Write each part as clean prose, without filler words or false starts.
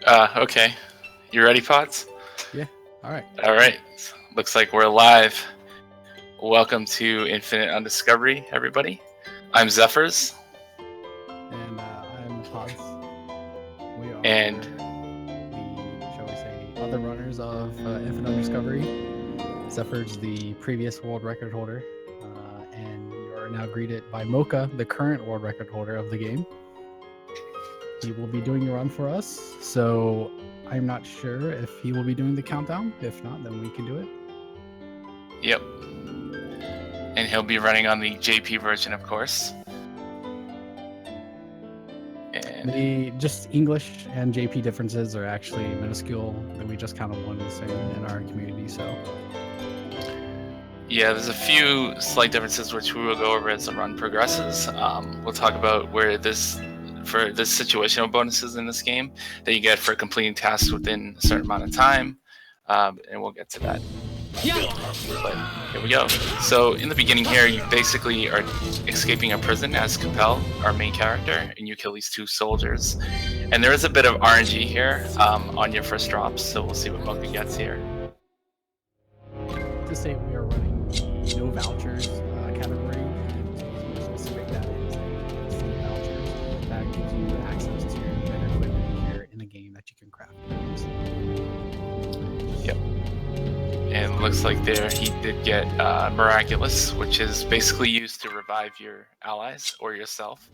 Okay. You ready, Pods? Yeah. All right. All right. Looks like we're live. Welcome to Infinite Undiscovery, everybody. I'm Zephyrs. And I'm Pods. We are And the, shall we say, other runners of Infinite Undiscovery. Zephyr's the previous world record holder, and you are now greeted by Mocha, the current world record holder of the game. He will be doing a run for us, so I'm not sure if he will be doing the countdown. If not, then we can do it. Yep. And he'll be running on the JP version, of course. And the just English and JP differences are actually minuscule. That we just kind of wanted to say in our community. So yeah, there's a few slight differences which we will go over as the run progresses. We'll talk about where this situational bonuses in this game that you get for completing tasks within a certain amount of time, and we'll get to that. But here we go. So in the beginning here, you basically are escaping a prison as Capel, our main character, and you kill these two soldiers. And there is a bit of RNG here on your first drops, so we'll see what Mocha gets here. To say we are running the no vouchers category, and to be more specific, that is the vouchers that gives you access to better equipment here in a game that you can craft. Yep. And looks like there he did get Miraculous, which is basically used to revive your allies or yourself.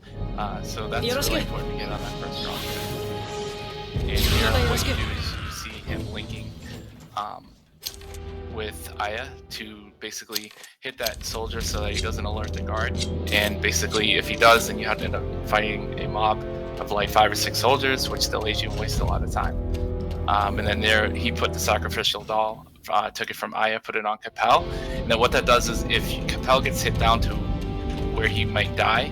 So that's really important to get on that first drop. And here what you do is you see him linking with Aya to basically hit that soldier so that he doesn't alert the guard. And basically if he does, then you have to end up fighting a mob of like 5 or 6 soldiers, which delays you and wastes a lot of time. And then there he put the sacrificial doll, took it from Aya, put it on Capel. And then what that does is if Capel gets hit down to where he might die,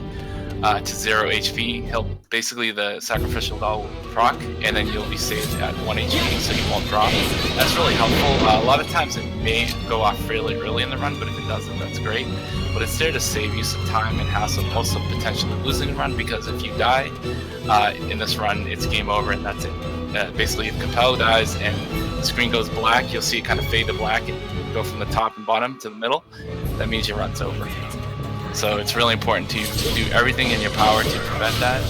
to 0 HP, basically the sacrificial doll will proc, and then you'll be saved at 1 HP, so you won't drop. That's really helpful. A lot of times it may go off fairly early in the run, but if it doesn't, that's great. But it's there to save you some time and hassle, also potentially losing the run, because if you die in this run, it's game over and that's it. Basically, if Capel dies and the screen goes black, you'll see it kind of fade to black and go from the top and bottom to the middle. That means your run's over. So it's really important to do everything in your power to prevent that.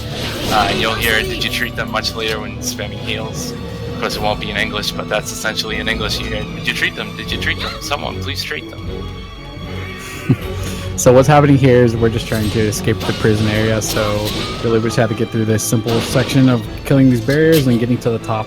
And you'll hear, did you treat them much later when spamming heals? Of course, it won't be in English, but that's essentially in English. You hear, did you treat them? Did you treat them? Someone, please treat them. So what's happening here is we're just trying to escape the prison area. So really we just have to get through this simple section of killing these barriers and getting to the top.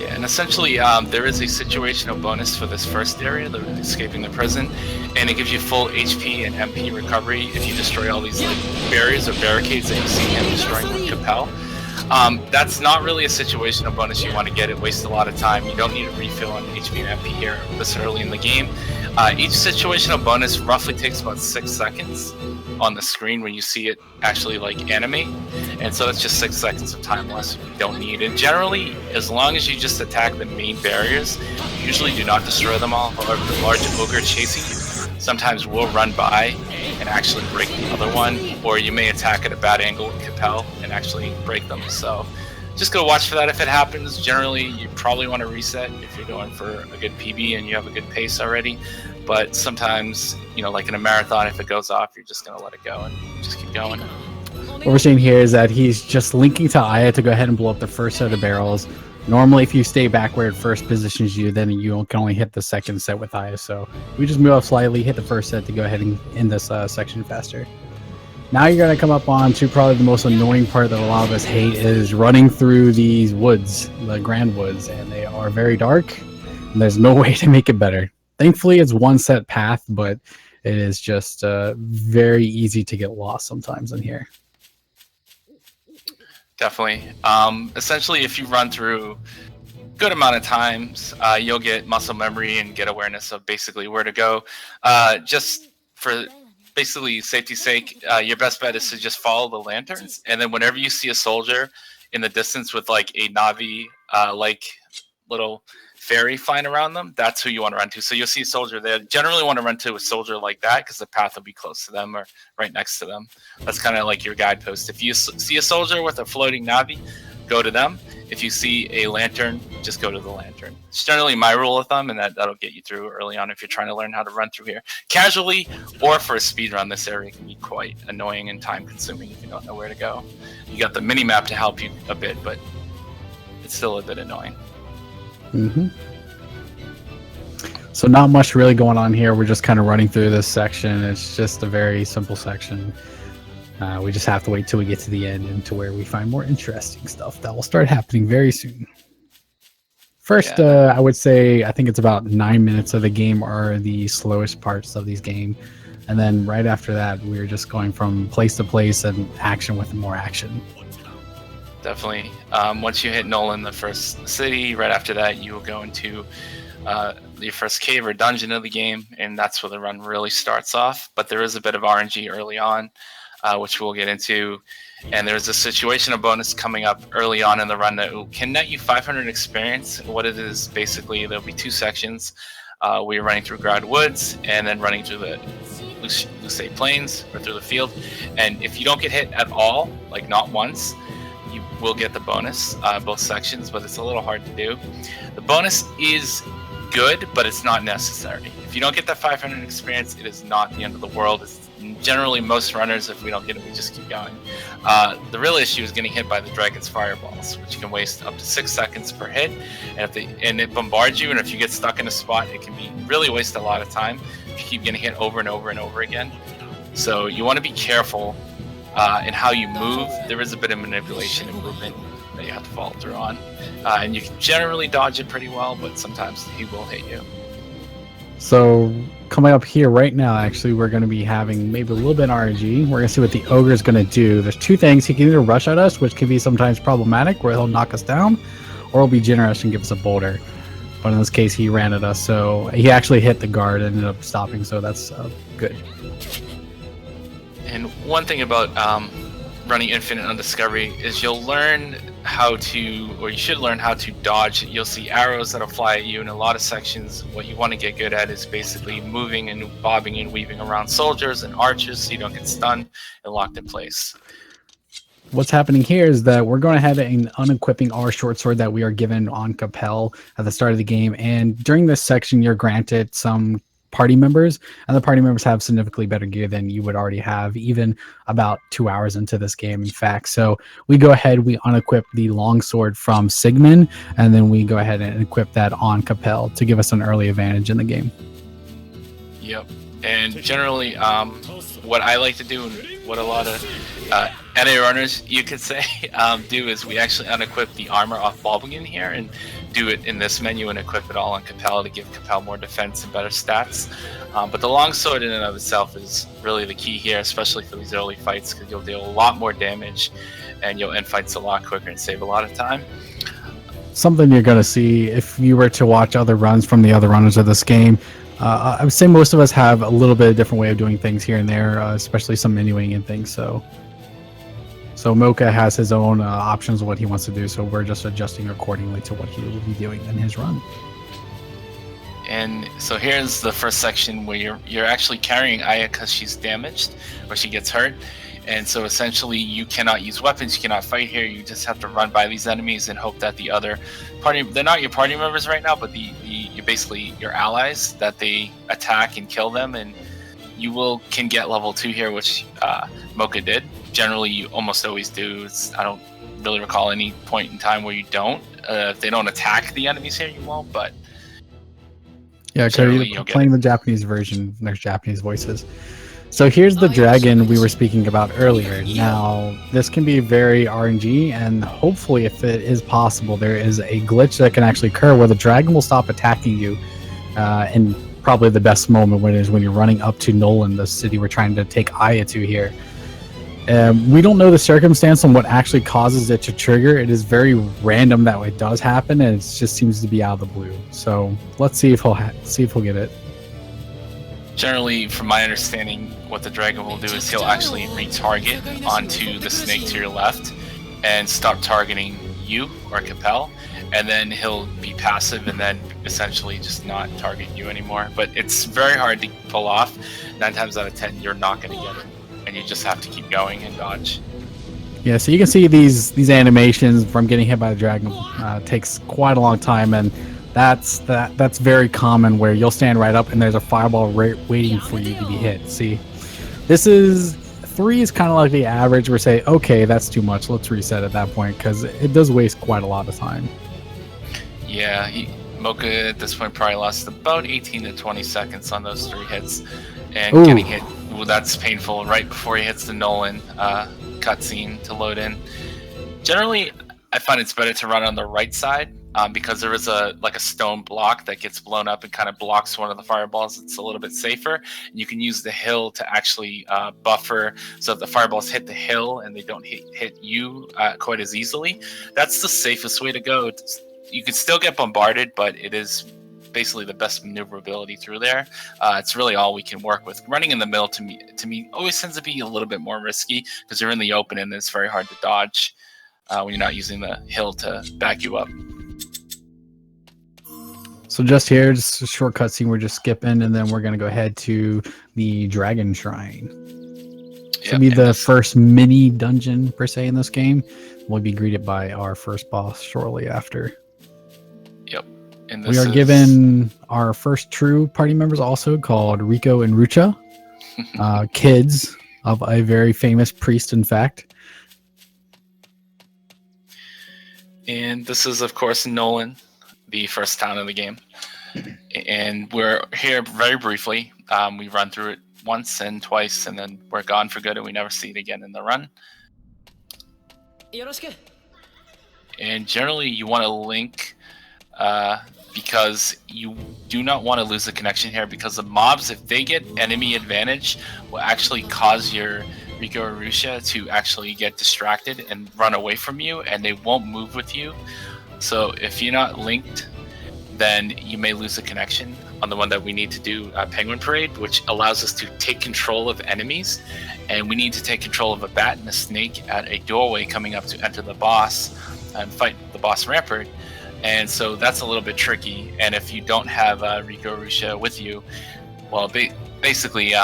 And essentially, there is a situational bonus for this first area, the escaping the prison, and it gives you full HP and MP recovery if you destroy all these barriers or barricades that you see him destroying with Capel. That's not really a situational bonus you want to get. It wastes a lot of time. You don't need a refill on HP and MP here this early in the game. Each situational bonus roughly takes about 6 seconds on the screen when you see it actually like animate, and so that's just 6 seconds of time less you don't need. And generally, as long as you just attack the main barriers, you usually do not destroy them all. However, the large ogre chasing you sometimes will run by and actually break the other one, or you may attack at a bad angle with Capel and actually break them. So just go watch for that if it happens. Generally, you probably want to reset if you're going for a good PB and you have a good pace already. But sometimes, like in a marathon, if it goes off, you're just going to let it go and just keep going. What we're seeing here is that he's just linking to Aya to go ahead and blow up the first set of barrels. Normally, if you stay back where it first positions you, then you can only hit the second set with Aya. So we just move up slightly, hit the first set to go ahead and end this section faster. Now you're going to come up on to probably the most annoying part that a lot of us hate is running through these woods, the Grand Woods, and they are very dark, and there's no way to make it better. Thankfully, it's one set path, but it is just very easy to get lost sometimes in here. Definitely. Essentially, if you run through a good amount of times, you'll get muscle memory and get awareness of basically where to go. Just for basically safety's sake, your best bet is to just follow the lanterns, and then whenever you see a soldier in the distance with like a Navi like little fairy flying around them, that's who you want to run to. So you'll see a soldier there. Generally want to run to a soldier like that because the path will be close to them or right next to them. That's kind of like your guidepost. If you see a soldier with a floating Navi, go to them. If you see a lantern, just go to the lantern. It's generally my rule of thumb, and that'll get you through early on if you're trying to learn how to run through here. Casually or for a speed run, this area can be quite annoying and time consuming if you don't know where to go. You got the mini map to help you a bit, but it's still a bit annoying. Mm-hmm. So not much really going on here. We're just kind of running through this section. It's just a very simple section. We just have to wait till we get to the end and to where we find more interesting stuff that will start happening very soon. First, I would say I think it's about 9 minutes of the game are the slowest parts of these game. And then right after that, we're just going from place to place and action with more action. Definitely. Once you hit Nolan, the first city, right after that, you will go into your first cave or dungeon of the game, and that's where the run really starts off. But there is a bit of RNG early on, which we'll get into. And there's a situational bonus coming up early on in the run that can net you 500 experience. What it is, basically, there'll be 2 sections. We're running through Grad Woods and then running through the Luce Plains or through the field. And if you don't get hit at all, like not once, you will get the bonus, both sections, but it's a little hard to do. The bonus is good, but it's not necessary. If you don't get that 500 experience, it is not the end of the world. It's generally most runners, if we don't get it, we just keep going. The real issue is getting hit by the Dragon's Fireballs, which can waste up to 6 seconds per hit. And it bombards you, and if you get stuck in a spot, it can really waste a lot of time if you keep getting hit over and over and over again. So you want to be careful in how you move. There is a bit of manipulation and movement that you have to follow through on. And you can generally dodge it pretty well, but sometimes he will hit you. So coming up here right now, actually, we're going to be having maybe a little bit of RNG. We're going to see what the ogre is going to do. There's 2 things. He can either rush at us, which can be sometimes problematic, where he'll knock us down, or he'll be generous and give us a boulder. But in this case, he ran at us, so he actually hit the guard and ended up stopping, so that's good. And one thing about running Infinite Undiscovery is you'll learn how to, or you should learn how to dodge. You'll see arrows that'll fly at you in a lot of sections. What you want to get good at is basically moving and bobbing and weaving around soldiers and archers so you don't get stunned and locked in place. What's happening here is that we're going ahead and unequipping our short sword that we are given on Capel at the start of the game. And during this section, you're granted some party members, and the party members have significantly better gear than you would already have even about 2 hours into this game, in fact. So we go ahead, we unequip the longsword from Sigmund, and then we go ahead and equip that on Capel to give us an early advantage in the game. Yep. And generally, what I like to do, and what a lot of NA runners, you could say, do is we actually unequip the armor off Balbingen here and do it in this menu and equip it all on Capel to give Capel more defense and better stats. But the longsword in and of itself is really the key here, especially for these early fights, because you'll deal a lot more damage and you'll end fights a lot quicker and save a lot of time. Something you're going to see if you were to watch other runs from the other runners of this game. I would say most of us have a little bit of different way of doing things here and there, especially some menuing and things. So Mocha has his own options of what he wants to do, so we're just adjusting accordingly to what he will be doing in his run. And so here's the first section where you're actually carrying Aya because she's damaged or she gets hurt. And so essentially you cannot use weapons, you cannot fight here, you just have to run by these enemies and hope that the other party, they're not your party members right now, but you're basically your allies, that they attack and kill them, and you can get level 2 here, which Mocha did. Generally you almost always do. I don't really recall any point in time where you don't. If they don't attack the enemies here, you won't, but yeah, because you're playing the Japanese version, there's Japanese voices. So here's the dragon we were speaking about earlier. Now, this can be very RNG, and hopefully, if it is possible, there is a glitch that can actually occur where the dragon will stop attacking you. And probably the best moment when you're running up to Nolan, the city we're trying to take Aya to here. We don't know the circumstance on what actually causes it to trigger. It is very random that it does happen, and it just seems to be out of the blue. So let's see if he'll get it. Generally, from my understanding, what the dragon will do is he'll actually retarget onto the snake to your left and stop targeting you or Capel. and then he'll be passive and then essentially just not target you anymore. But it's very hard to pull off. 9 times out of 10, you're not going to get it, and you just have to keep going and dodge. Yeah, so you can see these animations from getting hit by the dragon takes quite a long time, and that's very common where you'll stand right up and there's a fireball waiting for you to be hit. See, this is 3 is kind of like the average. We're saying, okay, that's too much. Let's reset at that point because it does waste quite a lot of time. Yeah, Mocha at this point probably lost about 18 to 20 seconds on those 3 hits, and Ooh. getting hit. Well, that's painful right before he hits the Nolan cutscene to load in. Generally, I find it's better to run on the right side because there is a stone block that gets blown up and kind of blocks one of the fireballs. It's a little bit safer. And you can use the hill to actually buffer so that the fireballs hit the hill and they don't hit you quite as easily. That's the safest way to go. You can still get bombarded, but it is basically the best maneuverability through there. It's really all we can work with. Running in the middle to me always tends to be a little bit more risky because you're in the open and it's very hard to dodge when you're not using the hill to back you up. So just here, just a short cutscene we're just skipping, and then we're going to go ahead to the Dragon Shrine. This will be the first mini dungeon, per se, in this game. We'll be greeted by our first boss shortly after. Yep. And we are given our first true party members also, called Rico and Rucha, kids of a very famous priest, in fact. And this is, of course, Nolan, the first town in the game. And we're here very briefly. We run through it once and twice, and then we're gone for good, and we never see it again in the run. And generally, you want to link because you do not want to lose the connection here, because the mobs, if they get enemy advantage, will actually cause your Rico or Rusha to actually get distracted and run away from you, and they won't move with you. So if you're not linked, then you may lose the connection on the one that we need to do, Penguin Parade, which allows us to take control of enemies. And we need to take control of a bat and a snake at a doorway coming up to enter the boss and fight the boss Rampart. And so that's a little bit tricky. And if you don't have Rico or Rusha with you, well, basically,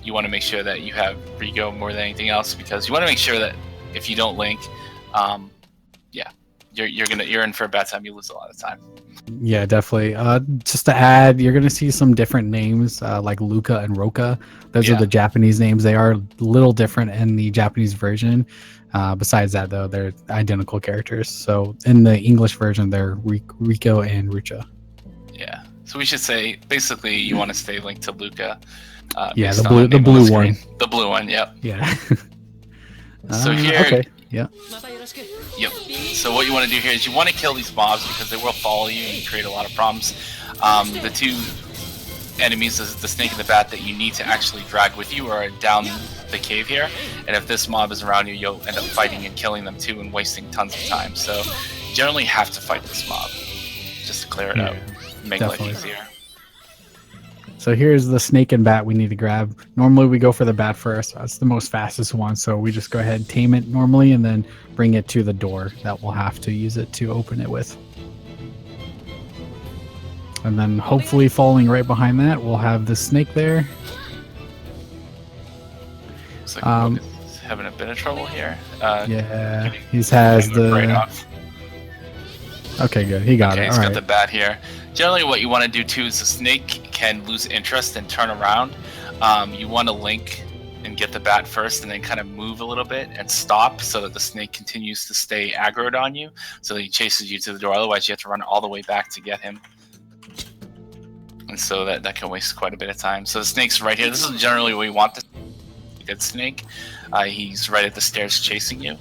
you want to make sure that you have Rico more than anything else, because you want to make sure that if you don't link, you're in for a bad time. You lose a lot of time. Yeah, definitely. Just to add, you're gonna see some different names like Luca and Roka. Those are the Japanese names. They are a little different in the Japanese version. Besides that, though, they're identical characters. So in the English version, they're Rico and Rucha. Yeah. So we should say basically you want to stay linked to Luca. Yeah, the blue one. The blue one. Yep. Yeah. So here. Okay. Yeah. Yep. So what you want to do here is you want to kill these mobs because they will follow you and create a lot of problems. The 2 enemies, the snake and the bat, that you need to actually drag with you are down the cave here. And if this mob is around you, you'll end up fighting and killing them too and wasting tons of time. So you generally have to fight this mob just to clear it out and make life easier. So here's the snake and bat we need to grab. Normally we go for the bat first. That's the most fastest one. So we just go ahead and tame it normally and then bring it to the door that we'll have to use it to open it with. And then hopefully following right behind that, we'll have the snake there. Looks like he's having a bit of trouble here. Yeah, he has the... Okay, good. He got it. He's got the bat here. Generally, what you want to do too is the snake can lose interest and turn around. You want to link and get the bat first, and then kind of move a little bit and stop so that the snake continues to stay aggroed on you, so that he chases you to the door. Otherwise, you have to run all the way back to get him, and so that can waste quite a bit of time. So the snake's right here. This is generally where we want the good snake. He's right at the stairs chasing you,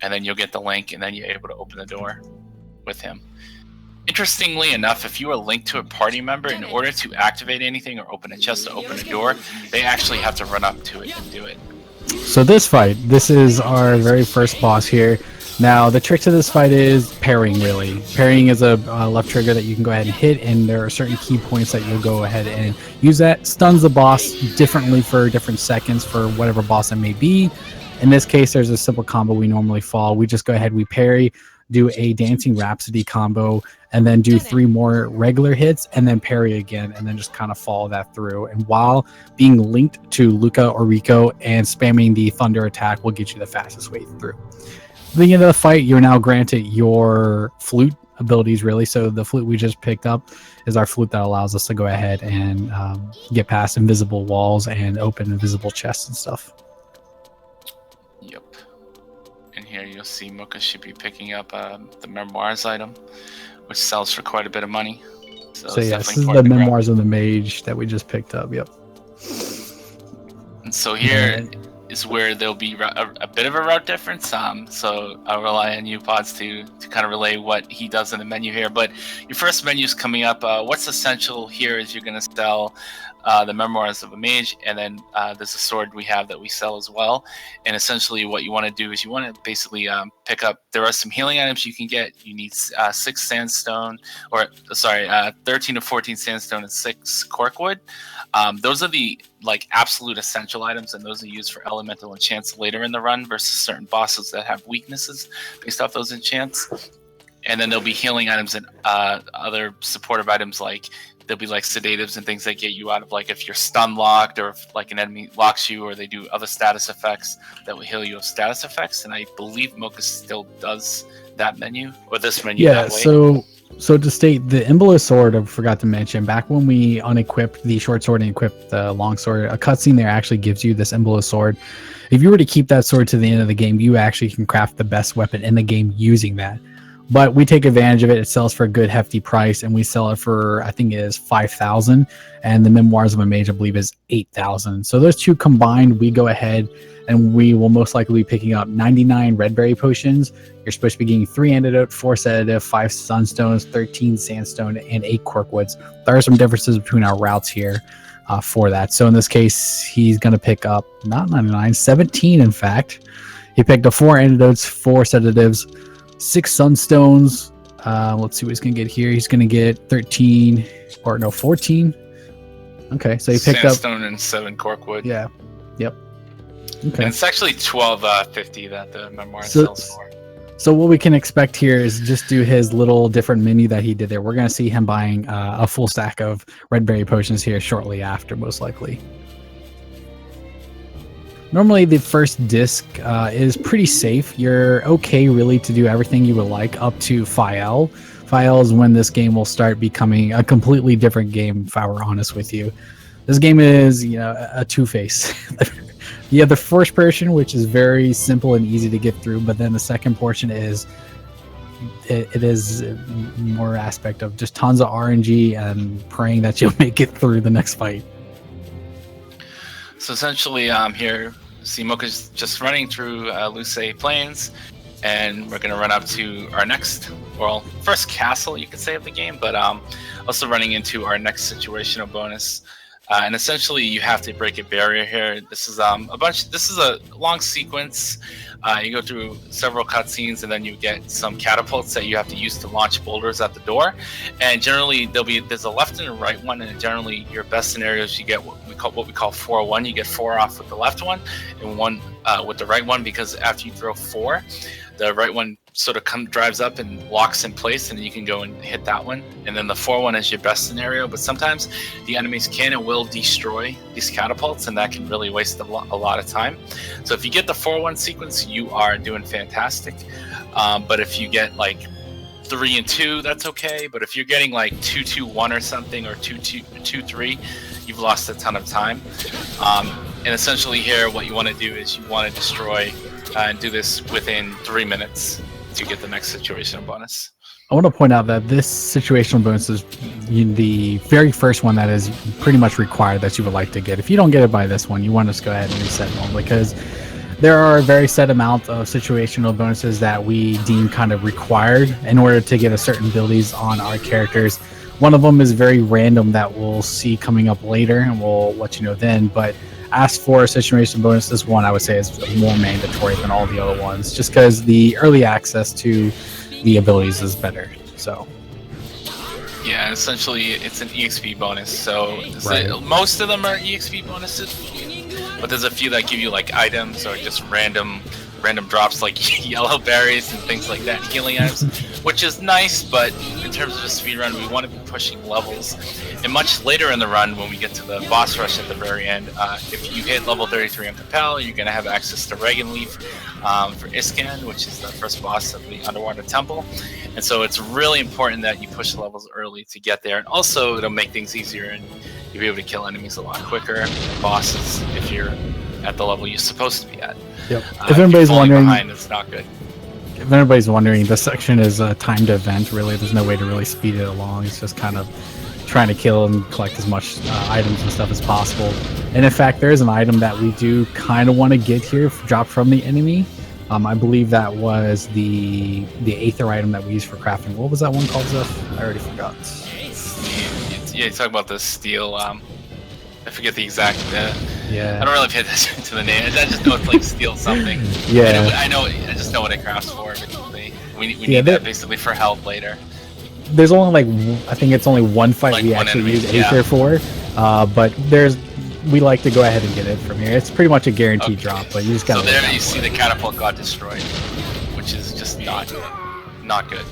and then you'll get the link, and then you're able to open the door with him. Interestingly enough, if you are linked to a party member, in order to activate anything or open a chest or open a door, they actually have to run up to it and do it. So this is our very first boss here. Now, the trick to this fight is parrying, really. Parrying is a left trigger that you can go ahead and hit, and there are certain key points that you'll go ahead and use that. Stuns the boss differently for different seconds for whatever boss it may be. In this case, there's a simple combo we normally follow. We just go ahead, we parry. do a Dancing Rhapsody combo, and then do 3 more regular hits, and then parry again, and then just kind of follow that through. And while being linked to Luca or Rico and spamming the Thunder attack will get you the fastest way through. At the end of the fight, you're now granted your flute abilities, really. So the flute we just picked up is our flute that allows us to go ahead and get past invisible walls and open invisible chests and stuff. Yep. And here you'll see Mocha should be picking up the Memoirs item, which sells for quite a bit of money. So yeah, this is the Memoirs of the Mage that we just picked up. Yep. And so here is where there'll be a bit of a route difference. So I'll rely on you, Pods, to kind of relay what he does in the menu here. But your first menu is coming up. What's essential here is you're going to sell the Memoirs of a Mage, and then there's a sword we have that we sell as well. And essentially what you want to do is you want to basically pick up, there are some healing items you can get. You need 6 sandstone, 13 to 14 sandstone and 6 corkwood. Those are the absolute essential items, and those are used for elemental enchants later in the run versus certain bosses that have weaknesses based off those enchants. And then there'll be healing items and other supportive items, like there'll be sedatives and things that get you out of if you're stun locked, or if an enemy locks you, or they do other status effects that will heal you of status effects. And I believe Mocha still does that menu, or this menu. Yeah, that way. So to state, the Embolo sword, I forgot to mention, back when we unequipped the short sword and equipped the long sword, a cutscene there actually gives you this Embolo sword. If you were to keep that sword to the end of the game, you actually can craft the best weapon in the game using that. But we take advantage of it. It sells for a good hefty price, and we sell it for, I think it is 5,000, and the Memoirs of a Mage, I believe, is 8,000. So those two combined, we go ahead and we will most likely be picking up 99 red berry potions. You're supposed to be getting 3 antidote, 4 sedative, 5 sunstones, 13 sandstone, and 8 corkwoods. There are some differences between our routes here for that. So in this case, he's going to pick up not 99, 17 in fact. He picked up 4 antidotes, 4 sedatives, 6 sunstones. Let's see what he's going to get here. He's going to get 13, or no, 14. Okay, so he picked sandstone and 7 corkwood. Yeah. Yep. Okay. And it's actually 12.50 that the Memoir sells for. So what we can expect here is just do his little different menu that he did there. We're going to see him buying a full stack of red berry potions here shortly after, most likely. Normally the first disc is pretty safe. You're okay really to do everything you would like up to Fael. Fael is when this game will start becoming a completely different game, if I were honest with you. This game is, a two-face. You have the first portion, which is very simple and easy to get through, but then the second portion is it is more aspect of just tons of RNG and praying that you'll make it through the next fight. So essentially, here, Mocha's just running through Luce Plains, and we're going to run up to our next, first castle, you could say, of the game, but also running into our next situational bonus. And essentially, you have to break a barrier here. This is This is a long sequence. You go through several cutscenes, and then you get some catapults that you have to use to launch boulders at the door. And generally, there's a left and a right one. And generally, your best scenarios, you get what we call 4-1. You get 4 off with the left one, and 1 with the right one. Because after you throw 4, the right one sort of drives up and locks in place, and you can go and hit that one. And then the 4-1 is your best scenario, but sometimes the enemies can and will destroy these catapults, and that can really waste a lot of time. So if you get the 4-1 sequence, you are doing fantastic. But if you get 3 and 2, that's okay. But if you're getting 2-2-1 or something, or 2-2-3, you've lost a ton of time. And essentially here, what you want to do is you want to destroy and do this within 3 minutes to get the next situational bonus. I want to point out that this situational bonus is the very first one that is pretty much required that you would like to get. If you don't get it by this one, you want to just go ahead and reset one, because there are a very set amount of situational bonuses that we deem kind of required in order to get a certain abilities on our characters. One of them is very random that we'll see coming up later, and we'll let you know then, but as for situation bonus, this one I would say is more mandatory than all the other ones, just because the early access to the abilities is better. So yeah, essentially it's an EXP bonus. So right. Most of them are EXP bonuses, but there's a few that give you items or just random random drops like yellow berries and things like that, healing items, which is nice, but in terms of the speed run, we want to be pushing levels. And much later in the run, when we get to the boss rush at the very end, if you hit level 33 on Compel, you're going to have access to Regan Leaf for Iscan, which is the first boss of the Underwater Temple. And so it's really important that you push the levels early to get there. And also, it'll make things easier, and you'll be able to kill enemies a lot quicker, bosses, if you're at the level you're supposed to be at. Yep. If anybody's wondering, behind, it's not good. If anybody's wondering, this section is a timed event. Really, there's no way to really speed it along. It's just kind of trying to kill and collect as much items and stuff as possible. And in fact, there is an item that we do kind of want to get here, dropped from the enemy. I believe that was the Aether item that we used for crafting. What was that one called, Zeph? I already forgot. Yeah, you talk about the steel. I forget the exact. Yeah. I don't really pay attention to the name. I just know it's like steel something. Yeah. I know. I just know what it crafts for. Basically, we need that basically for health later. There's only I think it's only one fight like we one actually enemy, use Aether for, but we like to go ahead and get it from here. It's pretty much a guaranteed drop, but you just gotta. So there you see the catapult got destroyed, which is just not good.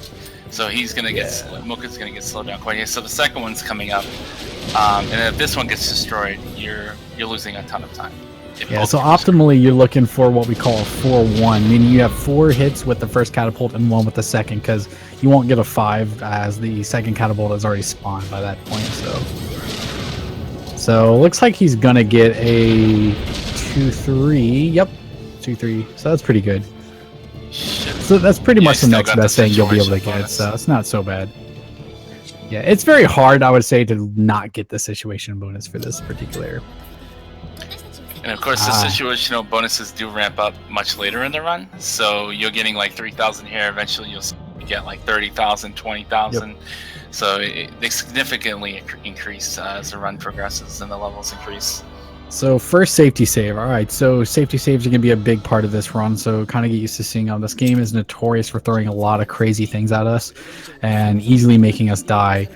So he's gonna get Mocha's gonna get slowed down quite here. So the second one's coming up, and if this one gets destroyed, you're losing a ton of time. Yeah, so optimally you're looking for what we call a 4-1, meaning you have 4 hits with the first catapult and 1 with the second, because you won't get a 5 as the second catapult has already spawned by that point. So looks like he's gonna get a 2-3. Yep, 2-3. So that's pretty good. So that's pretty much the next best thing you'll be able to get. So it's not so bad. Yeah, it's very hard, I would say, to not get the situation bonus for this particular. And of course, the situational bonuses do ramp up much later in the run. So you're getting like 3,000 here. Eventually, you'll get like 30,000, 20,000. Yep. So they significantly increase as the run progresses and the levels increase. So first safety save. All right, so safety saves are going to be a big part of this run. So kind of get used to seeing them. This game is notorious for throwing a lot of crazy things at us and easily making us die.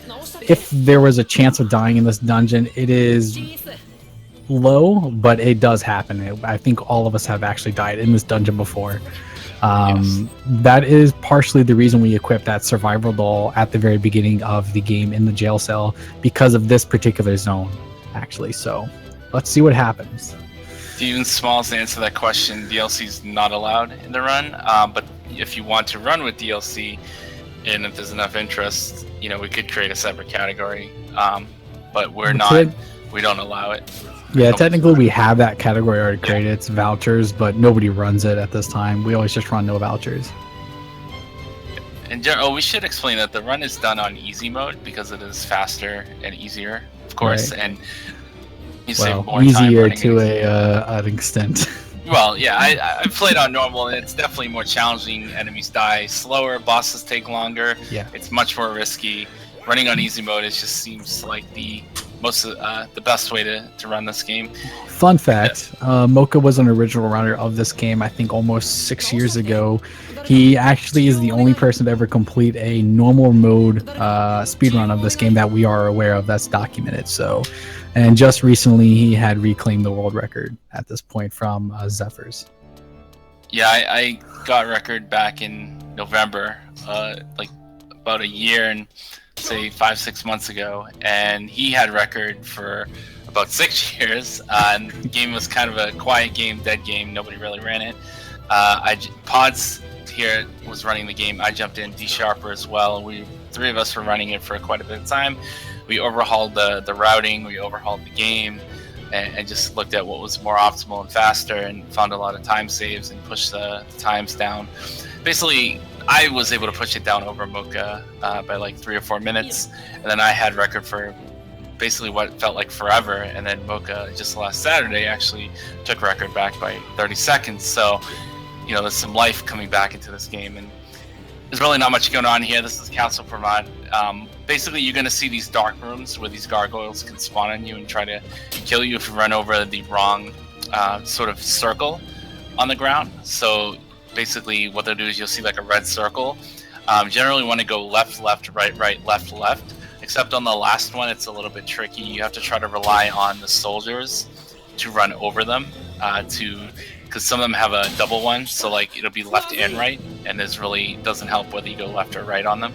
If there was a chance of dying in this dungeon, it is low, but it does happen. I think all of us have actually died in this dungeon before. That is partially the reason we equipped that survival doll at the very beginning of the game in the jail cell, because of this particular zone, actually. So let's see what happens. Even Smalls, to answer that question, DLC is not allowed in the run, but if you want to run with DLC, and if there's enough interest, we could create a separate category, but we don't allow it. Yeah, technically we have that category already created. It's vouchers, but nobody runs it at this time. We always just run no vouchers. And we should explain that the run is done on easy mode because it is faster and easier, of course, and you save more easier time to an extent. Well, yeah, I played on normal, and it's definitely more challenging. Enemies die slower, bosses take longer. Yeah, it's much more risky. Running on easy mode, it just seems like the best way to run this game. Fun fact, Mocha was an original runner of this game, I think almost 6 years ago. He actually is the only person to ever complete a normal mode speedrun of this game that we are aware of that's documented. So, and just recently he had reclaimed the world record at this point from Zephyrs. Yeah, I got record back in November, like about a year and say 5-6 months ago, and he had record for about 6 years. And the game was kind of a quiet game, dead game. Nobody really ran it. Pods here was running the game. I jumped in, D Sharper as well. Three of us were running it for quite a bit of time. We overhauled the routing, we overhauled the game, and just looked at what was more optimal and faster, and found a lot of time saves and pushed the times down. Basically, I was able to push it down over Mocha by like 3 or 4 minutes, and then I had record for basically what felt like forever, and then Mocha just last Saturday actually took record back by 30 seconds. So, there's some life coming back into this game, and there's really not much going on here. This is Council Vermont. Basically, you're going to see these dark rooms where these gargoyles can spawn on you and try to kill you if you run over the wrong sort of circle on the ground. So basically what they'll do is you'll see like a red circle. Generally want to go left, left, right, right, left, left. Except on the last one, it's a little bit tricky. You have to try to rely on the soldiers to run over them to because some of them have a double one, so like it'll be left and right, and this really doesn't help whether you go left or right on them.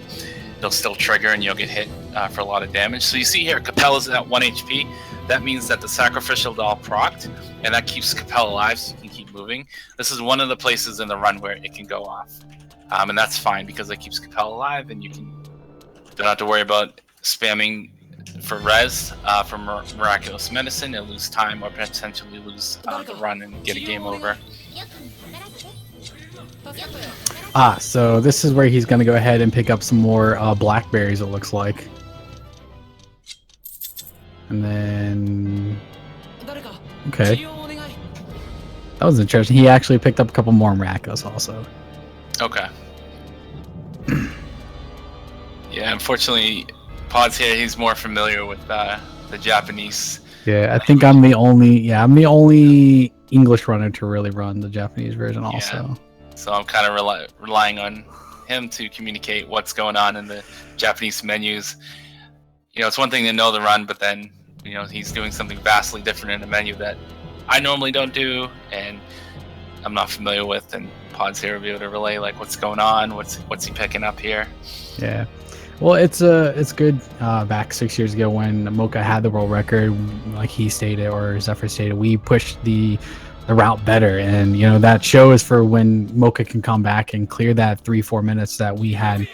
They'll still trigger and you'll get hit for a lot of damage. So you see here, Capella's at 1 HP. That means that the Sacrificial Doll procced, and that keeps Capella alive so you can keep moving. This is one of the places in the run where it can go off. And that's fine because it keeps Capella alive, and you don't have to worry about spamming for res for Miraculous Medicine and lose time or potentially lose the run and get a game over. So this is where he's going to go ahead and pick up some more blackberries, it looks like. And then... Okay. That was interesting. He actually picked up a couple more Miraculous also. Okay. Yeah, unfortunately, Pod's here. He's more familiar with the Japanese. Yeah, I think I'm the only English runner to really run the Japanese version also. Yeah. So I'm kind of relying on him to communicate what's going on in the Japanese menus. You know, it's one thing to know the run, but then, you know, he's doing something vastly different in a menu that I normally don't do, and I'm not familiar with, and Pod's here to be able to relay like what's going on, what's he picking up here. Yeah. Well, it's good. Back 6 years ago when Mocha had the world record, like he stated or Zephyr stated, we pushed the route better, and you know that shows for when Mocha can come back and clear that 3-4 minutes that we had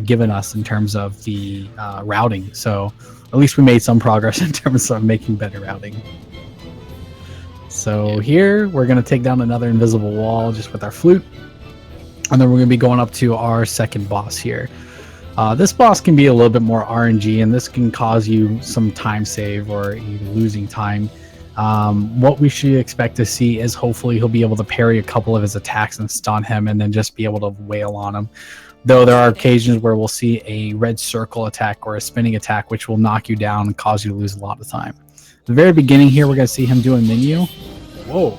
given us in terms of the routing. So at least we made some progress in terms of making better routing. So here we're going to take down another invisible wall just with our flute, and then we're going to be going up to our second boss here. This boss can be a little bit more RNG, and this can cause you some time save or even losing time. What we should expect to see is hopefully he'll be able to parry a couple of his attacks and stun him and then just be able to wail on him. Though there are occasions where we'll see a red circle attack or a spinning attack which will knock you down and cause you to lose a lot of time. At the very beginning here, we're going to see him do a menu. Whoa.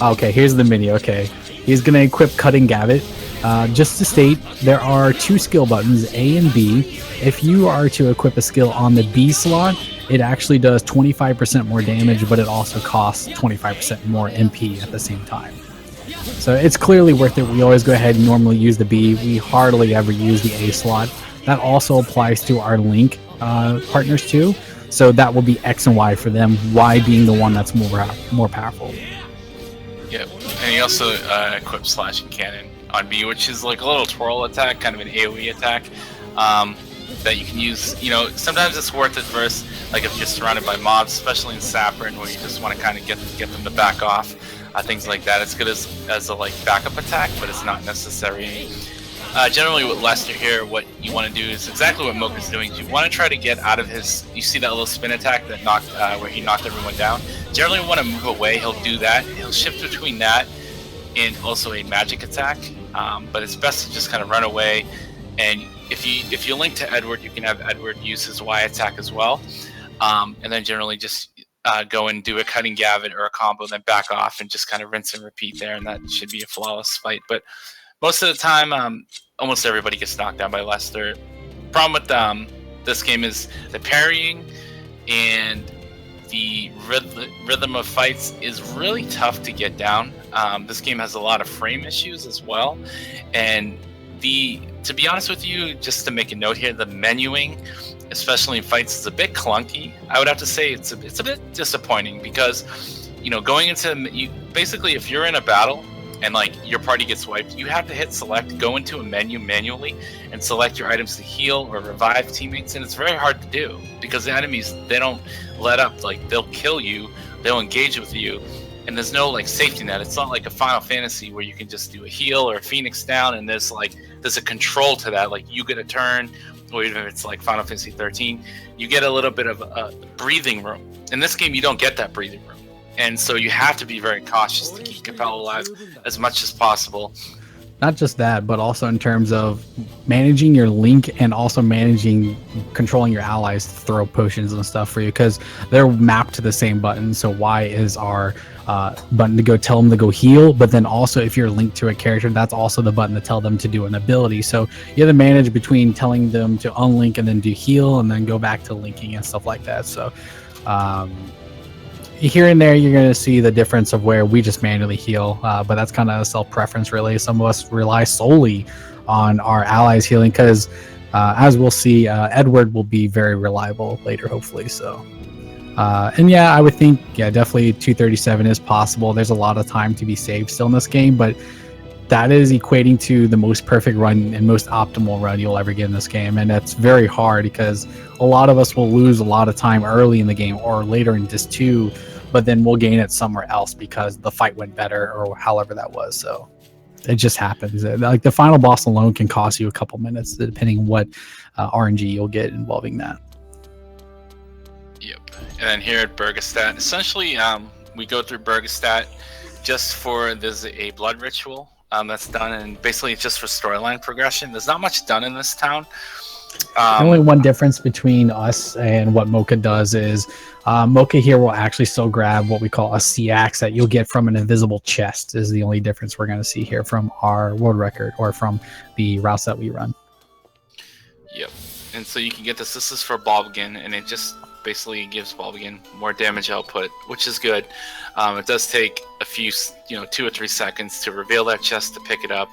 Okay, here's the menu. Okay. He's going to equip Cutting Gambit. Just to state, there are 2 skill buttons, A and B. If you are to equip a skill on the B slot, it actually does 25% more damage, but it also costs 25% more MP at the same time. So it's clearly worth it. We always go ahead and normally use the B. We hardly ever use the A slot. That also applies to our Link partners too. So that will be X and Y for them, Y being the one that's more powerful. Yep, and he also equips Slashing Cannon on B, which is like a little twirl attack, kind of an AoE attack that you can use. You know, sometimes it's worth it versus like if you're surrounded by mobs, especially in Saprin, where you just want to kind of get them to back off, things like that. It's good as a like backup attack, but it's not necessary. Generally with Lester here, what you want to do is exactly what Mocha's doing. You want to try to get out of his, you see that little spin attack that knocked, where he knocked everyone down? Generally you want to move away, he'll do that. He'll shift between that and also a magic attack, but it's best to just kind of run away. And if you link to Edward, you can have Edward use his Y attack as well. And then generally just go and do a Cutting Gambit or a combo, then back off and just kind of rinse and repeat there, and that should be a flawless fight. But most of the time, almost everybody gets knocked down by Lester. Problem with this game is the parrying and the rhythm of fights is really tough to get down. This game has a lot of frame issues as well, and to be honest with you, just to make a note here, the menuing, especially in fights, is a bit clunky. I would have to say it's a bit disappointing because, you know, going into basically if you're in a battle and like your party gets wiped, you have to hit select, go into a menu manually, and select your items to heal or revive teammates, and it's very hard to do because the enemies, they don't let up. Like, they'll kill you, they'll engage with you, and there's no like safety net. It's not like a Final Fantasy where you can just do a heal or a Phoenix down, and there's a control to that. Like, you get a turn, or even if it's like Final Fantasy 13, you get a little bit of a breathing room. In this game, you don't get that breathing room. And so you have to be very cautious to keep Capella alive as much as possible. Not just that, but also in terms of managing your Link and also controlling your allies to throw potions and stuff for you, because they're mapped to the same button. So Y is our button to go tell them to go heal, but then also if you're linked to a character, that's also the button to tell them to do an ability. So you have to manage between telling them to unlink and then do heal and then go back to linking and stuff like that. So here and there, you're going to see the difference of where we just manually heal, but that's kind of self-preference, really. Some of us rely solely on our allies healing because, as we'll see, Edward will be very reliable later, hopefully. So, and yeah, I would think, yeah, definitely 237 is possible. There's a lot of time to be saved still in this game, but that is equating to the most perfect run and most optimal run you'll ever get in this game, and that's very hard because a lot of us will lose a lot of time early in the game or later in Disc 2, but then we'll gain it somewhere else because the fight went better or however that was. So it just happens. Like the final boss alone can cost you a couple minutes depending on what RNG you'll get involving that. Yep. And then here at Burgestat, essentially we go through Burgestat just for, there's a blood ritual that's done, and basically it's just for storyline progression. There's not much done in this town. Only one difference between us and what Mocha does is Mocha here will actually still grab what we call a C-axe that you'll get from an invisible chest is the only difference we're going to see here from our world record or from the routes that we run. Yep. And so you can get this. This is for Balbagin, and it just basically gives Balbagin more damage output, which is good. It does take a few, 2 or 3 seconds to reveal that chest to pick it up,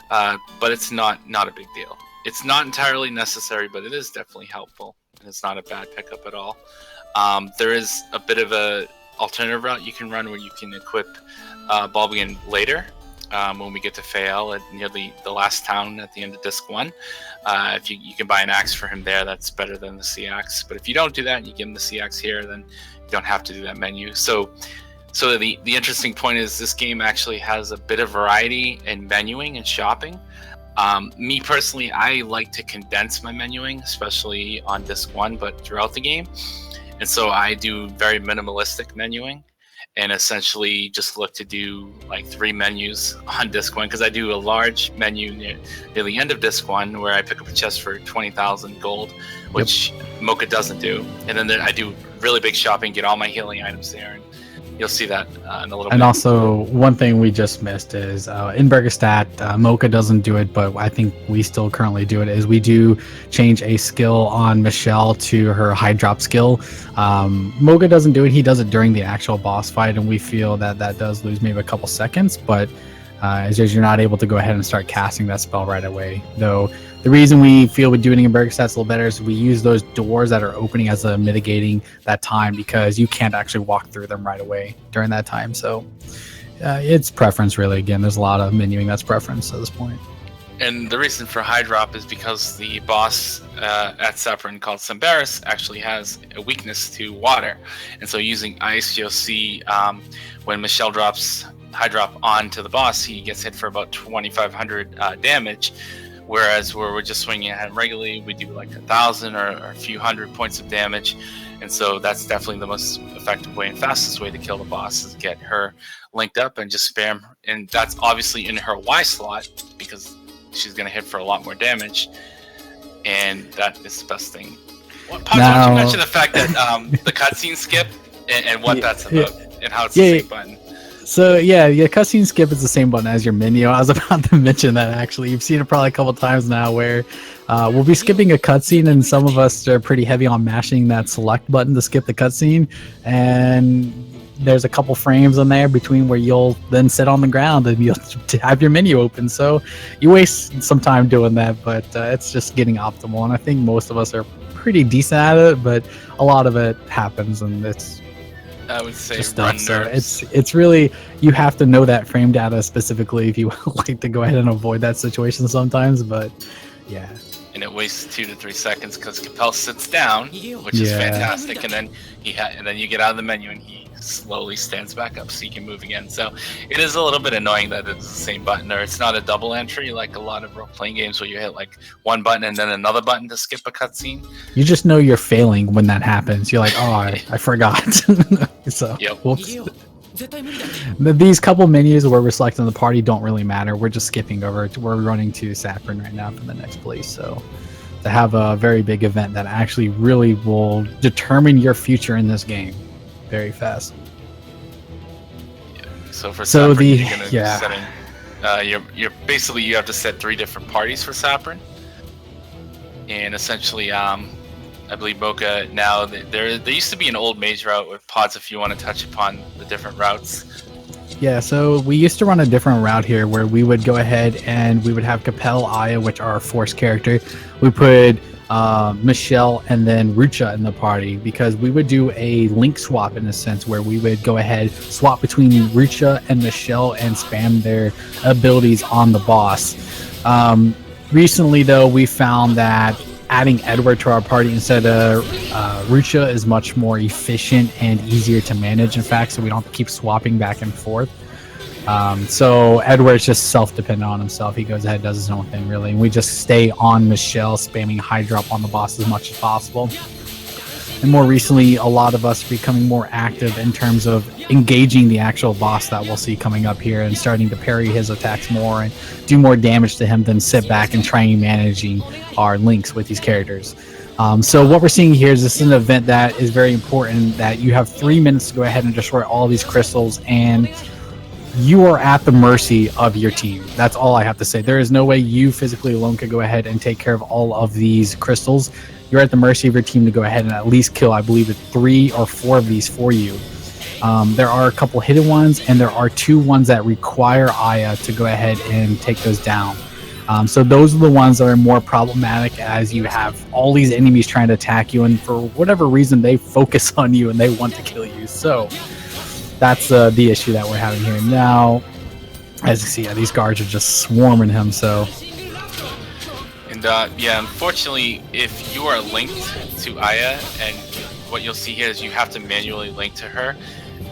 but it's not a big deal. It's not entirely necessary, but it is definitely helpful, and it's not a bad pickup at all. There is a bit of a alternative route you can run where you can equip Balbagin later. When we get to Fael at near the last town at the end of Disc 1. If you can buy an axe for him there, that's better than the C-axe. But if you don't do that and you give him the C-axe here, then you don't have to do that menu. So the interesting point is this game actually has a bit of variety in menuing and shopping. Me personally, I like to condense my menuing, especially on Disc 1, but throughout the game. And so I do very minimalistic menuing. And essentially just look to do like 3 menus on Disc 1 because I do a large menu near the end of Disc 1 where I pick up a chest for 20,000 gold, which Mocha doesn't do. And then I do really big shopping, get all my healing items there, and you'll see that in a little bit. And also, one thing we just missed is in Burgestat, Mocha doesn't do it, but I think we still currently do it, is we do change a skill on Michelle to her high drop skill. Mocha doesn't do it. He does it during the actual boss fight, and we feel that does lose maybe a couple seconds, but it's just you're not able to go ahead and start casting that spell right away. Though the reason we feel we doing it in Burgestat a little better is we use those doors that are opening as a mitigating that time because you can't actually walk through them right away during that time. So it's preference, really. Again, there's a lot of menuing that's preference at this point. And the reason for high drop is because the boss at Saprin called Sembaris actually has a weakness to water. And so using ice, you'll see when Michelle drops high drop onto the boss, he gets hit for about 2,500 damage. Whereas where we're just swinging at him regularly, we do like 1,000 or a few hundred points of damage. And so that's definitely the most effective way and fastest way to kill the boss is get her linked up and just spam. And that's obviously in her Y slot because she's going to hit for a lot more damage. And that is the best thing. Why don't you mention the fact that the cutscene skip and what that's about and how it's the same button? So yeah, cutscene skip is the same button as your menu. I was about to mention that actually. You've seen it probably a couple times now where we'll be skipping a cutscene and some of us are pretty heavy on mashing that select button to skip the cutscene, and there's a couple frames in there between where you'll then sit on the ground and you'll have your menu open. So you waste some time doing that, but it's just getting optimal. And I think most of us are pretty decent at it, but a lot of it happens and it's I would say just stuff. So it's really, you have to know that frame data specifically if you like to go ahead and avoid that situation sometimes. But yeah, and it wastes 2 to 3 seconds because Capel sits down, which is fantastic, and then you get out of the menu and he slowly stands back up so you can move again. So it is a little bit annoying that it's the same button, or it's not a double entry like a lot of role-playing games where you hit like one button and then another button to skip a cutscene. You just know you're failing when that happens. You're like, oh, I forgot. So whoops. These couple menus where we're selecting the party don't really matter. We're just skipping over. We're running to Saprin right now for the next place. So to have a very big event that actually really will determine your future in this game very fast. Yeah. So for Saprin, you're basically you have to set 3 different parties for Saprin, and essentially I believe Mocha now. There used to be an old mage route with pods. If you want to touch upon the different routes. Yeah, so we used to run a different route here where we would go ahead and we would have Capel, Aya, which are our force character. We put Michelle and then Rucha in the party because we would do a link swap in a sense where we would go ahead, swap between Rucha and Michelle and spam their abilities on the boss. Recently, though, we found that adding Edward to our party instead of Rucha is much more efficient and easier to manage, in fact, so we don't have to keep swapping back and forth. So Edward's just self-dependent on himself. He goes ahead, does his own thing, really, and we just stay on Michelle, spamming high drop on the boss as much as possible. And more recently, a lot of us are becoming more active in terms of engaging the actual boss that we'll see coming up here and starting to parry his attacks more and do more damage to him than sit back and trying managing our links with these characters. So what we're seeing here is this is an event that is very important, that you have 3 minutes to go ahead and destroy all these crystals, and you are at the mercy of your team. That's all I have to say. There is no way you physically alone could go ahead and take care of all of these crystals. You're at the mercy of your team to go ahead and at least kill, I believe, 3 or 4 of these for you. There are a couple hidden ones, and there are 2 ones that require Aya to go ahead and take those down. So those are the ones that are more problematic, as you have all these enemies trying to attack you, and for whatever reason, they focus on you and they want to kill you. So that's the issue that we're having here. Now, as you see, these guards are just swarming him, so... And yeah, unfortunately, if you are linked to Aya, and what you'll see here is you have to manually link to her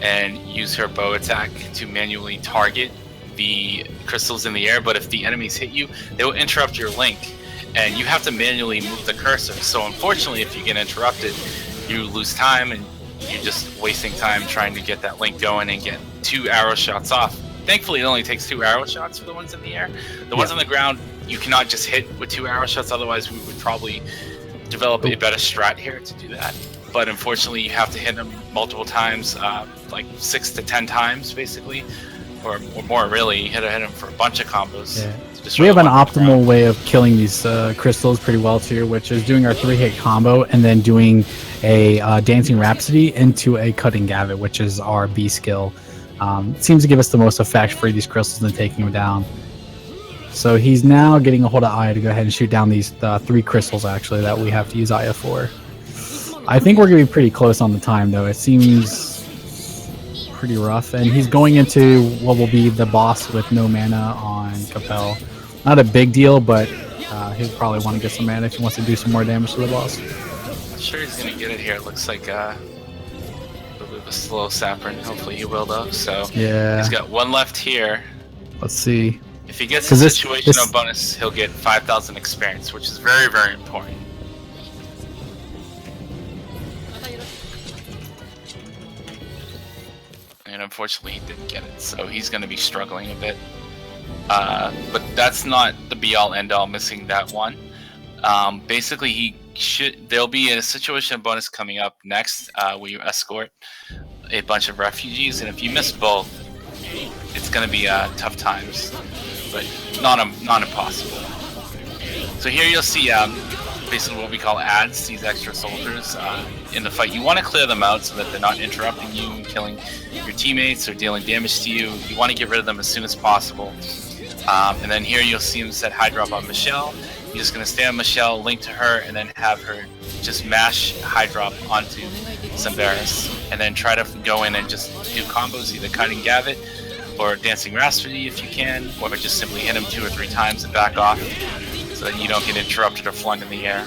and use her bow attack to manually target the crystals in the air. But if the enemies hit you, they will interrupt your link, and you have to manually move the cursor. So unfortunately, if you get interrupted, you lose time, and you're just wasting time trying to get that link going and get 2 arrow shots off. Thankfully, it only takes 2 arrow shots for the ones in the air. The ones on the ground, you cannot just hit with 2 arrow shots, otherwise we would probably develop a better strat here to do that. But unfortunately, you have to hit them multiple times, like 6 to 10 times, basically, or more, really. You hit them for a bunch of combos. Yeah. We have an optimal way of killing these crystals pretty well, too, which is doing our 3-hit combo and then doing a Dancing Rhapsody into a Cutting Gavit, which is our B skill. It seems to give us the most effect for these crystals and taking them down. So he's now getting a hold of Aya to go ahead and shoot down these 3 crystals, actually, that we have to use Aya for. I think we're going to be pretty close on the time, though. It seems pretty rough. And he's going into what will be the boss with no mana on Capel. Not a big deal, but he'll probably want to get some mana if he wants to do some more damage to the boss. I'm sure he's going to get it here. It looks like a bit of a slow sapper. Hopefully he will, though. So yeah, he's got 1 left here. Let's see. If he gets a situational bonus, he'll get 5,000 experience, which is very, very important. And unfortunately, he didn't get it, so he's going to be struggling a bit. But that's not the be-all, end-all, missing that one. Basically, there'll be a situational bonus coming up next, where you escort a bunch of refugees, and if you miss both, it's going to be tough times, but not impossible. So here you'll see basically what we call ads, these extra soldiers in the fight. You want to clear them out so that they're not interrupting you and killing your teammates or dealing damage to you. You want to get rid of them as soon as possible. And then here you'll see him set high drop on Michelle. You're just going to stay on Michelle, link to her, and then have her just mash high drop onto Sambaris, and then try to go in and just do combos, either Cutting Gavit or Dancing Rhapsody if you can, or just simply hit him 2 or 3 times and back off so that you don't get interrupted or flung in the air.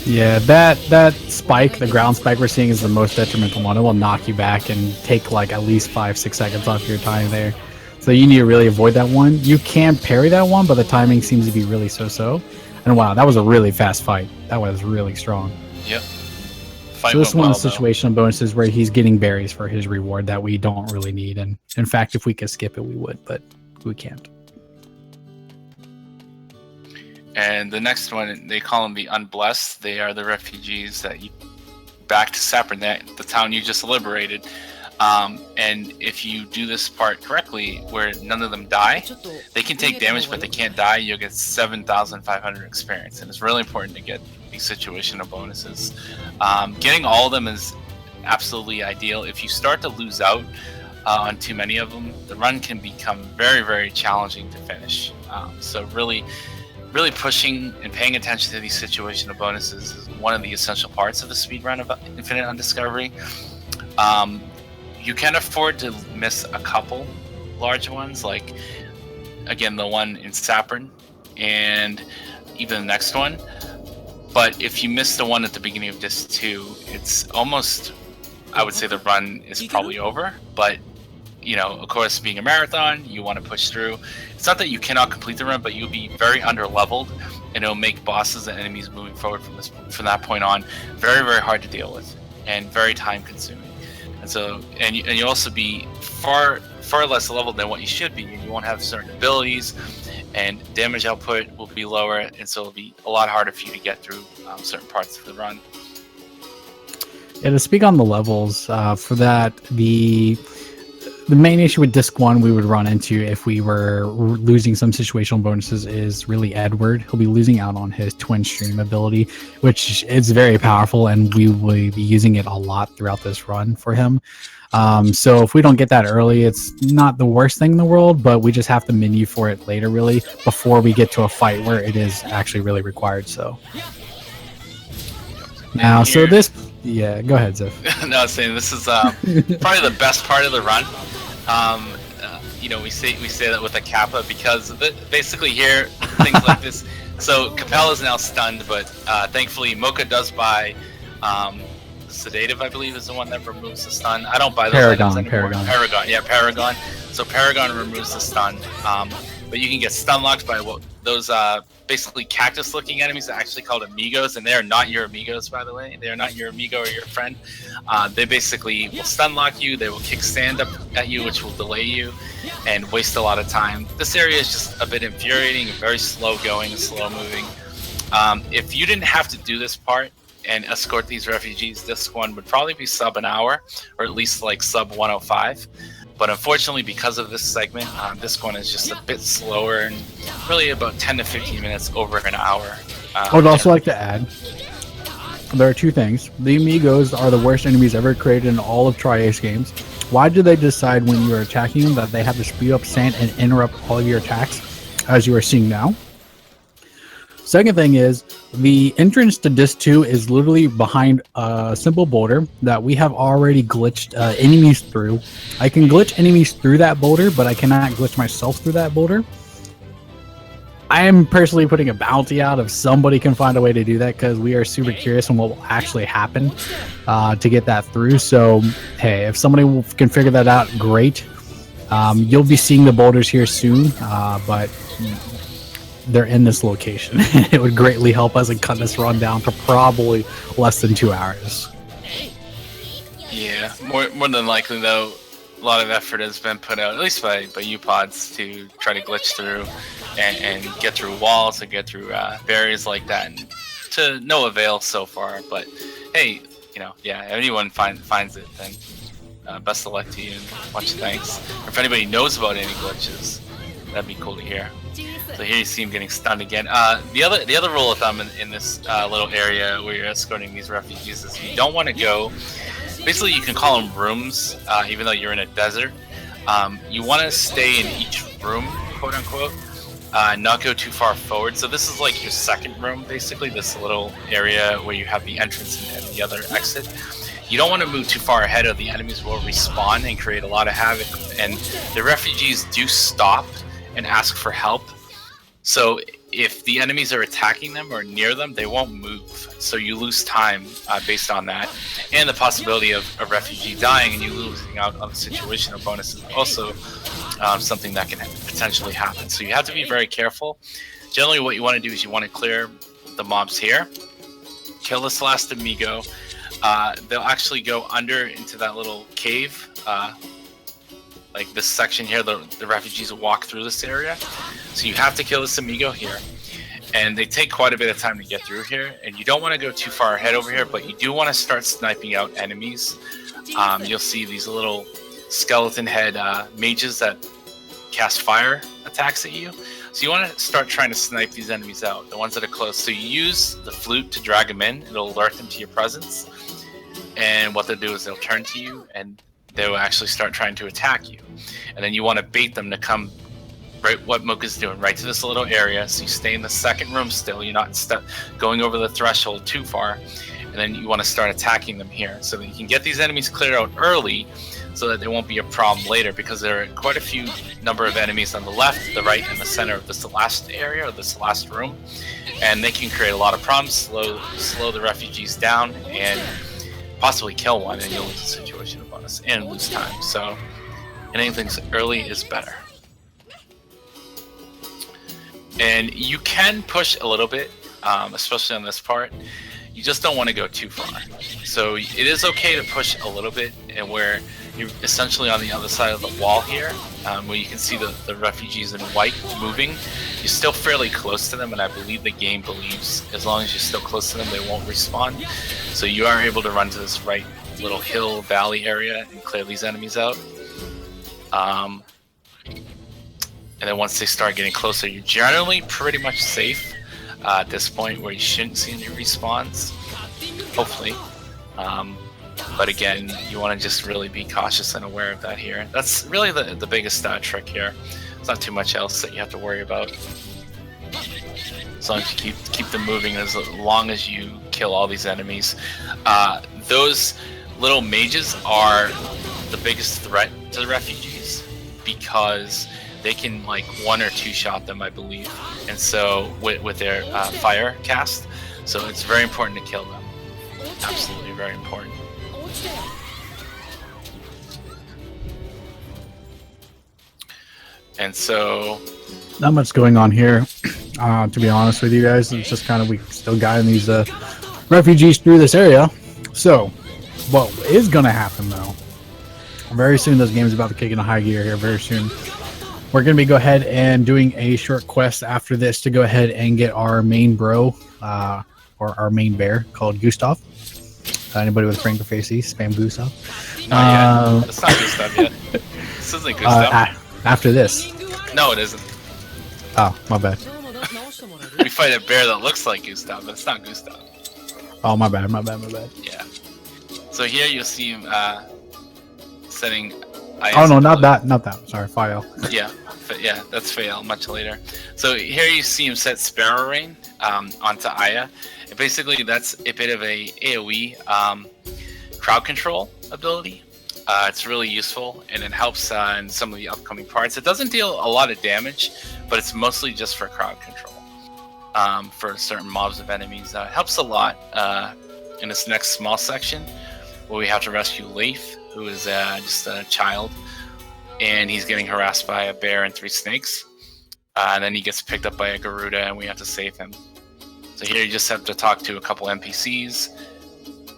Yeah, that spike, the ground spike we're seeing, is the most detrimental one. It will knock you back and take like at least 5-6 seconds off your time there. So you need to really avoid that one. You can parry that one, but the timing seems to be really so-so. And wow, that was a really fast fight. That was really strong. Yep. So this is one of the situational bonuses where he's getting berries for his reward that we don't really need. And in fact, if we could skip it, we would, but we can't. And the next one, they call them the Unblessed. They are the refugees that you back to Sapernet, the town you just liberated. And if you do this part correctly, where none of them die, they can take damage, but they can't die. You'll get 7,500 experience, and it's really important to get these situational bonuses. Getting all of them is absolutely ideal. If you start to lose out on too many of them, the run can become very, very challenging to finish. So really pushing and paying attention to these situational bonuses is one of the essential parts of the speedrun of Infinite Undiscovery. You can afford to miss a couple large ones, like again the one in Sapern and even the next one. But if you miss the one at the beginning of Disc 2, it's almost, I would say the run is probably over. But of course, being a marathon, you want to push through. It's not that you cannot complete the run, but you'll be very under-leveled, and it'll make bosses and enemies moving forward from that point on very, very hard to deal with and very time-consuming. And so, and you'll also be far less leveled than what you should be. You won't have certain abilities, and damage output will be lower, and so it'll be a lot harder for you to get through certain parts of the run. Yeah, to speak on the levels, for that, the main issue with Disc 1 we would run into if we were losing some situational bonuses is really Edward. He'll be losing out on his twin stream ability, which is very powerful, and we will be using it a lot throughout this run for him. So if we don't get that early, it's not the worst thing in the world, but we just have to menu for it later, really, before we get to a fight where it is actually really required. So now, so this, yeah, go ahead, Ziff. No, I was saying this is probably the best part of the run. We say that with a Kappa because basically here things like this. So Capella is now stunned, but thankfully Mocha does buy Sedative, I believe, is the one that removes the stun. I don't buy those items anymore. Paragon. So Paragon removes the stun. But you can get stun locked by those basically cactus-looking enemies that are actually called amigos, and they are not your amigos, by the way. They are not your amigo or your friend. They basically will stun lock you. They will kick stand up at you, which will delay you and waste a lot of time. This area is just a bit infuriating, very slow going and slow moving. If you didn't have to do this part and escort these refugees, this one would probably be sub an hour, or at least like sub 105. But unfortunately, because of this segment, this one is just a bit slower and really about 10 to 15 minutes over an hour. I would also like to add, there are two things. The Amigos are the worst enemies ever created in all of Tri-Ace games. Why do they decide when you are attacking them that they have to speed up sand and interrupt all of your attacks, as you are seeing now? Second thing is, the entrance to Disc 2 is literally behind a simple boulder that we have already glitched enemies through. I can glitch enemies through that boulder, but I cannot glitch myself through that boulder. I am personally putting a bounty out if somebody can find a way to do that, because we are super curious on what will actually happen to get that through. So, hey, if somebody can figure that out, great. You'll be seeing the boulders here soon, but they're in this location. It would greatly help us and cut this run down to probably less than 2 hours. Yeah, more than likely though, a lot of effort has been put out, at least by U-Pods, to try to glitch through and get through walls and get through barriers like that, and to no avail so far. But hey, if anyone finds it, then best of luck to you and much thanks. Or if anybody knows about any glitches, that'd be cool to hear. So here you see him getting stunned again. The other rule of thumb in this little area where you're escorting these refugees is you don't want to go. Basically, you can call them rooms, even though you're in a desert. You want to stay in each room, quote unquote, not go too far forward. So this is like your second room, basically. This little area where you have the entrance and the other exit. You don't want to move too far ahead, or the enemies will respawn and create a lot of havoc. And the refugees do stop and ask for help. So if the enemies are attacking them or near them, they won't move. So you lose time based on that. And the possibility of a refugee dying and you losing out on the situational bonus is also something that can potentially happen. So you have to be very careful. Generally what you want to do is you want to clear the mobs here, kill this last amigo. They'll actually go under into that little cave. Like this section here, the refugees will walk through this area. So you have to kill this amigo here. And they take quite a bit of time to get through here. And you don't want to go too far ahead over here, but you do want to start sniping out enemies you'll see these little skeleton head mages that cast fire attacks at you. So you want to start trying to snipe these enemies out, the ones that are close. So you use the flute to drag them in. It'll alert them to your presence. And what they'll do is they'll turn to you and they'll actually start trying to attack you. And then you want to bait them to come right what Mocha's doing, right to this little area. So you stay in the second room still. You're not going over the threshold too far. And then you want to start attacking them here so that you can get these enemies cleared out early so that there won't be a problem later, because there are quite a few number of enemies on the left, the right, and the center of this last area or this last room. And they can create a lot of problems, slow the refugees down, and possibly kill one, and you'll lose the situation bonus and lose time. So anything early is better. And you can push a little bit, especially on this part. You just don't want to go too far. So it is okay to push a little bit, and where you're essentially on the other side of the wall here, where you can see the refugees in white moving. You're still fairly close to them, and I believe the game believes as long as you're still close to them, they won't respawn. So you are able to run to this right little hill valley area and clear these enemies out. And then once they start getting closer, you're generally pretty much safe at this point, where you shouldn't see any respawns, hopefully. But again, you want to just really be cautious and aware of that here. That's really the biggest trick here. There's not too much else that you have to worry about. As long as you keep them moving, as long as you kill all these enemies. Those little mages are the biggest threat to the refugees, because they can like one or two shot them, I believe, and so with their fire cast. So it's very important to kill them. Absolutely very important. And so not much going on here, to be honest with you guys. It's just kind of, we still guiding these refugees through this area. So what is going to happen though, very soon, this game is about to kick into high gear here very soon. We're going to be go ahead and doing a short quest after this to go ahead and get our main bro, or our main bear, called Gustav. Anybody with Frank Facey, spam Gustav. Not yet. It's not Gustav yet. This isn't Gustav. After this. No, it isn't. Oh, my bad. We fight a bear that looks like Gustav, but it's not Gustav. Oh, my bad. Yeah. So here you'll see him setting... Oh no, not that. Sorry, Fael. Yeah, that's Fael much later. So here you see him set Sparrow Rain onto Aya. And basically, that's a bit of a AoE crowd control ability. It's really useful, and it helps in some of the upcoming parts. It doesn't deal a lot of damage, but it's mostly just for crowd control for certain mobs of enemies. It helps a lot in this next small section where we have to rescue Leif, who is just a child, and he's getting harassed by a bear and 3 snakes. And then he gets picked up by a Garuda, and we have to save him. So here you just have to talk to a couple NPCs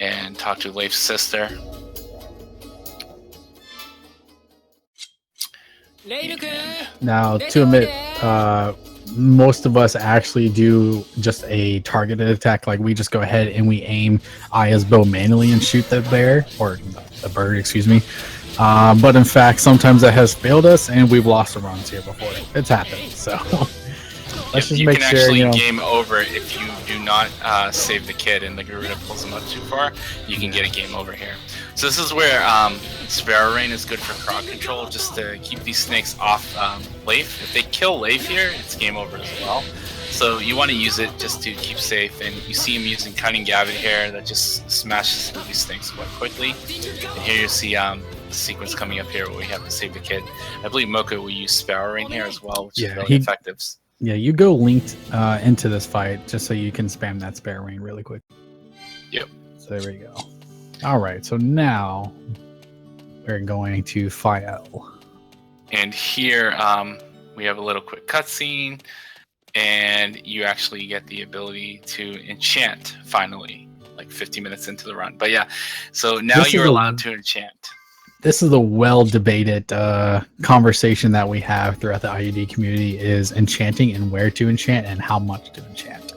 and talk to Leif's sister. Now, to admit, most of us actually do just a targeted attack. Like, we just go ahead and we aim Aya's bow manually and shoot the bear, or the bird, excuse me. But in fact, sometimes that has failed us, and we've lost the runs here before. It's happened. So let's just make sure, you can actually game over if you do not save the kid and the Garuda pulls him up too far. You can get a game over here. So this is where Sparrow Rain is good for crowd control, just to keep these snakes off Leif. If they kill Leif here, it's game over as well. So you want to use it just to keep safe. And you see him using Cunning Gavin here that just smashes through these snakes quite quickly. And here you see the sequence coming up here where we have to save the kid. I believe Mocha will use Sparrow Rain here as well, which is really effective. Yeah, you go linked into this fight just so you can spam that Sparrow Rain really quick. Yep. So there we go. All right, so now we're going to Fael. And here we have a little quick cutscene, and you actually get the ability to enchant finally, like 50 minutes into the run. But yeah, so now you're allowed to enchant. This is a well-debated conversation that we have throughout the IUD community, is enchanting and where to enchant and how much to enchant.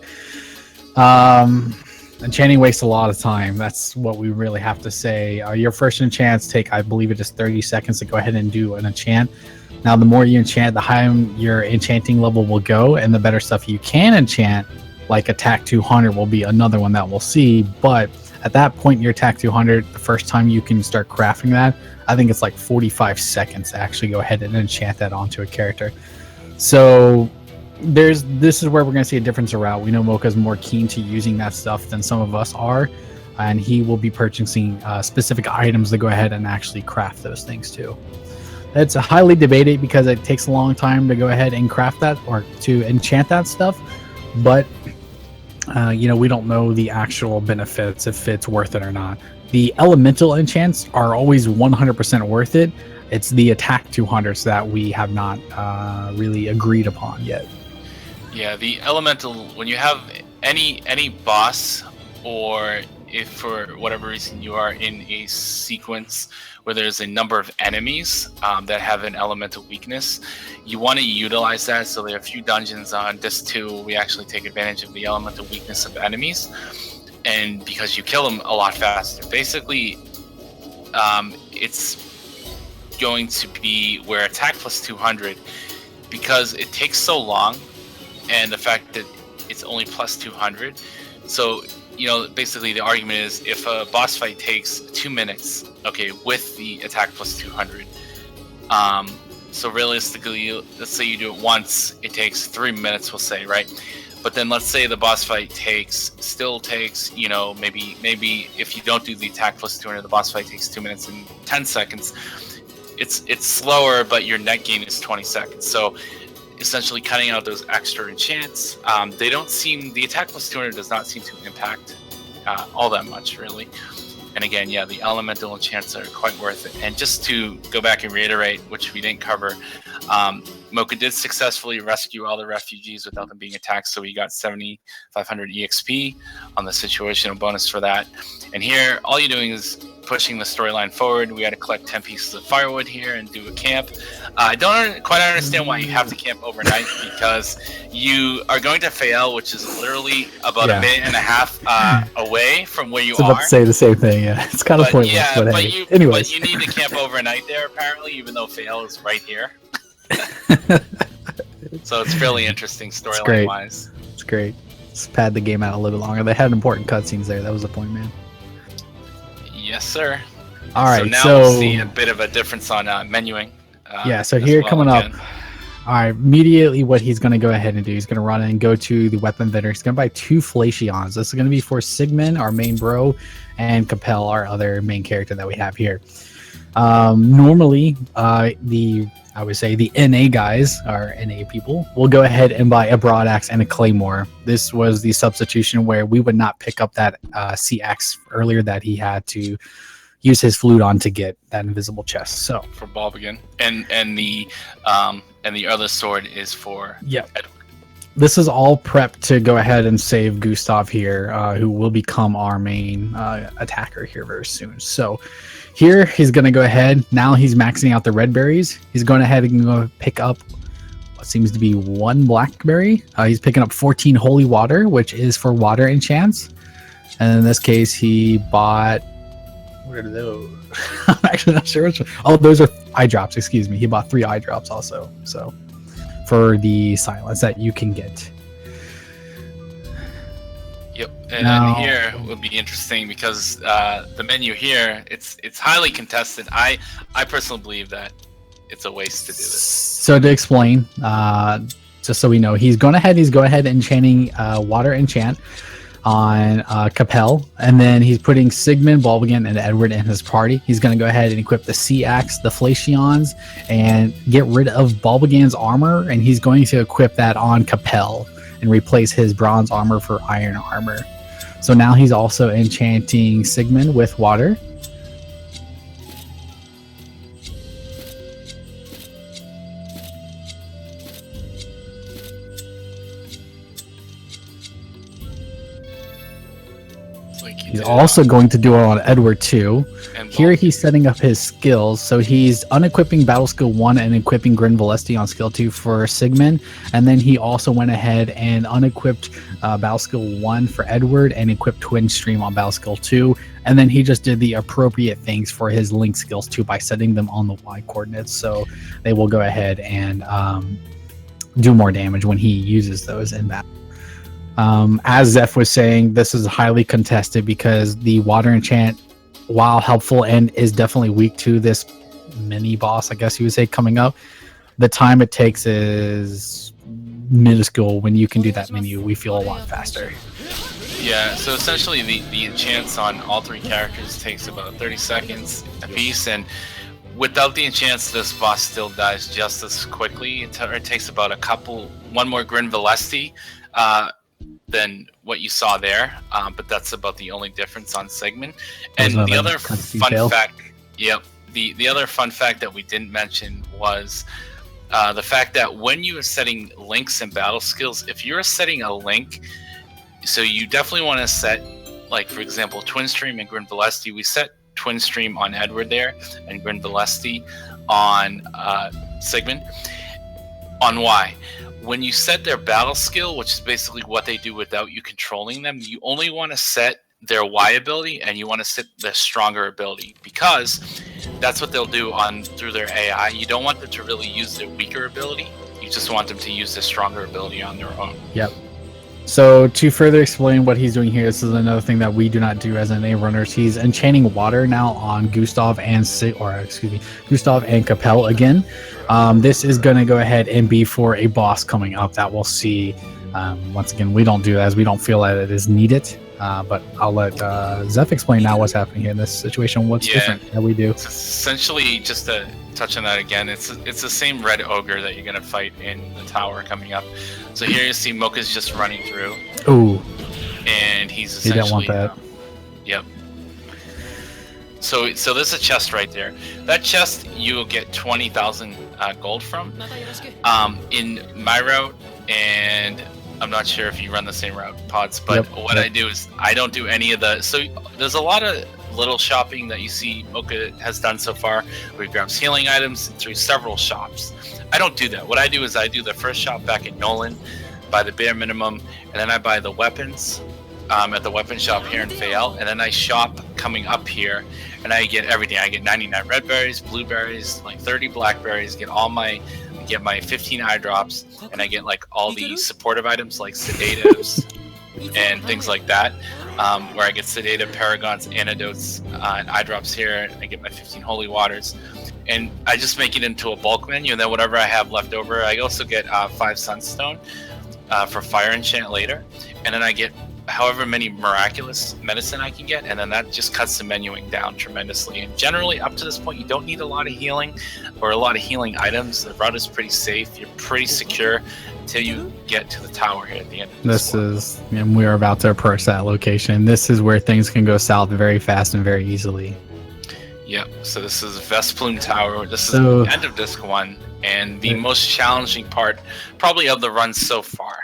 Enchanting wastes a lot of time. That's what we really have to say. Your first enchants take, I believe it is 30 seconds to go ahead and do an enchant. Now, the more you enchant, the higher your enchanting level will go, and the better stuff you can enchant, like Attack 200, will be another one that we'll see. But at that point, your Attack 200, the first time you can start crafting that, I think it's like 45 seconds to actually go ahead and enchant that onto a character. So this is where we're going to see a difference around. We know Mocha's more keen to using that stuff than some of us are, and he will be purchasing specific items to go ahead and actually craft those things too. It's highly debated because it takes a long time to go ahead and craft that or to enchant that stuff, but we don't know the actual benefits, if it's worth it or not. The elemental enchants are always 100% worth it. It's the attack 200s that we have not really agreed upon yet. Yeah, the elemental, when you have any boss, or if for whatever reason you are in a sequence where there's a number of enemies that have an elemental weakness, you want to utilize that. So there are a few dungeons on Disc 2 we actually take advantage of the elemental weakness of enemies, and because you kill them a lot faster. Basically, it's going to be where attack plus 200, because it takes so long, and the fact that it's only plus 200. So, basically the argument is if a boss fight takes 2 minutes, okay, with the attack plus 200, so realistically, let's say you do it once, it takes 3 minutes, we'll say, right? But then let's say the boss fight still takes, maybe if you don't do the attack plus 200, the boss fight takes 2 minutes and 10 seconds. It's slower, but your net gain is 20 seconds. So essentially cutting out those extra enchants. The attack plus 200 does not seem to impact all that much, really. And again, yeah, the elemental enchants are quite worth it. And just to go back and reiterate, which we didn't cover, Mocha did successfully rescue all the refugees without them being attacked, so he got 7,500 EXP on the situational bonus for that. And here, all you're doing is pushing the storyline forward. We got to collect 10 pieces of firewood here and do a camp. I don't quite understand why you have to camp overnight, because you are going to Fael, which is literally about a minute and a half away from where you are. I was about to say the same thing, yeah. It's kind of pointless, but you need to camp overnight there, apparently, even though Fael is right here. So it's fairly interesting storyline-wise. It's great. Just pad the game out a little bit longer. They had important cutscenes there. That was the point, man. Yes, sir. All right, so now we'll see a bit of a difference on menuing. So here coming up. All right, immediately what he's going to go ahead and do, he's going to run and go to the weapon vendor. He's going to buy 2 Flations. This is going to be for Sigmund, our main bro, and Capel, our other main character that we have here. Normally, I would say the NA guys, our NA people, will go ahead and buy a Broadaxe and a Claymore. This was the substitution where we would not pick up that CX earlier that he had to use his flute on to get that invisible chest. So for Bob again, and the other sword is for Edward. This is all prepped to go ahead and save Gustav here, who will become our main attacker here very soon. So here he's going to go ahead. Now he's maxing out the red berries. He's going ahead and go pick up what seems to be 1 blackberry. He's picking up 14 holy water, which is for water enchants. And in this case, he bought... Where are those? I'm actually not sure which one. Oh, those are eye drops. Excuse me. He bought 3 eye drops also. So for the silence that you can get. Yep, and then here would be interesting because the menu here, it's highly contested. I personally believe that it's a waste to do this. So to explain, just so we know, he's go ahead enchanting water enchant on Capel, and then he's putting Sigmund, Balbagan, and Edward in his party. He's going to go ahead and equip the Sea Axe, the Flations, and get rid of Balbagan's armor, and he's going to equip that on Capel and replace his bronze armor for iron armor. So now he's also enchanting Sigmund with water. He's also going to do it on Edward too. And Here he's setting up his skills. So he's unequipping Battle Skill 1 and equipping Grin Velocity on Skill 2 for Sigmund. And then he also went ahead and unequipped Battle Skill 1 for Edward and equipped Twin Stream on Battle Skill 2. And then he just did the appropriate things for his Link skills too by setting them on the Y coordinates. So they will go ahead and do more damage when he uses those in battle. As Zeph was saying, this is highly contested because the water enchant, while helpful and is definitely weak to this mini boss, I guess you would say, coming up, the time it takes is minuscule. When you can do that menu, we feel a lot faster. Yeah, so essentially the enchants on all three characters takes about 30 seconds a piece, and without the enchants, this boss still dies just as quickly. It takes about one more Grin Velocity than what you saw there, but that's about the only difference on Sigmund. And the other fun fact, the other fun fact that we didn't mention was the fact that when you are setting links and battle skills, if you're setting a link, so you definitely want to set, like for example, Twin Stream and Grin Velocity. We set Twin Stream on Edward there and Grin Velocity on Sigmund. On Y. When you set their battle skill, which is basically what they do without you controlling them, you only want to set their Y ability and you want to set their stronger ability, because that's what they'll do through their AI. You don't want them to really use their weaker ability. You just want them to use their stronger ability on their own. Yep. So to further explain what he's doing here, this is another thing that we do not do as NA runners. He's enchanting water now on Gustav and Gustav and Capel again. This is going to go ahead and be for a boss coming up that we'll see. Once again, we don't do that as we don't feel that it is needed. But I'll let Zeph explain now what's happening here in this situation. What's different that we do? It's essentially, just to touch on that again, it's the same red ogre that you're going to fight in the tower coming up. So here you see Mocha's just running through. Ooh. And he's essentially... You don't want that. Yep. So there's a chest right there. That chest you'll get 20,000 gold from. In my route, and I'm not sure if you run the same route, Pods, but what I do is I don't do any of the... So there's a lot of little shopping that you see Mocha has done so far, where he grabs healing items through several shops. I don't do that. What I do is I do the first shop back in Nolan, buy the bare minimum, and then I buy the weapons at the weapon shop here in Fayel, and then I shop coming up here, and I get everything. I get 99 red berries, blueberries, like 30 blackberries, get my 15 eye drops, and I get like all the supportive items like sedatives and things like that, where I get sedative, paragons, antidotes, and eye drops here. I get my 15 holy waters, and I just make it into a bulk menu, and then whatever I have left over, I also get 5 sunstone for fire enchant later, and then I get however many miraculous medicine I can get, and then that just cuts the menuing down tremendously. And generally, up to this point, you don't need a lot of healing or a lot of healing items. The route is pretty safe. You're pretty secure until you get to the tower here at the end of and we are about to approach that location. This is where things can go south very fast and very easily. Yep. So this is Vesplume Tower. This is the end of Disc 1, and the most challenging part probably of the run so far.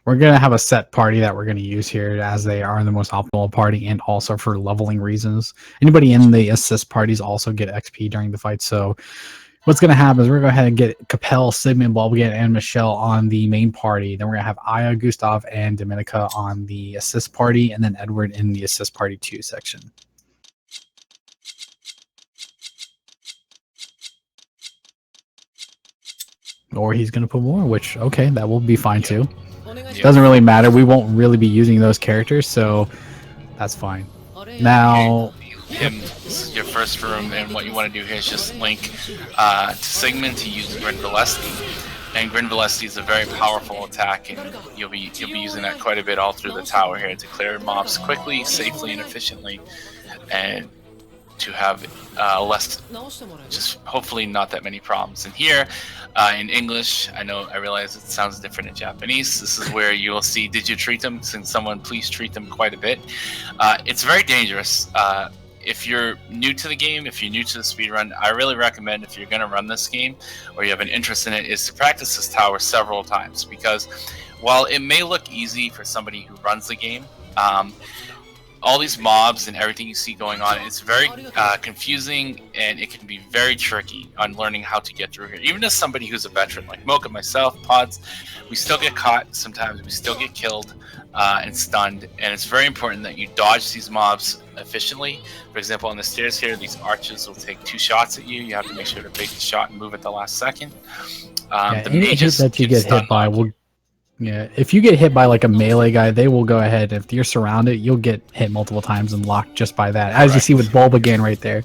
We're going to have a set party that we're going to use here, as they are the most optimal party, and also for leveling reasons. Anybody in the assist parties also get XP during the fight. So what's going to happen is we're going to go ahead and get Capel, Sigmund, Bulbagan, and Michelle on the main party. Then we're going to have Aya, Gustav, and Dominica on the assist party, and then Edward in the assist party 2 section. Or he's going to put more, which, okay, that will be fine too. Doesn't really matter. We won't really be using those characters, so that's fine. Now, this is your first room, and what you want to do here is just link to Sigmund to use Grin Velocity. And Grin Velocity is a very powerful attack, and you'll be using that quite a bit all through the tower here to clear mobs quickly, safely, and efficiently, and to have just hopefully not that many problems. And here in English, I realize it sounds different in Japanese. This is where you will see, did you treat them? Can someone please treat them quite a bit? It's very dangerous. If you're new to the game, if you're new to the speedrun, I really recommend, if you're going to run this game or you have an interest in it, is to practice this tower several times, because while it may look easy for somebody who runs the game, all these mobs and everything you see going on, it's very confusing, and it can be very tricky on learning how to get through here. Even as somebody who's a veteran, like Mocha, myself, Pods, we still get caught sometimes. We still get killed and stunned, and it's very important that you dodge these mobs efficiently. For example, on the stairs here, these archers will take 2 shots at you. You have to make sure to bait the shot and move at the last second. The any hit mages that you can get stun hit by lock will. you. Yeah, if you get hit by like a melee guy, they will go ahead. If you're surrounded, you'll get hit multiple times and locked just by that, as you see with Bulb again right there.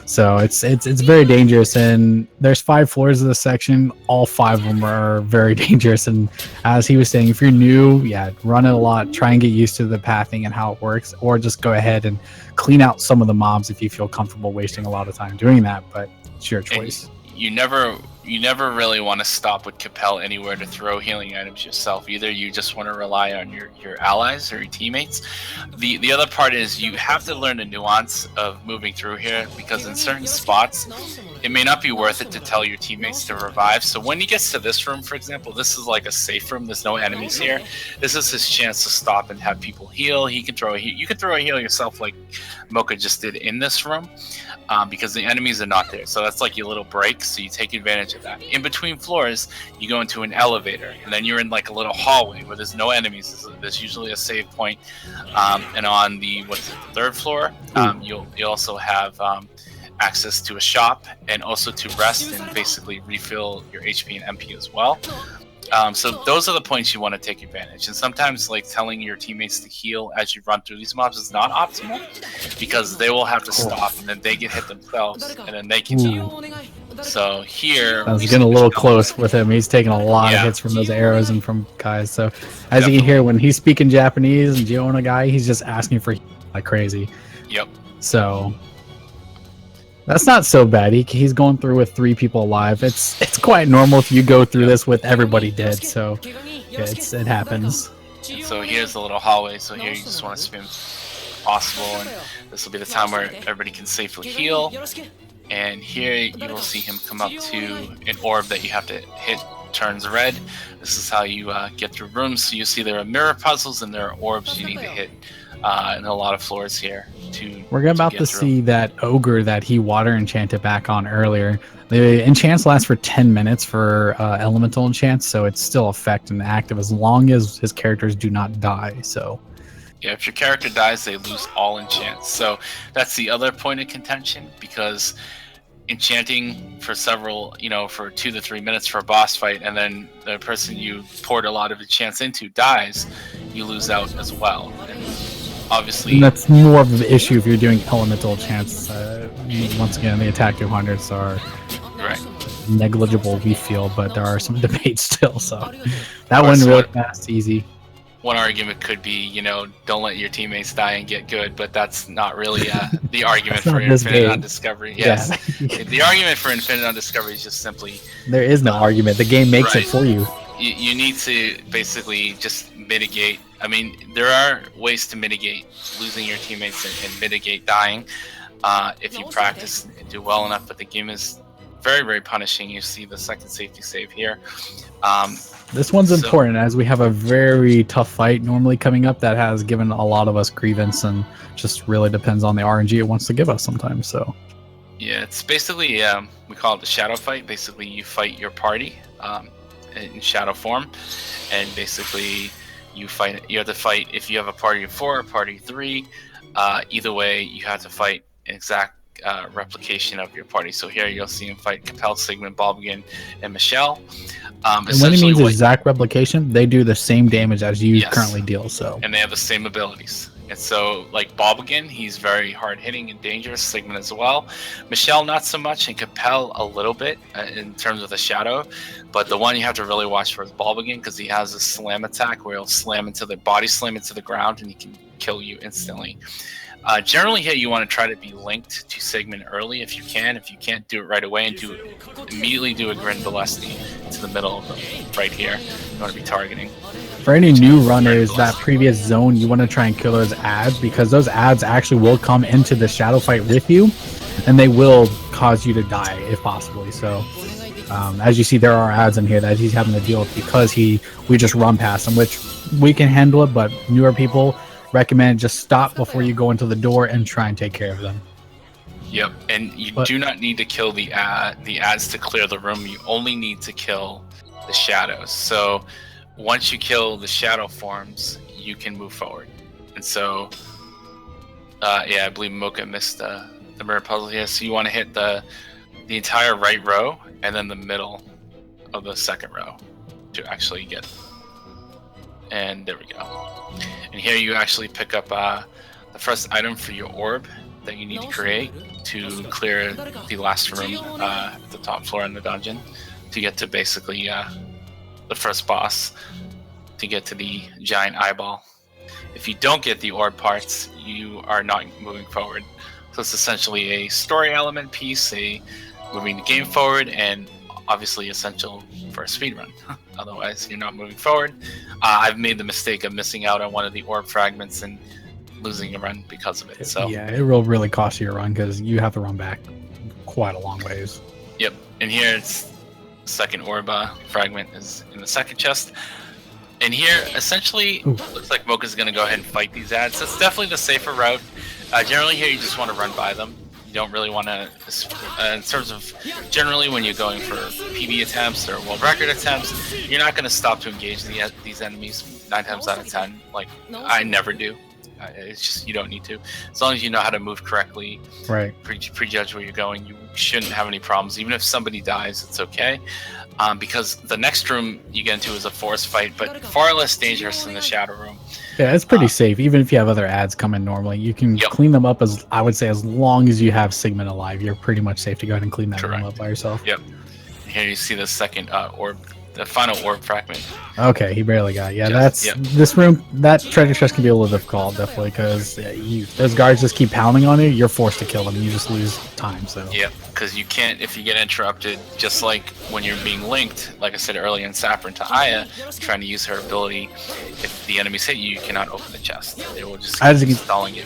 So it's very dangerous, and there's 5 floors of this section. All 5 of them are very dangerous, and as he was saying, if you're new, yeah, run it a lot. Try and get used to the pathing and how it works, or just go ahead and clean out some of the mobs if you feel comfortable wasting a lot of time doing that. But it's your choice. You never really want to stop with Capel anywhere to throw healing items yourself. Either you just want to rely on your allies or your teammates. The other part is you have to learn the nuance of moving through here, because in certain spots it may not be worth it to tell your teammates to revive. So when he gets to this room, for example, this is like a safe room, there's no enemies here. This is his chance to stop and have people heal. He can throw a heal. You can throw a heal yourself like Mocha just did in this room. Because the enemies are not there. So that's like your little break, so you take advantage of that. In between floors, you go into an elevator, and then you're in like a little hallway where there's no enemies. There's usually a save point. And on the, the 3rd floor, you'll also have access to a shop, and also to rest and basically refill your HP and MP as well. So those are the points you want to take advantage. And sometimes like telling your teammates to heal as you run through these mobs is not optimal, because they will have to stop, and then they get hit themselves, and then they can heal. So here I was getting a little close with him. He's taking a lot of hits from those arrows and from guys. So as you can hear, when he's speaking Japanese and Giona guy, he's just asking for like crazy. Yep. So that's not so bad. He's going through with 3 people alive. It's quite normal if you go through this with everybody dead. So yeah, it happens. And so here's the little hallway. So here you just want to spin possible, and this will be the time where everybody can safely heal. And here you will see him come up to an orb that you have to hit, turns red. This is how you get through rooms. So you see there are mirror puzzles and there are orbs you need to hit. And a lot of floors here we're about to see that ogre that he water enchanted back on earlier. The enchants last for 10 minutes for elemental enchants, so it's still effect and active as long as his characters do not die. So yeah, if your character dies, they lose all enchants. So that's the other point of contention, because enchanting for several, for 2 to 3 minutes for a boss fight, and then the person you poured a lot of enchants into dies, you lose out as well. And obviously, and that's more of an issue if you're doing elemental chants. Once again, the attack 200s are negligible, we feel, but there are some debates still. So that one really fast, easy. One argument could be, don't let your teammates die and get good, but that's not really the argument for Infinite Undiscovery. Yes, the argument for Infinite Undiscovery is just simply there is no argument. The game makes it for you. You need to basically just mitigate. I mean, there are ways to mitigate losing your teammates and mitigate dying if you practice and do well enough, but the game is very, very punishing. You see the second safety save here. This one's important, as we have a very tough fight normally coming up that has given a lot of us grievance, and just really depends on the RNG it wants to give us sometimes. So yeah, it's basically we call it the shadow fight. Basically, you fight your party in shadow form, and basically you have to fight if you have a party of 4 or party 3. Either way, you have to fight an exact replication of your party. So here you'll see him fight Capel, Sigmund, Balbigan, and Michelle. And when it means exact replication, they do the same damage as you currently deal. So and they have the same abilities. And so, like Balbigan, he's very hard hitting and dangerous. Sigmund as well. Michelle not so much, and Capel a little bit in terms of the shadow. But the one you have to really watch for is Balbigan, because he has a slam attack where he'll slam into the ground, and he can kill you instantly. Generally here you want to try to be linked to Sigmund early if you can. If you can't do it right away, and immediately do a Grin Balesti into the middle of them right here. You want to be targeting. For any new runners, that previous zone, you want to try and kill those ads, because those ads actually will come into the shadow fight with you, and they will cause you to die if possibly. So as you see, there are ads in here that he's having to deal with because we just run past them, which we can handle it, but newer people, recommend just stop before you go into the door and try and take care of them. Yep, and you do not need to kill the ads to clear the room. You only need to kill the shadows. So once you kill the shadow forms, you can move forward. And so, I believe Mocha missed the mirror puzzle here. So you want to hit the entire right row and then the middle of the second row to actually get. And there we go. And here you actually pick up the first item for your orb that you need to create to clear the last room at the top floor in the dungeon to get to basically the first boss, to get to the giant eyeball. If you don't get the orb parts, you are not moving forward. So it's essentially a story element piece, a moving the game forward, and obviously essential for a speedrun. Otherwise, you're not moving forward. I've made the mistake of missing out on one of the orb fragments and losing a run because of it. So yeah, it will really cost you a run because you have to run back quite a long ways. Yep, and here it's second orb fragment is in the second chest. And here, essentially, looks like Mocha's going to go ahead and fight these ads. That's definitely the safer route. Generally here, you just want to run by them. You don't really want to, in terms of, generally when you're going for PB attempts or world record attempts, you're not going to stop to engage these enemies 9 times out of 10. Like, I never do. It's just, you don't need to. As long as you know how to move correctly, right? Prejudge where you're going, you shouldn't have any problems. Even if somebody dies, it's okay. Because the next room you get into is a forest fight, but far less dangerous than the shadow room. Yeah, it's pretty safe. Even if you have other ads come in normally, you can clean them up as long as you have Sigmund alive. You're pretty much safe to go ahead and clean that room up by yourself. Yep. Here you see the second orb, the final orb fragment. Okay, he barely got it. Yeah, this room. That treasure chest can be a little difficult, definitely, because those guards just keep pounding on you. You're forced to kill them. You just lose time. So. Yeah, because you can't if you get interrupted. Just like when you're being linked, like I said earlier in Saffron to Aya, trying to use her ability. If the enemies hit you, you cannot open the chest. They will just keep stalling you.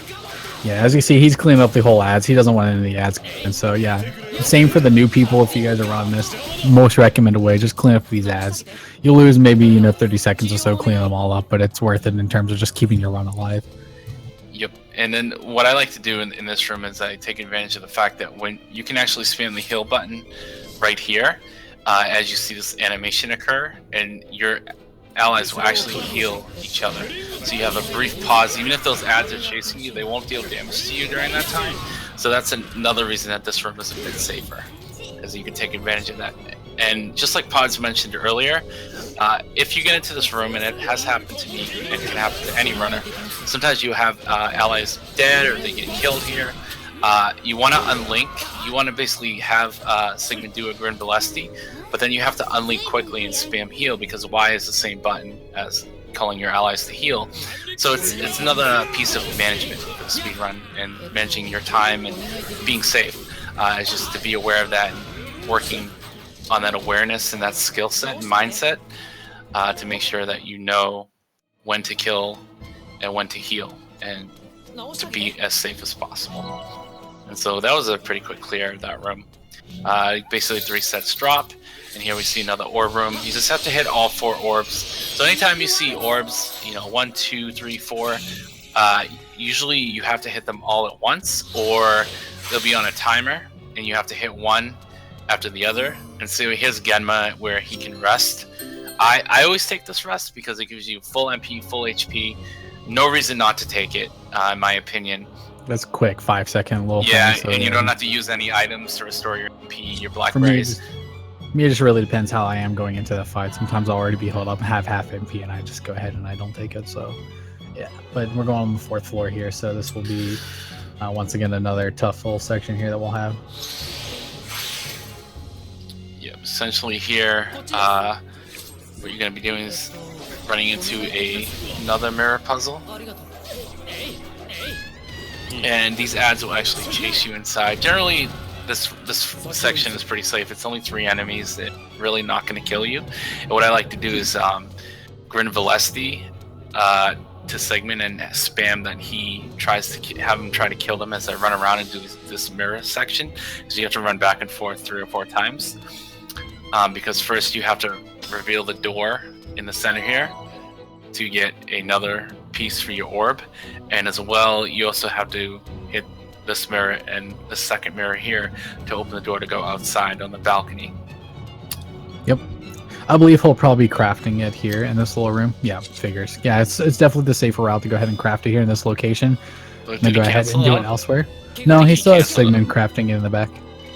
Yeah, as you see, he's cleaning up the whole ads. He doesn't want any of the ads. And so, yeah, same for the new people. If you guys are running this, most recommended way, just clean up these ads. You'll lose maybe 30 seconds or so cleaning them all up, but it's worth it in terms of just keeping your run alive. Yep. And then what I like to do in this room is I take advantage of the fact that when you can actually spam the heal button right here, as you see this animation occur, and your allies will actually heal each other. So you have a brief pause. Even if those ads are chasing you, they won't deal damage to you during that time. So that's another reason that this room is a bit safer, because you can take advantage of that. And just like Pods mentioned earlier, if you get into this room, and it has happened to me, and it can happen to any runner, sometimes you have allies dead or they get killed here. You want to unlink. You want to basically have Sigmund do a Grin Balesti, but then you have to unlink quickly and spam heal, because Y is the same button as calling your allies to heal. So it's another piece of management for the speedrun and managing your time and being safe. It's just to be aware of that and working on that awareness and that skill set and mindset to make sure that you know when to kill and when to heal and to be as safe as possible. And so that was a pretty quick clear of that room. Basically 3 sets drop, and here we see another orb room. You just have to hit all 4 orbs. So anytime you see orbs, 1, 2, 3, 4, usually you have to hit them all at once, or they'll be on a timer, and you have to hit one after the other. And so here's Genma, where he can rest. I always take this rest because it gives you full MP, full HP. No reason not to take it, in my opinion. That's quick, 5-second little thing. So, and you don't have to use any items to restore your MP, your blackberries. For me, it just really depends how I am going into that fight. Sometimes I'll already be held up and have half MP, and I just go ahead and I don't take it. So, yeah. But we're going on the 4th floor here, so this will be, once again, another tough full section here that we'll have. Yep, essentially here, what you're going to be doing is running into another mirror puzzle. And these ads will actually chase you inside. Generally, this section is pretty safe. It's only 3 enemies that really not going to kill you. And what I like to do is Grin Valesti to Sigmund and spam that he tries to have him try to kill them as I run around and do this mirror section. So you have to run back and forth 3 or 4 times. Because first you have to reveal the door in the center here to get another piece for your orb, and as well, you also have to hit this mirror and the second mirror here to open the door to go outside on the balcony. Yep. I believe he'll probably be crafting it here in this little room. Yeah, figures. Yeah, it's definitely the safer route to go ahead and craft it here in this location. But Then did go he ahead and cancel do out? it elsewhere. No, he he still has canceled it. Sigmund crafting it in the back.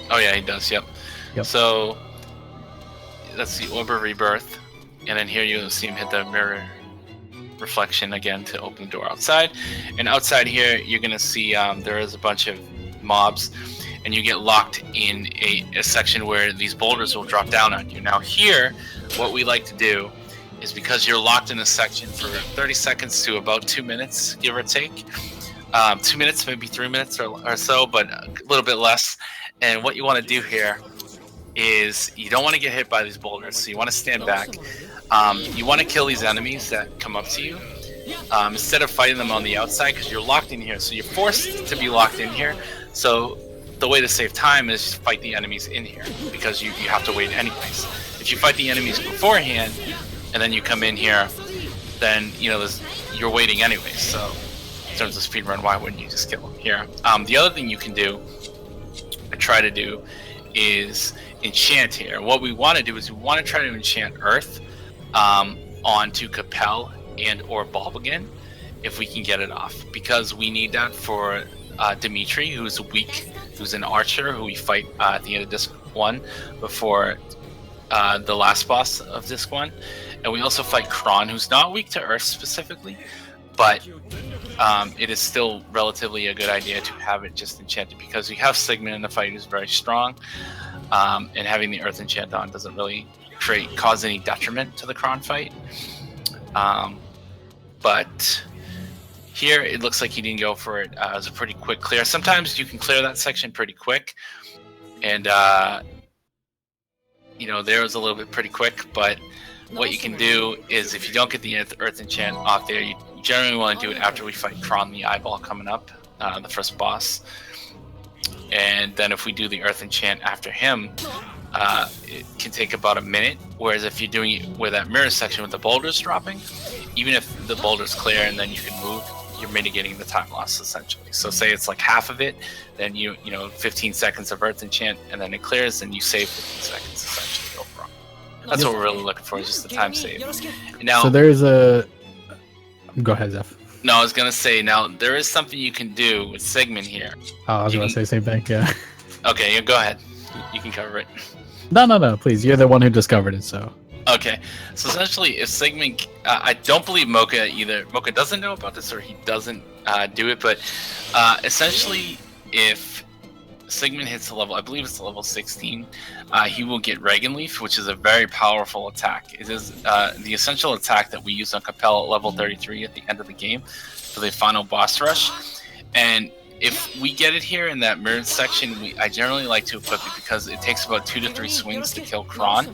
Oh yeah, he does. Yep. Yep. So that's the Orb of Rebirth, and then here you'll see him hit the mirror reflection again to open the door outside. And outside here, you're gonna see there is a bunch of mobs, and you get locked in a section where these boulders will drop down on you. Now here, what we like to do is, because you're locked in a section for 30 seconds to about 2 minutes, give or take. 2 minutes, maybe 3 minutes or so, but a little bit less. And what you want to do here is you don't want to get hit by these boulders, so you want to stand back. You want to kill these enemies that come up to you instead of fighting them on the outside, because you're locked in here. So you're forced to be locked in here. So the way to save time is to fight the enemies in here, because you have to wait anyways. If you fight the enemies beforehand and then you come in here, then you're waiting anyways. So in terms of speedrun, why wouldn't you just kill them here? The other thing you can do, I try to do, is enchant here. What we want to do is we want to try to enchant Earth onto Capel and or Balbagan if we can get it off, because we need that for Dimitri, who's weak, who's an archer who we fight at the end of disc 1 before the last boss of disc 1. And we also fight Kron, who's not weak to Earth specifically, but it is still relatively a good idea to have it just enchanted, because we have Sigmund in the fight who's very strong, and having the Earth enchant on doesn't really cause any detriment to the Kron fight. But here it looks like he didn't go for it. It was a pretty quick clear. Sometimes you can clear that section pretty quick, and there was a little bit pretty quick. But what you can do is, if you don't get the Earth enchant off there, you generally want to do it after we fight Kron the Eyeball coming up, the first boss. And then if we do the Earth enchant after him, it can take about a minute. Whereas if you're doing it with that mirror section with the boulders dropping, even if the boulders clear and then you can move, you're mitigating the time loss essentially. So say it's like half of it, then you 15 seconds of Earth enchant, and then it clears, and you save 15 seconds essentially overall. That's what we're really looking for, is just the time save. Now, so there's a. Go ahead, Zeph. No, I was gonna say, now there is something you can do with Sigmund here. Oh, I was gonna say the same thing. Yeah. Okay, go ahead. You can cover it. No, please. You're the one who discovered it, so. Okay, so essentially, if Sigmund, I don't believe Mocha either. Mocha doesn't know about this, or he doesn't do it. But essentially, if Sigmund hits the level, I believe it's level 16, he will get Reagan Leaf, which is a very powerful attack. It is the essential attack that we use on Capel at level 33 at the end of the game for the final boss rush. And if we get it here in that mirrored section, I generally like to equip it, because it takes about 2 to 3 swings to kill Kron,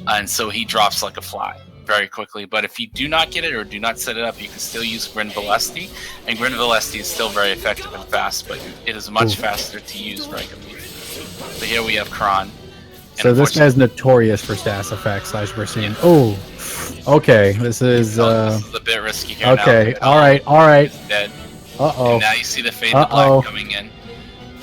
and so he drops like a fly very quickly. But if you do not get it or do not set it up, you can still use Grin Valesti, and Grin Valesti is still very effective and fast, but it is much faster to use Reagan Leaf. So here we have Kron. So this guy's notorious for status effects / Bersin. Oh, okay. This is this is a bit risky here. okay. Now. All right. Dead. Uh-oh. And now you see the faded black coming in.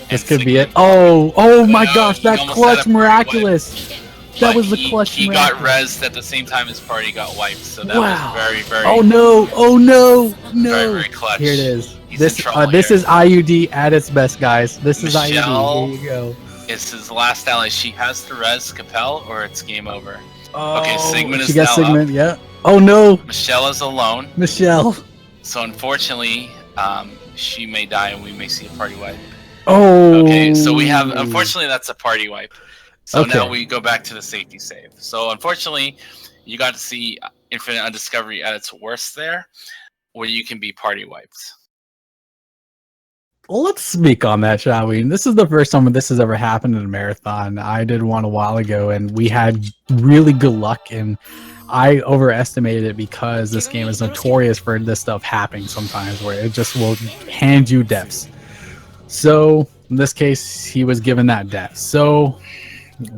This could be it. Oh my gosh, that clutch miraculous. That was the clutch. He got rezzed at the same time his party got wiped, so that was very, very. Oh no! Very, very clutch. Here it is. He's This is IUD at its best, guys. This is IUD. Here you go. It's his last ally. She has to res Capel, or it's game over. Oh, okay, Sigmund is she got now Sigmund. up. Yeah. Oh no. Michelle is alone. Michelle. So unfortunately, she may die, and we may see a party wipe. Oh. Okay, so we have. Unfortunately, that's a party wipe. So now we go back to the safety save. So unfortunately, you got to see Infinite Undiscovery at its worst there, where you can be party wiped. Well, let's speak on that, shall we? This is the first time this has ever happened in a marathon. I did one a while ago, and we had really good luck, and I overestimated it because this game is notorious for this stuff happening sometimes, where it just will hand you deaths. So in this case, he was given that death. So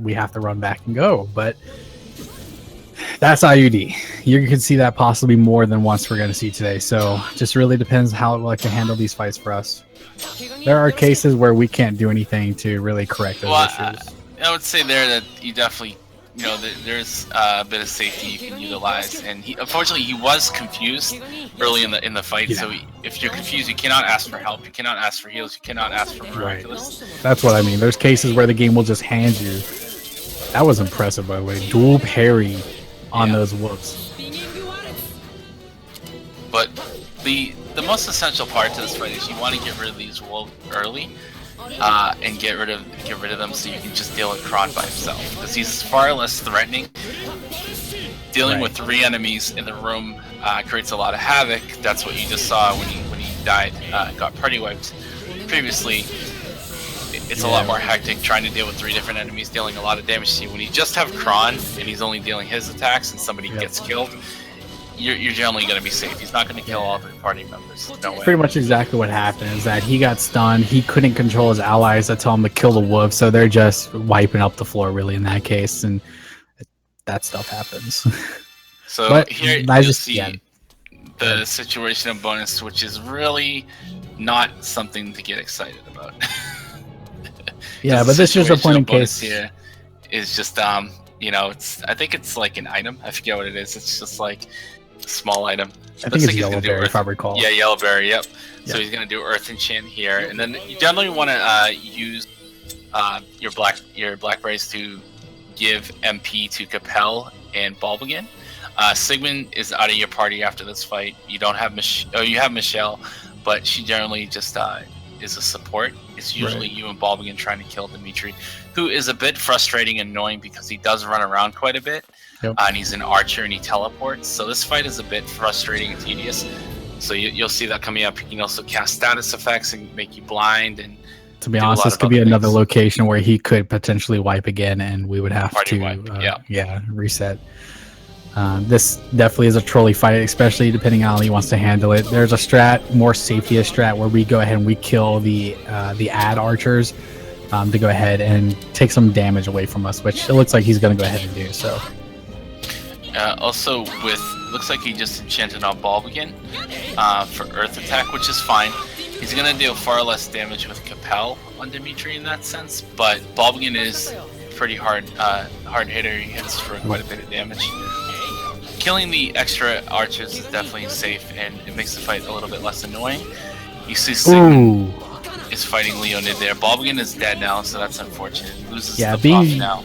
we have to run back and go. But That's IUD. You can see that possibly more than once we're going to see today. So just really depends how it would like to handle these fights for us. There are cases where we can't do anything to really correct those issues. I would say there that you definitely, there's a bit of safety you can utilize. And unfortunately, he was confused early in the fight. Yeah. So if you're confused, you cannot ask for help. You cannot ask for heals. You cannot ask for miraculous. Right. That's what I mean. There's cases where the game will just hand you. That was impressive, by the way. Dual parry on those whoops. But the most essential part to this fight is you want to get rid of these wolves early, and get rid of them so you can just deal with Kron by himself, because he's far less threatening. Dealing with 3 enemies in the room creates a lot of havoc. That's what you just saw when he died, got party wiped previously. It's a lot more hectic trying to deal with 3 different enemies, dealing a lot of damage to you. When you just have Kron and he's only dealing his attacks and somebody gets killed, you're generally going to be safe. He's not going to kill all the party members. No way. Pretty much exactly what happened is that he got stunned. He couldn't control his allies that tell him to kill the wolf, so they're just wiping up the floor really in that case, and that stuff happens. So but here you see the situation of bonus, which is really not something to get excited about. Yeah, but this is a point in case here is just I think it's like an item. I forget what it is. It's just like a small item. I think it's yellow berry, if I recall. Yeah, yellow berry. Yep. So he's gonna do earth enchant here, and then you generally want to use your blackberries to give MP to Capel and Balbigan. Sigmund is out of your party after this fight. You don't have you have Michelle, but she generally just is a support. It's usually you and Balbigan trying to kill Dimitri, who is a bit frustrating and annoying because he does run around quite a bit, and he's an archer and he teleports. So this fight is a bit frustrating and tedious. So you'll see that coming up. He can also cast status effects and make you blind. And to be honest, this could be another location where he could potentially wipe again, and we would have to reset. This definitely is a trolley fight, especially depending on how he wants to handle it. There's a strat, more safety strat, where we go ahead and we kill the ad archers to go ahead and take some damage away from us, which it looks like he's going to go ahead and do. So, also looks like he just enchanted on Balbigan for Earth attack, which is fine. He's going to deal far less damage with Capel on Dimitri in that sense, but Balbigan is pretty hard hitter. He hits for quite a bit of damage. Killing the extra archers is definitely safe, and it makes the fight a little bit less annoying. You see Sigmund is fighting Leonid there. Balbigan is dead now, so that's unfortunate. Loses the buff now.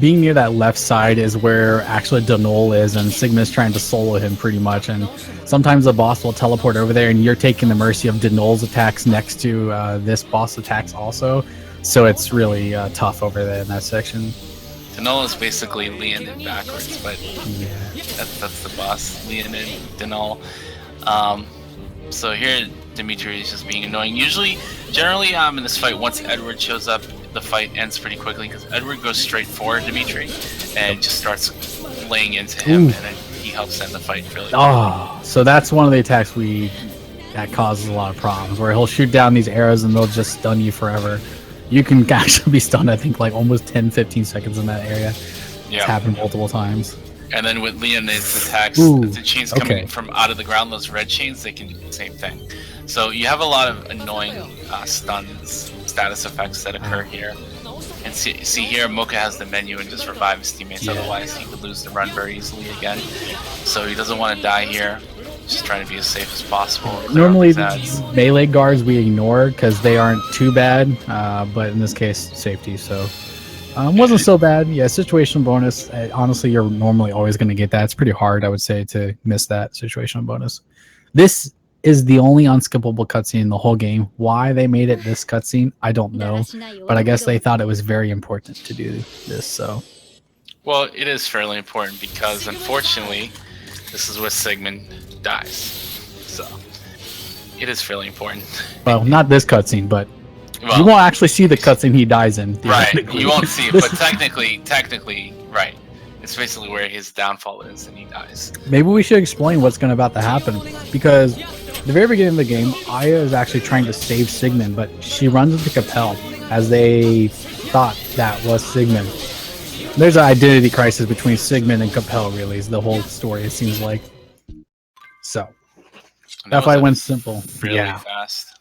Being near that left side is where actually Denol is, and Sigma's trying to solo him pretty much, and sometimes the boss will teleport over there, and you're taking the mercy of Denol's attacks next to this boss attacks also, so it's really tough over there in that section. Denol is basically Leonid backwards, but that's the boss, Leonid, Denol. So here Dimitri is just being annoying. Generally in this fight, once Edward shows up, the fight ends pretty quickly because Edward goes straight for Dimitri and just starts laying into him, and then he helps end the fight really quickly. So that's one of the attacks that causes a lot of problems, where he'll shoot down these arrows and they'll just stun you forever. You can actually be stunned, I think, like almost 10-15 seconds in that area. It's happened multiple times. And then with Leonid's attacks, the chains coming from out of the ground, those red chains, they can do the same thing. So you have a lot of annoying stuns, status effects that occur here. And see here, Mocha has the menu and just revives teammates, otherwise he could lose the run very easily again. So he doesn't want to die here. Just trying to be as safe as possible. Normally, melee guards we ignore because they aren't too bad, but in this case, safety. So wasn't so bad. Yeah, situation bonus. Honestly, you're normally always going to get that. It's pretty hard, I would say, to miss that situation bonus. This is the only unskippable cutscene in the whole game. Why they made it this cutscene, I don't know, but I guess they thought it was very important to do this. So, well, it is fairly important because unfortunately, this is where Sigmund dies. So it is fairly important. Well, not this cutscene, but you won't actually see the cutscene he dies in. Right, you won't see it, but technically, right. It's basically where his downfall is, and he dies. Maybe we should explain what's about to happen, because at the very beginning of the game, Aya is actually trying to save Sigmund, but she runs into Capel, as they thought that was Sigmund. There's an identity crisis between Sigmund and Capel, really, is the whole story, it seems like. So, that fight went simple. Really fast.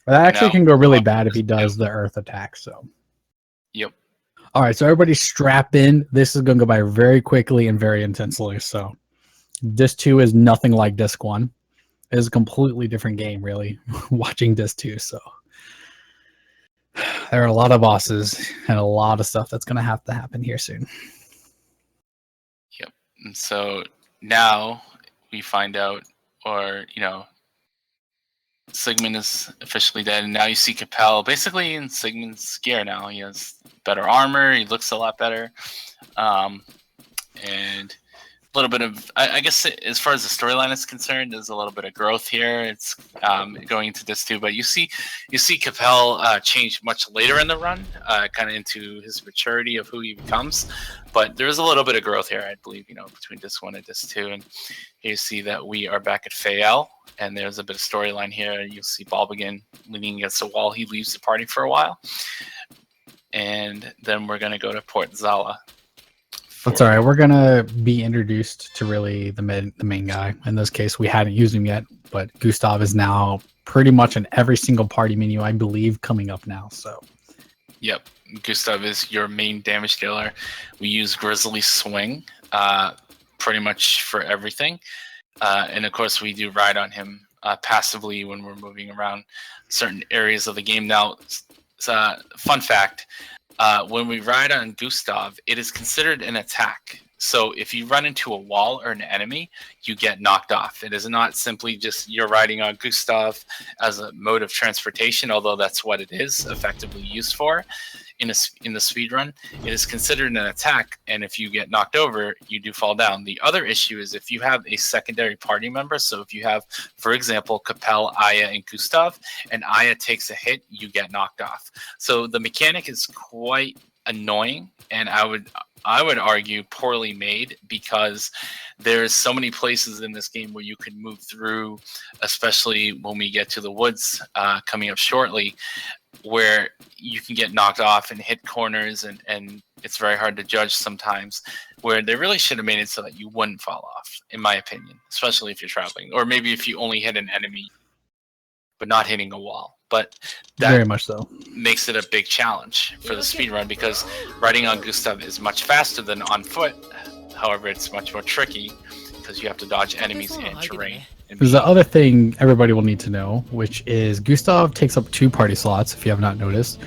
That actually can go really bad if he does the earth attack, so. Yep. All right, so everybody strap in. This is going to go by very quickly and very intensely, so. Disc 2 is nothing like Disc 1. It is a completely different game, really, watching Disc 2, so. There are a lot of bosses and a lot of stuff that's going to happen here soon. Yep. And so now we find out, or, you know, Sigmund is officially dead, and now you see Capel basically in Sigmund's gear now. He has better armor, he looks a lot better. And a little bit of, I guess, as far as the storyline is concerned, there's a little bit of growth here. It's going into this too, but you see Capel change much later in the run, kind of into his maturity of who he becomes. But there's a little bit of growth here, I believe, you know, between Disc 1 and Disc 2. And here you see that we are back at Fael, and there's a bit of storyline here. You'll see Balbagan leaning against the wall. He leaves the party for a while, and then we're gonna go to Port Zala. That's all right. We're gonna be introduced to really the main guy. In this case, we hadn't used him yet, but Gustav is now pretty much in every single party menu, I believe, coming up now. So, yep, Gustav is your main damage dealer. We use Grizzly Swing, pretty much for everything, and of course, we do ride on him passively when we're moving around certain areas of the game. Now, fun fact. When we ride on Gustav, it is considered an attack. So if you run into a wall or an enemy, you get knocked off. It is not simply just you're riding on Gustav as a mode of transportation, although that's what it is effectively used for in the speed run. It is considered an attack, and if you get knocked over, you do fall down. The other issue is if you have a secondary party member, so if you have, for example, Capel, Aya, and Gustav, and Aya takes a hit, you get knocked off. So the mechanic is quite annoying, and I would argue poorly made, because there's so many places in this game where you can move through, especially when we get to the woods coming up shortly, where you can get knocked off and hit corners, and it's very hard to judge sometimes, where they really should have made it so that you wouldn't fall off, in my opinion, especially if you're traveling, or maybe if you only hit an enemy but not hitting a wall. But that very much so makes it a big challenge for the speedrun, because riding on Gustav is much faster than on foot. However, it's much more tricky because you have to dodge enemies and terrain. There's the other thing everybody will need to know, which is Gustav takes up 2 party slots, if you have not noticed.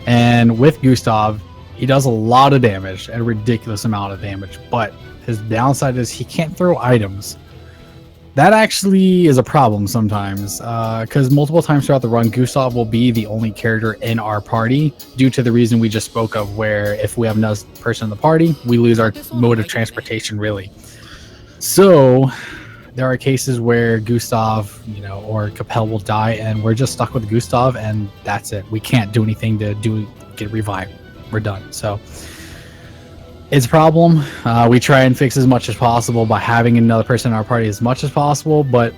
And with Gustav, he does a lot of damage, a ridiculous amount of damage. But his downside is he can't throw items. That actually is a problem sometimes, because multiple times throughout the run, Gustav will be the only character in our party due to the reason we just spoke of, where if we have another person in the party, we lose our mode of transportation, really. So there are cases where Gustav, you know, or Capel will die, and we're just stuck with Gustav, and that's it. We can't do anything to get revived. We're done. So it's a problem. We try and fix as much as possible by having another person in our party as much as possible, but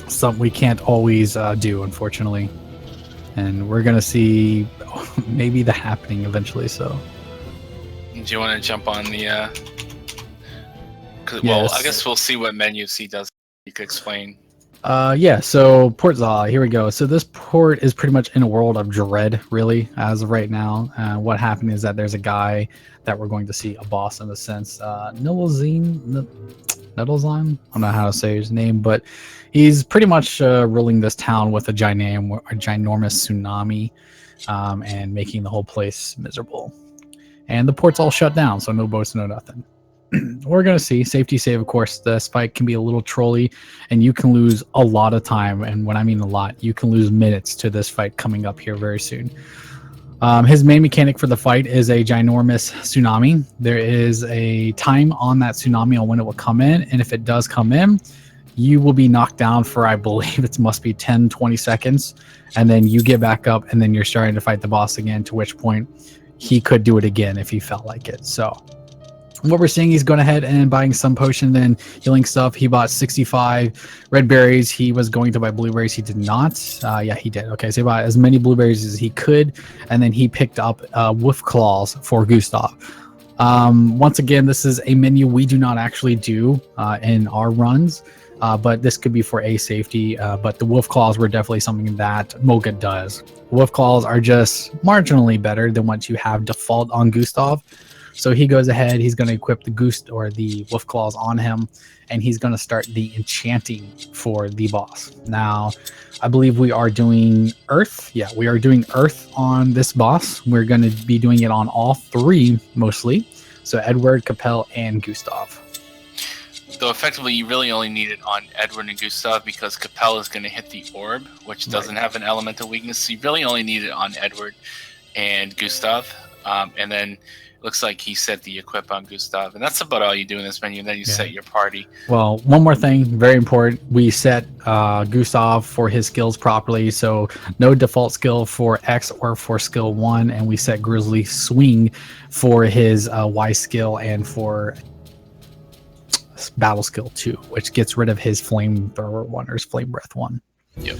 something we can't always do, unfortunately. And we're gonna see maybe the happening eventually. So, do you want to jump on the? Well, yes. I guess we'll see what menu C does. You could explain. Yeah, so Port Zala, here we go. So this port is pretty much in a world of dread, really, as of right now. What happened is that there's a guy that we're going to see, a boss in a sense, Nettlezine? I don't know how to say his name, but he's pretty much ruling this town with a ginormous tsunami, and making the whole place miserable. And the port's all shut down, so no boats, no nothing. We're going to see. Safety save, of course. This fight can be a little trolly, and you can lose a lot of time. And when I mean a lot, you can lose minutes to this fight coming up here very soon. His main mechanic for the fight is a ginormous tsunami. There is a time on that tsunami on when it will come in, and if it does come in, you will be knocked down for, I believe it must be 10-20 seconds, and then you get back up, and then you're starting to fight the boss again, to which point he could do it again if he felt like it. So what we're seeing, he's going ahead and buying some potion and healing stuff. He bought 65 red berries. He was going to buy blueberries. He did not. Yeah, he did. Okay, so he bought as many blueberries as he could, and then he picked up wolf claws for Gustav. Once again, this is a menu we do not actually do in our runs, but this could be for a safety. But the wolf claws were definitely something that Moga does. Wolf claws are just marginally better than what you have default on Gustav. So he goes ahead, he's going to equip the Gust or the wolf claws on him, and he's going to start the enchanting for the boss. Now, I believe we are doing Earth. Yeah, we are doing Earth on this boss. We're going to be doing it on all three mostly. So Edward, Capel, and Gustav. Though effectively, you really only need it on Edward and Gustav because Capel is going to hit the orb, which doesn't have an elemental weakness. So you really only need it on Edward and Gustav. And then looks like he set the equip on Gustav, and that's about all you do in this menu. And then you set your party. Well, one more thing, very important. We set Gustav for his skills properly, so no default skill for X or for skill 1, and we set Grizzly Swing for his Y skill and for battle skill 2, which gets rid of his flamethrower 1 or his flame breath 1. Yep.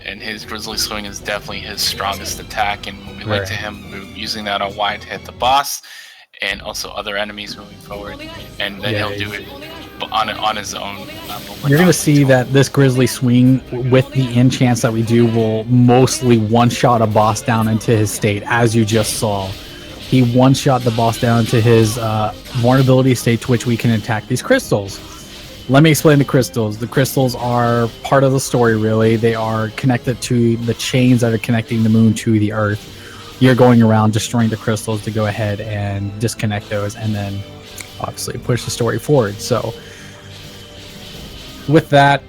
And his Grizzly Swing is definitely his strongest attack, and we like to him using that on Y to hit the boss and also other enemies moving forward, and then he'll do it on his own. You're going to see that this Grizzly Swing, with the enchants that we do, will mostly one-shot a boss down into his state, as you just saw. He one-shot the boss down to his vulnerability state, to which we can attack these crystals. Let me explain the crystals. The crystals are part of the story, really. They are connected to the chains that are connecting the moon to the earth. You're going around destroying the crystals to go ahead and disconnect those and then obviously push the story forward. So with that,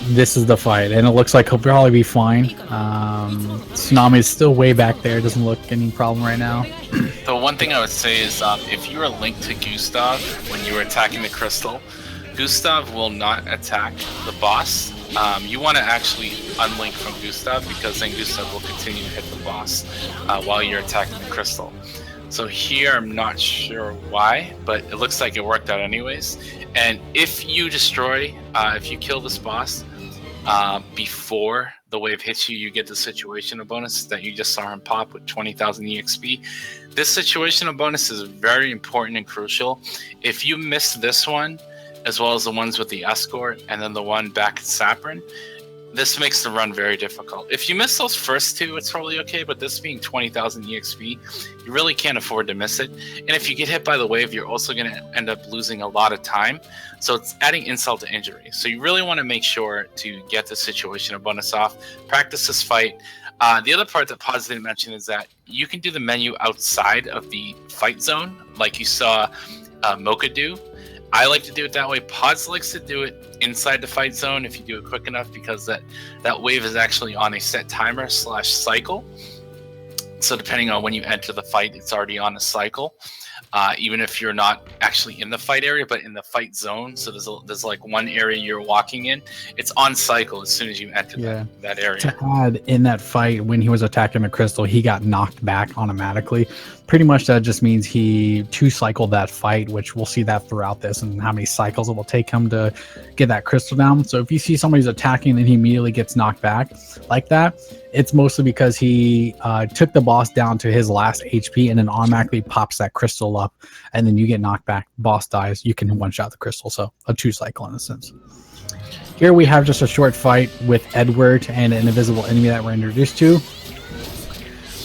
this is the fight, and it looks like he'll probably be fine. Tsunami is still way back there. Doesn't look any problem right now. The one thing I would say is if you are linked to Gustav when you were attacking the crystal, Gustav will not attack the boss. You want to actually unlink from Gustav, because then Gustav will continue to hit the boss while you're attacking the crystal. So here I'm not sure why, but it looks like it worked out anyways. And if you destroy, if you kill this boss before the wave hits you, you get the situational bonus that you just saw him pop with 20,000 EXP. This situational bonus is very important and crucial. If you miss this one, as well as the ones with the escort and then the one back at Saprin, this makes the run very difficult. If you miss those first two, it's probably okay, but this being 20,000 EXP, you really can't afford to miss it. And if you get hit by the wave, you're also going to end up losing a lot of time. So it's adding insult to injury. So you really want to make sure to get the situational bonus off. Practice this fight. The other part that Paz didn't mention is that you can do the menu outside of the fight zone, like you saw Mocha do. I like to do it that way. Pods likes to do it inside the fight zone if you do it quick enough, because that wave is actually on a set timer / cycle. So depending on when you enter the fight, it's already on a cycle. Even if you're not actually in the fight area, but in the fight zone. So there's like one area you're walking in. It's on cycle as soon as you enter that area. To add, in that fight, when he was attacking the crystal, he got knocked back automatically. Pretty much that just means he two-cycled that fight, which we'll see that throughout this and how many cycles it will take him to get that crystal down. So if you see somebody's attacking and he immediately gets knocked back like that, it's mostly because he took the boss down to his last HP and then automatically pops that crystal up, and then you get knocked back, boss dies, you can one-shot the crystal. So a two-cycle in a sense. Here we have just a short fight with Edward and an invisible enemy that we're introduced to.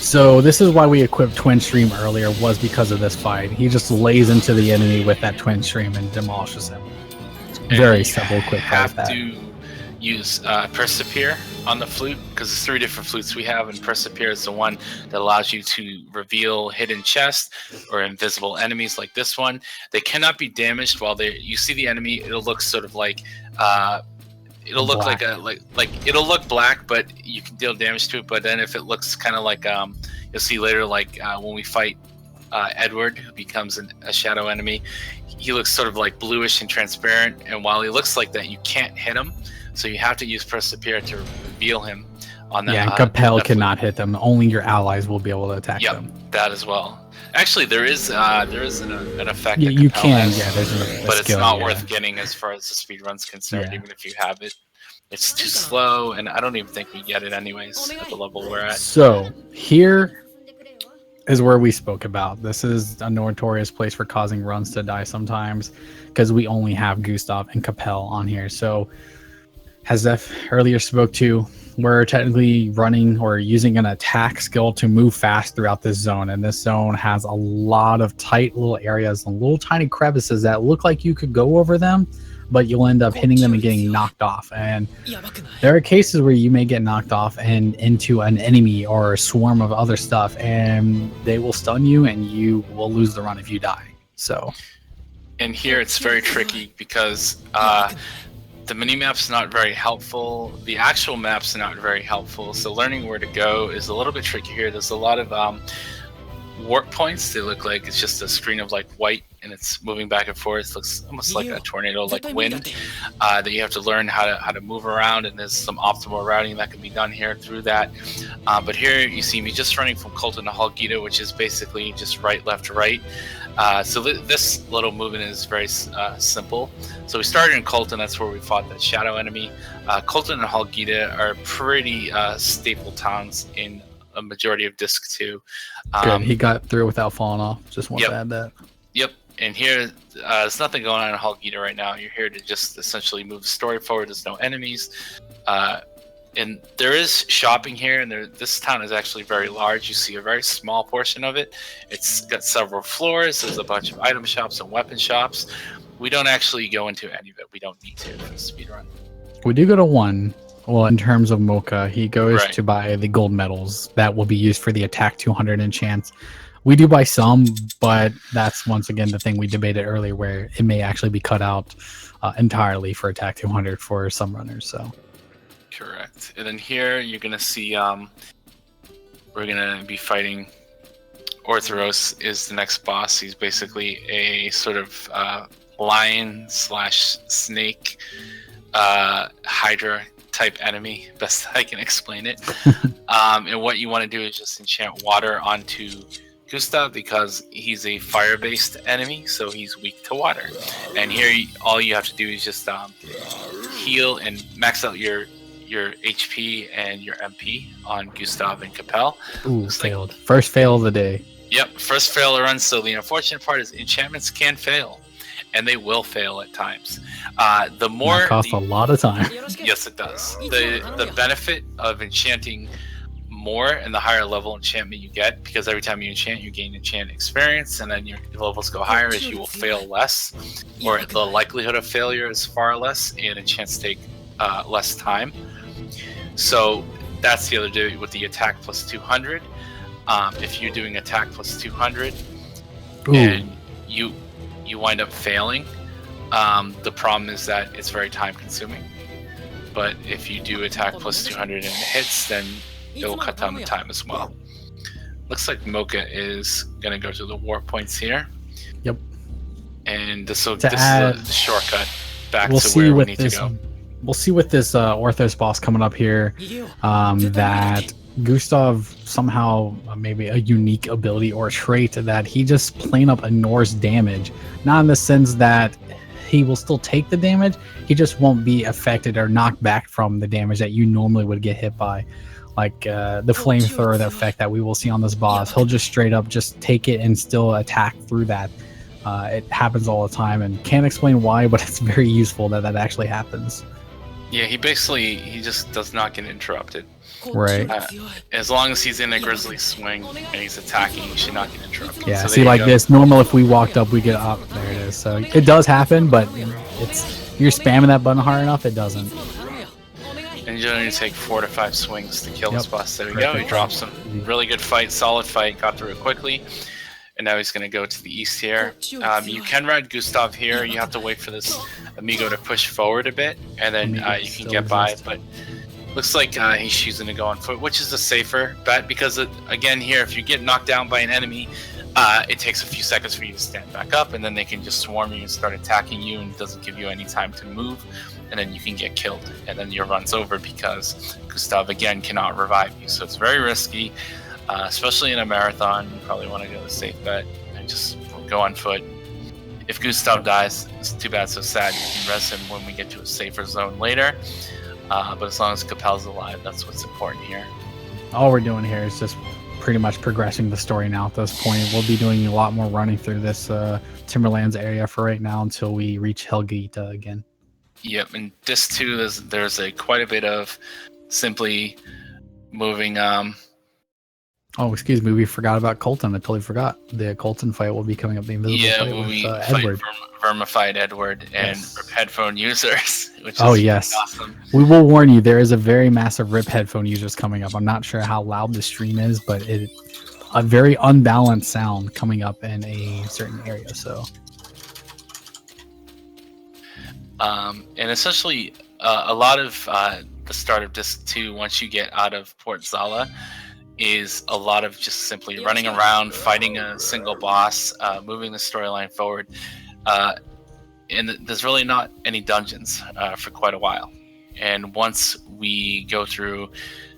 So this is why we equipped Twin Stream earlier, was because of this fight. He just lays into the enemy with that Twin Stream and demolishes him. Very simple, quick fight. You have to use Persevere on the flute, because there's 3 different flutes we have, and Persevere is the one that allows you to reveal hidden chests or invisible enemies like this one. They cannot be damaged while you see the enemy. It'll look sort of like it'll look black. like it'll look black, but you can deal damage to it. But then if it looks kind of like you'll see later, like when we fight Edward, who becomes a shadow enemy, he looks sort of like bluish and transparent, and while he looks like that, you can't hit him. So you have to use Persevere to reveal him on that. Yeah, and Capel cannot hit them. Only your allies will be able to attack them. That as well. Actually, there is an effect. Yeah, that you Capel can. has, Yeah, there's a but skill, it's not worth getting as far as the speedrun's concerned. Even if you have it, it's too slow, and I don't even think we get it anyways at the level we're at. So here, is where we spoke about. This is a notorious place for causing runs to die sometimes because we only have Gustav and Capel on here. So, as Zeph earlier spoke to, we're technically running or using an attack skill to move fast throughout this zone. And this zone has a lot of tight little areas and little tiny crevices that look like you could go over them, but you'll end up hitting them and getting knocked off. And there are cases where you may get knocked off and into an enemy or a swarm of other stuff, and they will stun you and you will lose the run if you die. So, and here it's very tricky because the mini-map's not very helpful. The actual map's not very helpful. So learning where to go is a little bit tricky here. There's a lot of warp points. They look like it's just a screen of like white and it's moving back and forth. It looks almost like a tornado, like wind, that you have to learn how to move around, and there's some optimal routing that can be done here through that. But here you see me just running from Colton to Halgita, which is basically just right, left, right. So this little movement is very simple. So we started in Colton, that's where we fought that shadow enemy. Colton and Halgita are pretty staple towns in a majority of Disc 2. Good, he got through without falling off. Just want to add that. Yep, and here, there's nothing going on in Halgita right now. You're here to just essentially move the story forward. There's no enemies. And there is shopping here, and this town is actually very large. You see a very small portion of it. It's got several floors. There's a bunch of item shops and weapon shops. We don't actually go into any of it. We don't need to for the speedrun. We do go to one. Well, in terms of Mocha, he goes to buy the gold medals that will be used for the attack 200 enchants. We do buy some, but that's once again the thing we debated earlier, where it may actually be cut out entirely for attack 200 for some runners. So. Correct. And then here you're gonna see we're gonna be fighting Orthoros is the next boss. He's basically a sort of lion / snake hydra type enemy, best I can explain it. And what you want to do is just enchant water onto Gustav because he's a fire-based enemy, so he's weak to water. And here all you have to do is just heal and max out your HP and your MP on Gustav and Capel. Ooh, failed. First fail of the day. Yep, first fail to run. So the unfortunate part is enchantments can fail, and they will fail at times. The more that costs a lot of time. Yes, it does. The benefit of enchanting more and the higher level enchantment you get, because every time you enchant, you gain enchant experience, and then your levels go higher as you will fail less, or the likelihood of failure is far less, and enchants take less time. So that's the other deal with the attack plus 200. If you're doing attack plus 200 and you wind up failing, the problem is that it's very time consuming. But if you do attack plus 200 and it hits, then it will cut down the time as well. Looks like Mocha is going to go to the warp points here. Yep. And this is a shortcut back to where we need to go. We'll see with this Orthos boss coming up here that Gustav somehow maybe a unique ability or trait that he just plain up ignores damage. Not in the sense that he will still take the damage, he just won't be affected or knocked back from the damage that you normally would get hit by. Like the flamethrower, the effect that we will see on this boss, he'll just straight up just take it and still attack through that. It happens all the time and can't explain why, but it's very useful that that actually happens. Yeah, he just does not get interrupted. Right. As long as he's in a grizzly swing and he's attacking, he should not get interrupted. Yeah, so see, like this, normal if we walked up, we get up. There it is. So it does happen, but you're spamming that button hard enough, it doesn't. And you only take 4 to 5 swings to kill this boss. There we go. He drops him. Really good fight, solid fight. Got through it quickly. And now he's going to go to the east here. You can ride Gustav here. You have to wait for this amigo to push forward a bit, and then you can get by. But looks like he's choosing to go on foot, which is a safer bet because, again, here, if you get knocked down by an enemy, it takes a few seconds for you to stand back up, and then they can just swarm you and start attacking you, and it doesn't give you any time to move, and then you can get killed, and then your run's over because Gustav, again, cannot revive you. So it's very risky. Especially in a marathon, you probably want to go the safe bet and just go on foot. If Gustav dies, it's too bad, so sad. You can res him when we get to a safer zone later. But as long as Capel's alive, that's what's important here. All we're doing here is just pretty much progressing the story now at this point. We'll be doing a lot more running through this Timberlands area for right now until we reach Helgita again. Yep, in Disc 2, there's quite a bit of simply moving. Oh, excuse me, we forgot about Colton. I totally forgot. The Colton fight will be coming up. The invisible fight with we Edward. fight Vermified Edward and RIP headphone users, which is yes, awesome. We will warn you, there is a very massive RIP headphone users coming up. I'm not sure how loud the stream is, but a very unbalanced sound coming up in a certain area. So, and essentially, a lot of the start of Disc 2, once you get out of Port Zala, is a lot of just simply running around, fighting a single boss, moving the storyline forward. And there's really not any dungeons for quite a while. And once we go through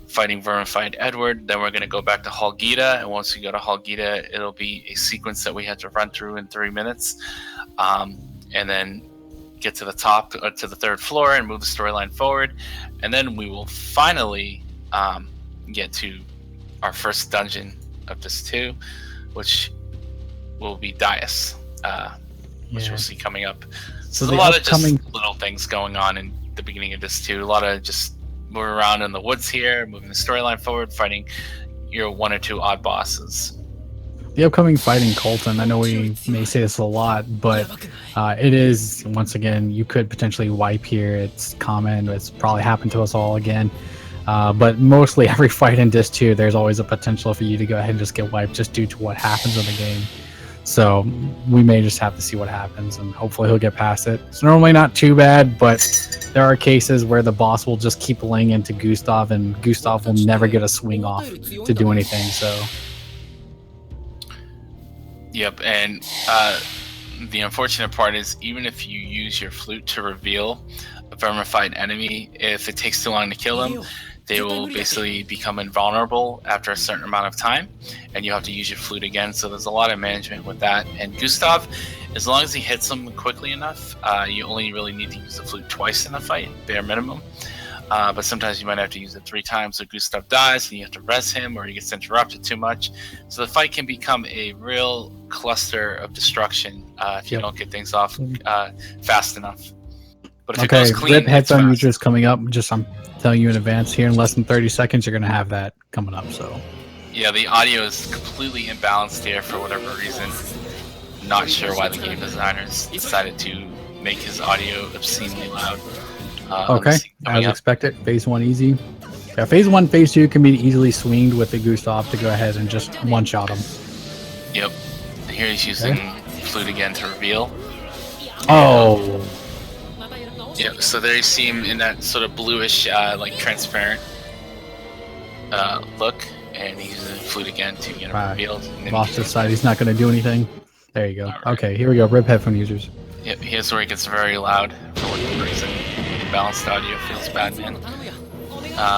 fighting Vermified Edward, then we're going to go back to Helgita. And once we go to Helgita, it'll be a sequence that we have to run through in 3 minutes. And then get to the top, to the 3rd floor and move the storyline forward. And then we will finally get to our first dungeon of Disc 2, which will be Dias, which we'll see coming up. So there's a lot of just little things going on in the beginning of Disc 2. A lot of just moving around in the woods here, moving the storyline forward, fighting your 1 or 2 odd bosses. The upcoming fighting Colton, I know we may say this a lot, but it is, once again, you could potentially wipe here. It's common. It's probably happened to us all again. But mostly every fight in Disc 2, there's always a potential for you to go ahead and just get wiped just due to what happens in the game. So we may just have to see what happens, and hopefully he'll get past it. It's normally not too bad, but there are cases where the boss will just keep laying into Gustav, and Gustav will never get a swing off to do anything. So. Yep, and the unfortunate part is even if you use your flute to reveal a vermified enemy, if it takes too long to kill them, they will basically become invulnerable after a certain amount of time, and you have to use your flute again. So there's a lot of management with that. And Gustav, as long as he hits them quickly enough, you only really need to use the flute twice in a fight, bare minimum. But sometimes you might have to use it 3 times, so Gustav dies, and you have to res him, or he gets interrupted too much. So the fight can become a real cluster of destruction if you don't get things off fast enough. But if it goes clean, RIP headphone users coming up. Just I'm telling you in advance here, in less than 30 seconds, you're going to have that coming up. So yeah, the audio is completely imbalanced here for whatever reason. Not sure why the game designers decided to make his audio obscenely loud. Okay, as expected. Phase 1 easy. Yeah, Phase 1, Phase 2 can be easily swinged with the Gustav to go ahead and just one-shot him. Yep. Here he's using flute again to reveal. Oh. Yep, so there you see him in that sort of bluish, like transparent look, and he's using flute again to get him revealed. Lost his side, he's not going to do anything. There you go. Right. Okay, here we go. RIP headphone users. Yep, here's where it gets very loud for whatever reason. Balanced audio feels bad, man.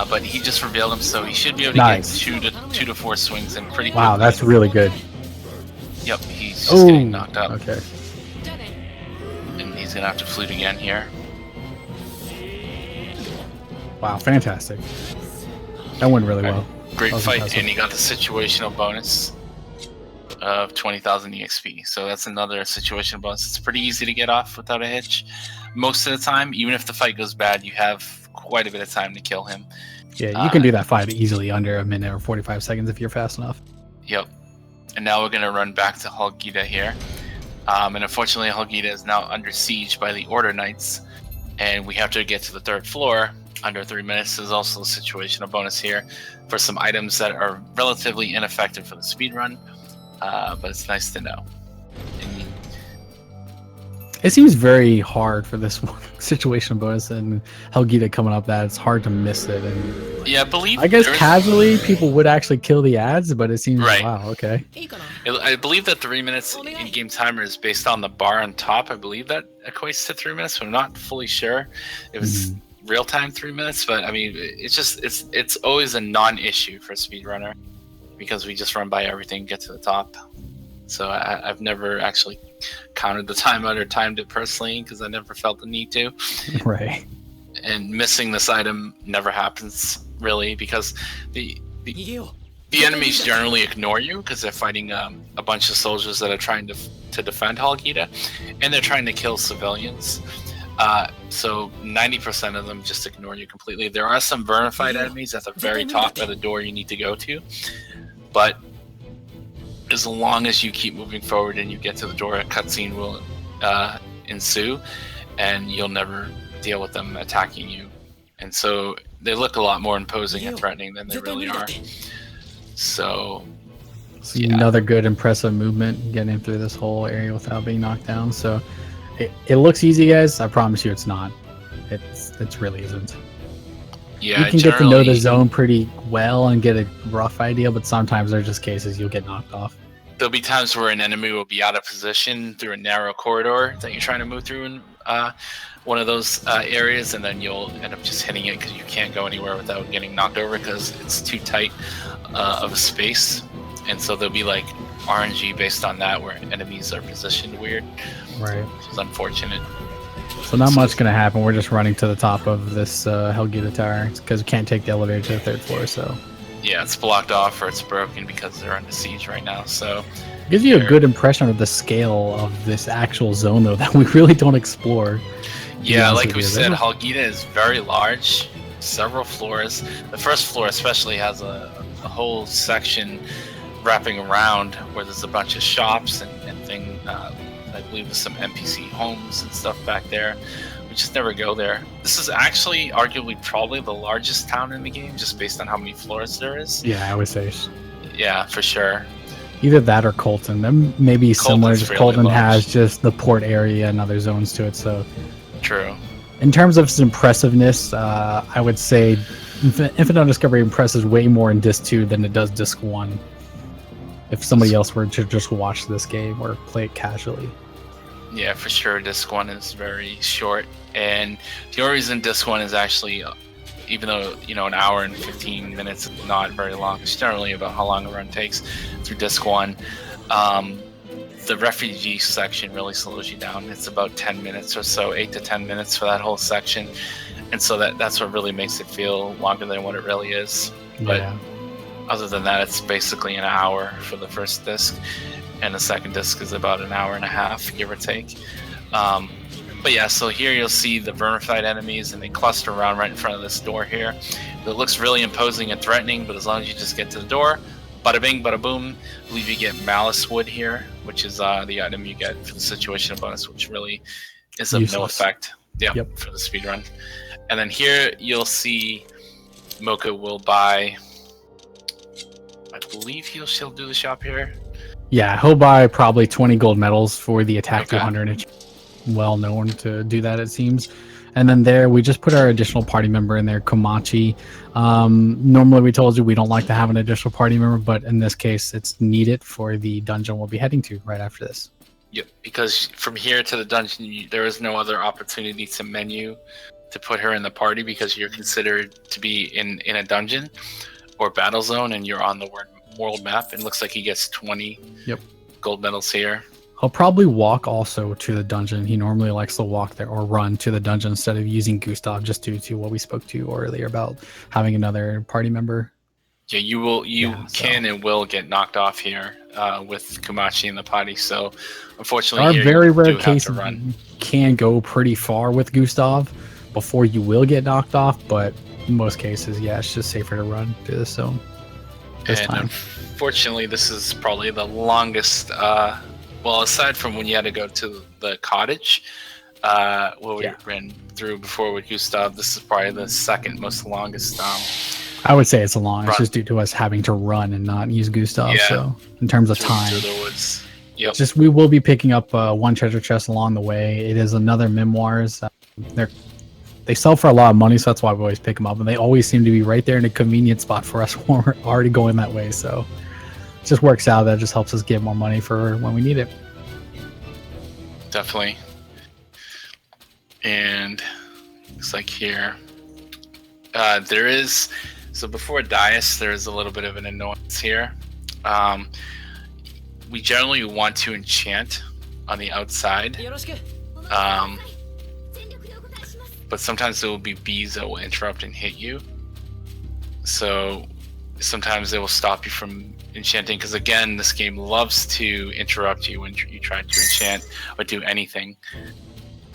But he just revealed him, so he should be able to get 2 to 4 swings in pretty quickly. Wow, that's really good. Yep, he's just getting knocked up. Okay. And he's gonna have to flute again here. Wow, fantastic. That went really well. Great fight, impressive. And he got the situational bonus of 20,000 EXP. So that's another situational bonus. It's pretty easy to get off without a hitch. Most of the time, even if the fight goes bad, you have quite a bit of time to kill him. Yeah, you can do that fight easily under a minute or 45 seconds if you're fast enough. Yep. And now we're going to run back to Helgita here. And unfortunately, Helgita is now under siege by the Order Knights. And we have to get to the 3rd floor under 3 minutes. There's also a situational bonus here for some items that are relatively ineffective for the speedrun. But it's nice to know. It seems very hard for this one situation bonus and Helgita coming up that it's hard to miss it. And yeah, I guess casually people would actually kill the ads, but it seems wow, okay. I believe that 3 minutes in-game timer is based on the bar on top. I believe that equates to 3 minutes. I'm not fully sure. It was real-time 3 minutes, but I mean, it's always a non-issue for a speedrunner because we just run by everything, get to the top. So I've never actually counted the time out or timed it personally because I never felt the need to. Right. And missing this item never happens really because the The enemies generally ignore you because they're fighting a bunch of soldiers that are trying to defend Halgita, and they're trying to kill civilians. So 90% of them just ignore you completely. There are some vermified enemies at the very top of the door you need to go to, but as long as you keep moving forward and you get to the door, a cutscene will ensue, and you'll never deal with them attacking you. And so they look a lot more imposing and threatening than they really are. So yeah. Another good impressive movement getting through this whole area without being knocked down. So it looks easy, guys. I promise you it's not. It really isn't. Yeah, you can get to know the zone pretty well and get a rough idea, but sometimes there are just cases you'll get knocked off. There'll be times where an enemy will be out of position through a narrow corridor that you're trying to move through in one of those areas, and then you'll end up just hitting it because you can't go anywhere without getting knocked over because it's too tight of a space. And so there'll be like RNG based on that where enemies are positioned weird. Right. Which is unfortunate. So not much going to happen. We're just running to the top of this Helgita Tower because we can't take the elevator to the third floor. So yeah, it's blocked off or it's broken because they're under siege right now. So it gives you a good impression of the scale of this actual zone, though, that we really don't explore. Yeah, like we said, Helgita is very large, several floors. The first floor especially has a whole section wrapping around where there's a bunch of shops and things. I believe there's some NPC homes and stuff back there. We just never go there. This is actually arguably probably the largest town in the game, just based on how many floors there is. Yeah, I would say. Yeah, for sure. Either that or Colton. Them maybe similar. Just really Colton large. has just the port area and other zones to it. So true. In terms of its impressiveness, I would say Infinite Undiscovery impresses way more in Disc 2 than it does Disc 1. If somebody else were to just watch this game or play it casually. Yeah, for sure. Disc 1 is very short, and the only reason Disc 1 is actually, even though an hour and 15 minutes is not very long, it's generally about how long a run takes through Disc 1. The refugee section really slows you down. It's about 10 minutes or so, 8 to 10 minutes for that whole section, and so that's what really makes it feel longer than what it really is. But other than that, it's basically an hour for the first disc, and the second disc is about an hour and a half, give or take. But yeah, so here you'll see the vermified enemies, and they cluster around right in front of this door here. It looks really imposing and threatening, but as long as you just get to the door, bada bing, bada boom. I believe you get Malice Wood here, which is the item you get for the situation bonus, which really is of no effect. Yep. For the speed run. And then here you'll see Mocha will buy, I believe she'll do the shop here. Yeah, he'll buy probably 20 gold medals for the attack 200. It's well known to do that, it seems. And then there, we just put our additional party member in there, Komachi. Normally, we told you we don't like to have an additional party member, but in this case, it's needed for the dungeon we'll be heading to right after this. Yep, because from here to the dungeon, there is no other opportunity to menu to put her in the party because you're considered to be in a dungeon or battle zone, and you're on the world map. It looks like he gets 20 gold medals here. He'll probably walk also to the dungeon. He normally likes to walk there or run to the dungeon instead of using Gustav, just due to what we spoke to earlier about having another party member. Yeah, you can and will get knocked off here with Komachi in the party. So unfortunately, there are very rare cases you can go pretty far with Gustav before you will get knocked off, but in most cases, yeah, it's just safer to run to this zone. Unfortunately, this is probably the longest. Well, aside from when you had to go to the cottage, what we ran through before with Gustav, this is probably the second most longest. I would say it's a long. It's just due to us having to run and not use Gustav. Yeah. So in terms of time, through the woods. Yep. Just we will be picking up one treasure chest along the way. It is another memoirs. They sell for a lot of money, so that's why we always pick them up, and they always seem to be right there in a convenient spot for us when we're already going that way. So it just works out. That just helps us get more money for when we need it. Definitely. And looks like here there is, so before Dias, there's a little bit of an annoyance here. We generally want to enchant on the outside, but sometimes there will be bees that will interrupt and hit you. So sometimes they will stop you from enchanting, because again, this game loves to interrupt you when you try to enchant or do anything.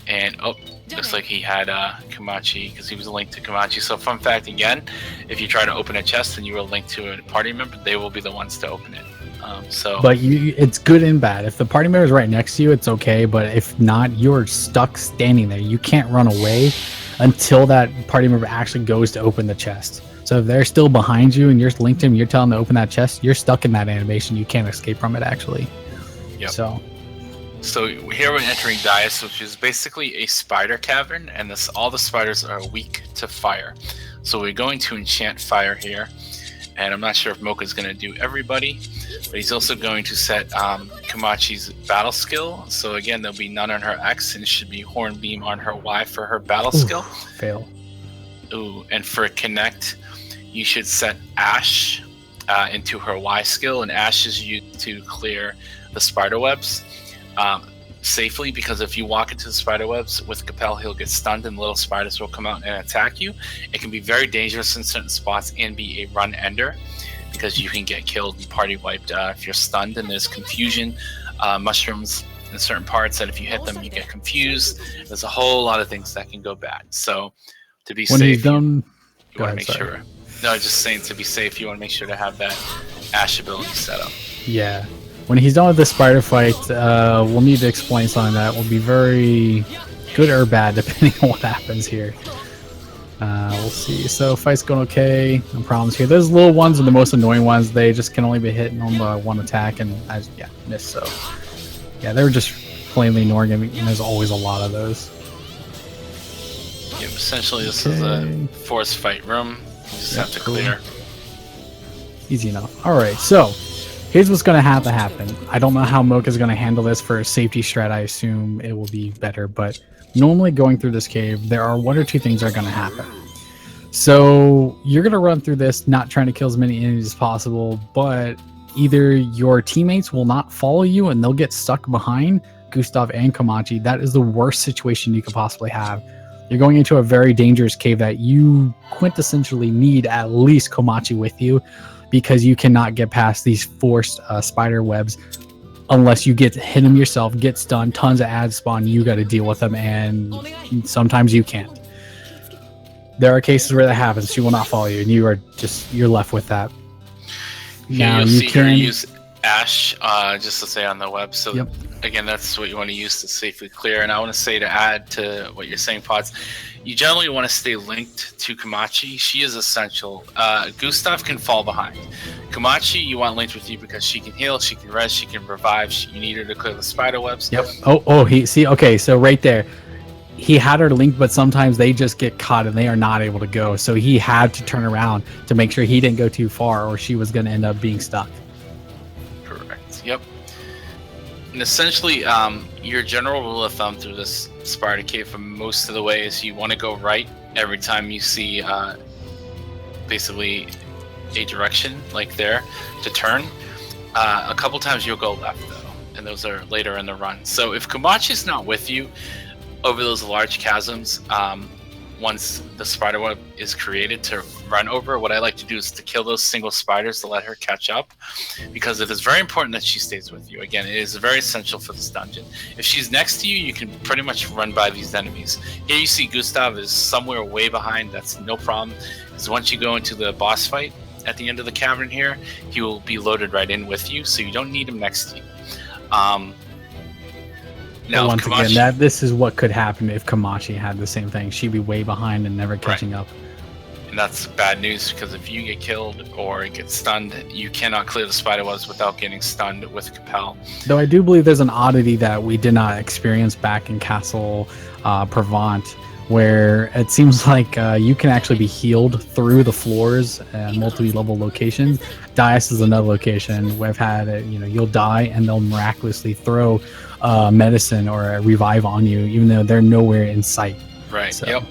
And looks like he had Komachi, because he was linked to Komachi. So fun fact again, if you try to open a chest and you are linked to a party member, they will be the ones to open it. But it's good and bad. If the party member is right next to you, it's okay. But if not, you're stuck standing there. You can't run away until that party member actually goes to open the chest. So if they're still behind you and you're linked to them, you're telling them to open that chest, you're stuck in that animation. You can't escape from it, actually. Yep. So here we're entering Dais, which is basically a spider cavern, and all the spiders are weak to fire. So we're going to enchant fire here. And I'm not sure if Mocha's going to do everybody, but he's also going to set Komachi's battle skill. So again, there'll be none on her X, and it should be Horn Beam on her Y for her battle skill. Fail. Ooh, and for Connect, you should set Ash into her Y skill, and Ash is used to clear the spider webs safely, because if you walk into the spider webs with Capel, he'll get stunned and little spiders will come out and attack you. It can be very dangerous in certain spots and be a run ender, because you can get killed and party wiped if you're stunned, and there's confusion mushrooms in certain parts that if you hit them you get confused. There's a whole lot of things that can go bad. So to be safe, you want to make sure. No, just saying, to be safe, you want to make sure to have that Ash ability set up. Yeah. When he's done with the spider fight, we'll need to explain something that will be very good or bad depending on what happens here. We'll see. So fight's going okay. No problems here. Those little ones are the most annoying ones. They just can only be hit on one attack, and I missed. So yeah, they were just plainly ignoring him, and there's always a lot of those. Yep, essentially this is a force fight room. You just have to clear. Easy enough. Alright, so here's what's going to have to happen. I don't know how Mocha's going to handle this for a safety strat. I assume it will be better, but normally going through this cave, there are one or two things that are going to happen. So you're going to run through this not trying to kill as many enemies as possible, but either your teammates will not follow you and they'll get stuck behind Gustav and Komachi. That is the worst situation you could possibly have. You're going into a very dangerous cave that you quintessentially need at least Komachi with you, because you cannot get past these forced spider webs unless you get to hit them yourself, get stunned, tons of ads spawn, you got to deal with them, and sometimes you can't. There are cases where that happens. She will not follow you, and you're left with that. Now you'll see her use Ash, just to say on the web. So again, that's what you want to use to safely clear. And I want to say, to add to what you're saying, Pods, you generally want to stay linked to Komachi. She is essential. Gustav can fall behind. Komachi, you want linked with you because she can heal, she can res, she can revive. You need her to clear the spider webs. Yep. Okay, so right there, he had her linked, but sometimes they just get caught and they are not able to go. So he had to turn around to make sure he didn't go too far, or she was going to end up being stuck. Correct. Yep. And essentially, your general rule of thumb through this spider cave for most of the way is you want to go right every time you see basically a direction like there to turn. A couple times you'll go left though, and those are later in the run. So if Komachi's not with you over those large chasms, once the spider web is created to run over, what I like to do is to kill those single spiders to let her catch up, because it is very important that she stays with you. Again, it is very essential for this dungeon. If she's next to you, you can pretty much run by these enemies. Here you see Gustav is somewhere way behind. That's no problem, because once you go into the boss fight at the end of the cavern here, he will be loaded right in with you, so you don't need him next to you. Now, once again, this is what could happen if Komachi had the same thing. She'd be way behind and never catching up. And that's bad news, because if you get killed or get stunned, you cannot clear the spider webs without getting stunned with Capel. Though I do believe there's an oddity that we did not experience back in Castle Provant, where it seems like you can actually be healed through the floors and multi-level locations. Dais is another location where I've had it, you'll die and they'll miraculously throw medicine or a revive on you, even though they're nowhere in sight. Right. So, yep.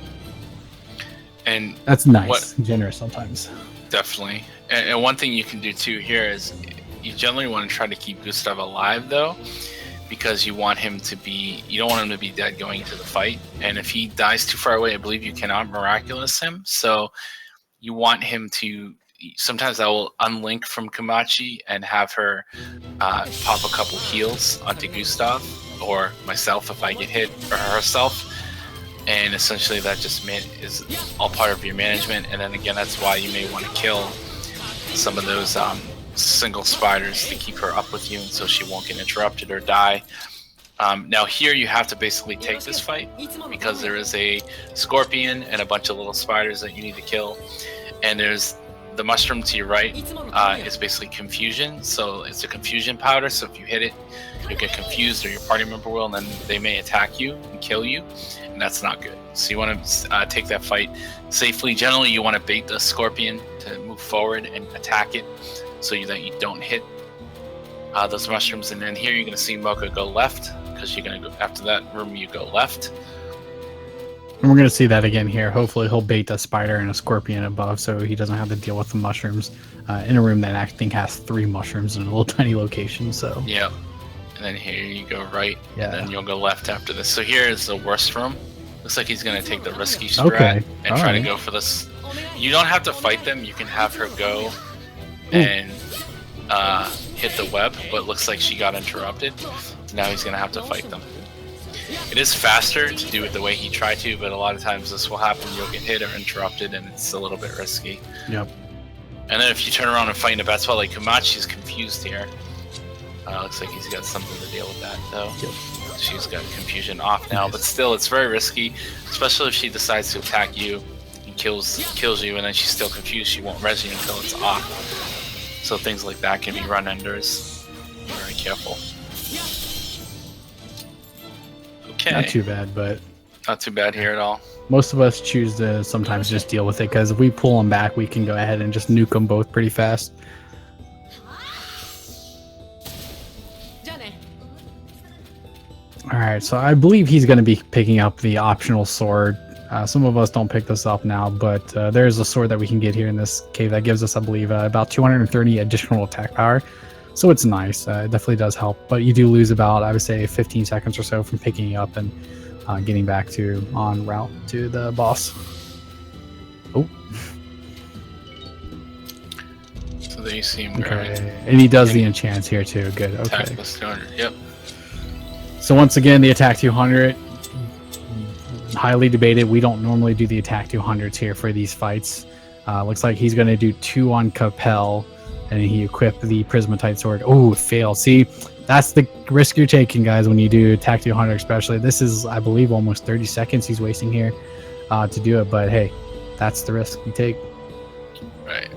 And that's nice. Generous sometimes. Definitely. And one thing you can do too here is you generally want to try to keep Gustav alive though, because you don't want him to be dead going into the fight. And if he dies too far away, I believe you cannot miraculous him. So you want him to, sometimes I will unlink from Komachi and have her pop a couple heals onto Gustav or myself if I get hit, or herself. And essentially that just is all part of your management. And then again, that's why you may want to kill some of those single spiders to keep her up with you, and so she won't get interrupted or die. Now here you have to basically take this fight because there is a scorpion and a bunch of little spiders that you need to kill, and there's the mushroom to your right is basically confusion. So it's a confusion powder, so if you hit it you'll get confused, or your party member will, and then they may attack you and kill you, and that's not good. So you want to take that fight safely. Generally you want to bait the scorpion to move forward and attack it so that you don't hit those mushrooms. And then here you're going to see Mocha go left, because you're going to go after that room, you go left. And we're going to see that again here. Hopefully he'll bait a spider and a scorpion above, so he doesn't have to deal with the mushrooms in a room that I think has 3 mushrooms in a little tiny location. So yeah. And then here you go right, yeah. And then you'll go left after this. So here is the worst room. Looks like he's going to take the risky strat and try to go for this. You don't have to fight them. You can have her go and hit the web, but it looks like she got interrupted. So now he's going to have to fight them. It is faster to do it the way he tried to, but a lot of times this will happen. You'll get hit or interrupted, and it's a little bit risky. Yep. And then if you turn around and fight in a battle like Komachi's confused here. Looks like he's got something to deal with that, though. Yep. She's got confusion off now, but still, it's very risky, especially if she decides to attack you and kills you, and then she's still confused. She won't res you until it's off. So things like that can be run enders. Be very careful. Okay. Not too bad, but not too bad here at all. Most of us choose to sometimes just deal with it, because if we pull them back, we can go ahead and just nuke them both pretty fast. Alright, so I believe he's going to be picking up the optional sword. Some of us don't pick this up now, but there's a sword that we can get here in this cave that gives us, I believe, about 230 additional attack power. So it's nice. It definitely does help, but you do lose about, I would say, 15 seconds or so from picking it up and getting back to en route to the boss. Oh. So there you see him. Okay, and he does the enchants here too. Good. Okay. Attack plus 200. Yep. So once again, the attack 200, highly debated. We don't normally do the attack 200s here for these fights. Looks like he's going to do 2 on Capel, and he equipped the Prismatite sword. Oh, it failed. See, that's the risk you're taking, guys, when you do attack 200 especially. This is, I believe, almost 30 seconds he's wasting here to do it, but hey, that's the risk you take. Right.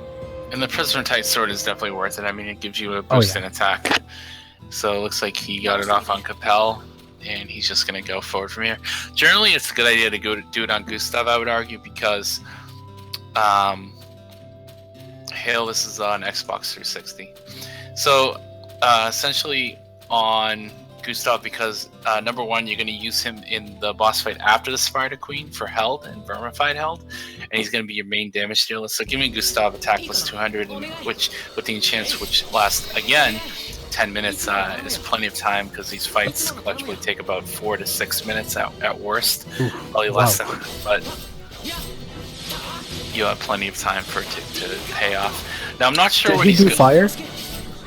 And the Prismatite sword is definitely worth it. I mean, it gives you a boost in attack. So it looks like he got it off on Capel, and he's just going to go forward from here. Generally, it's a good idea to go do it on Gustav, I would argue, because Hail, this is on Xbox 360. So essentially on Gustav, because number one, you're going to use him in the boss fight after the Spider Queen for Held and Vermified Held, and he's going to be your main damage dealer. So give me Gustav attack plus 200, and which with the enchants, which last again 10 minutes is plenty of time, because these fights collectively take about 4 to 6 minutes at worst. Ooh, probably less than that, but you have plenty of time for it to pay off. Now I'm not sure did what he he's do fire?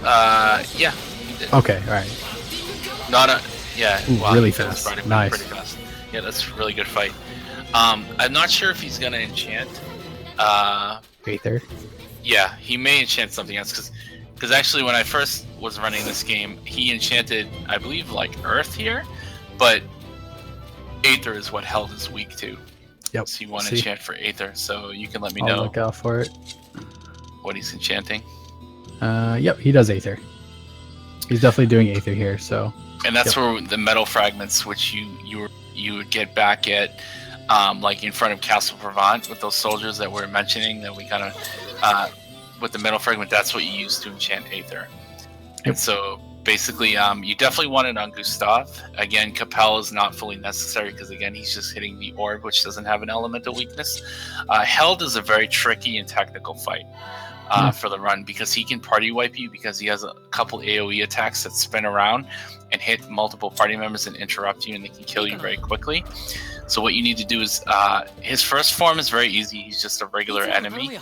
Yeah, he did. Okay, all right. Yeah. Ooh, wow, really fast. Nice. Pretty fast. Yeah, that's a really good fight. I'm not sure if he's gonna enchant. Aether. Yeah, he may enchant something else, because actually when I first was running this game, he enchanted, I believe, like Earth here, but Aether is what Held is weak to. Yep. So you want to enchant for Aether, so you can let me I'll know look out for it. What he's enchanting. Yep, he does Aether. He's definitely doing Aether here, so. And that's where the metal fragments, which you would get back at, like in front of Castle Provant with those soldiers that we're mentioning, that we kind of, with the metal fragment, that's what you use to enchant Aether. Yep. And so basically, you definitely want it on Gustav. Again, Capel is not fully necessary, because again, he's just hitting the orb, which doesn't have an elemental weakness. Held is a very tricky and technical fight for the run, because he can party wipe you, because he has a couple AoE attacks that spin around and hit multiple party members and interrupt you, and they can kill you very quickly. So what you need to do is, his first form is very easy. He's just a regular enemy.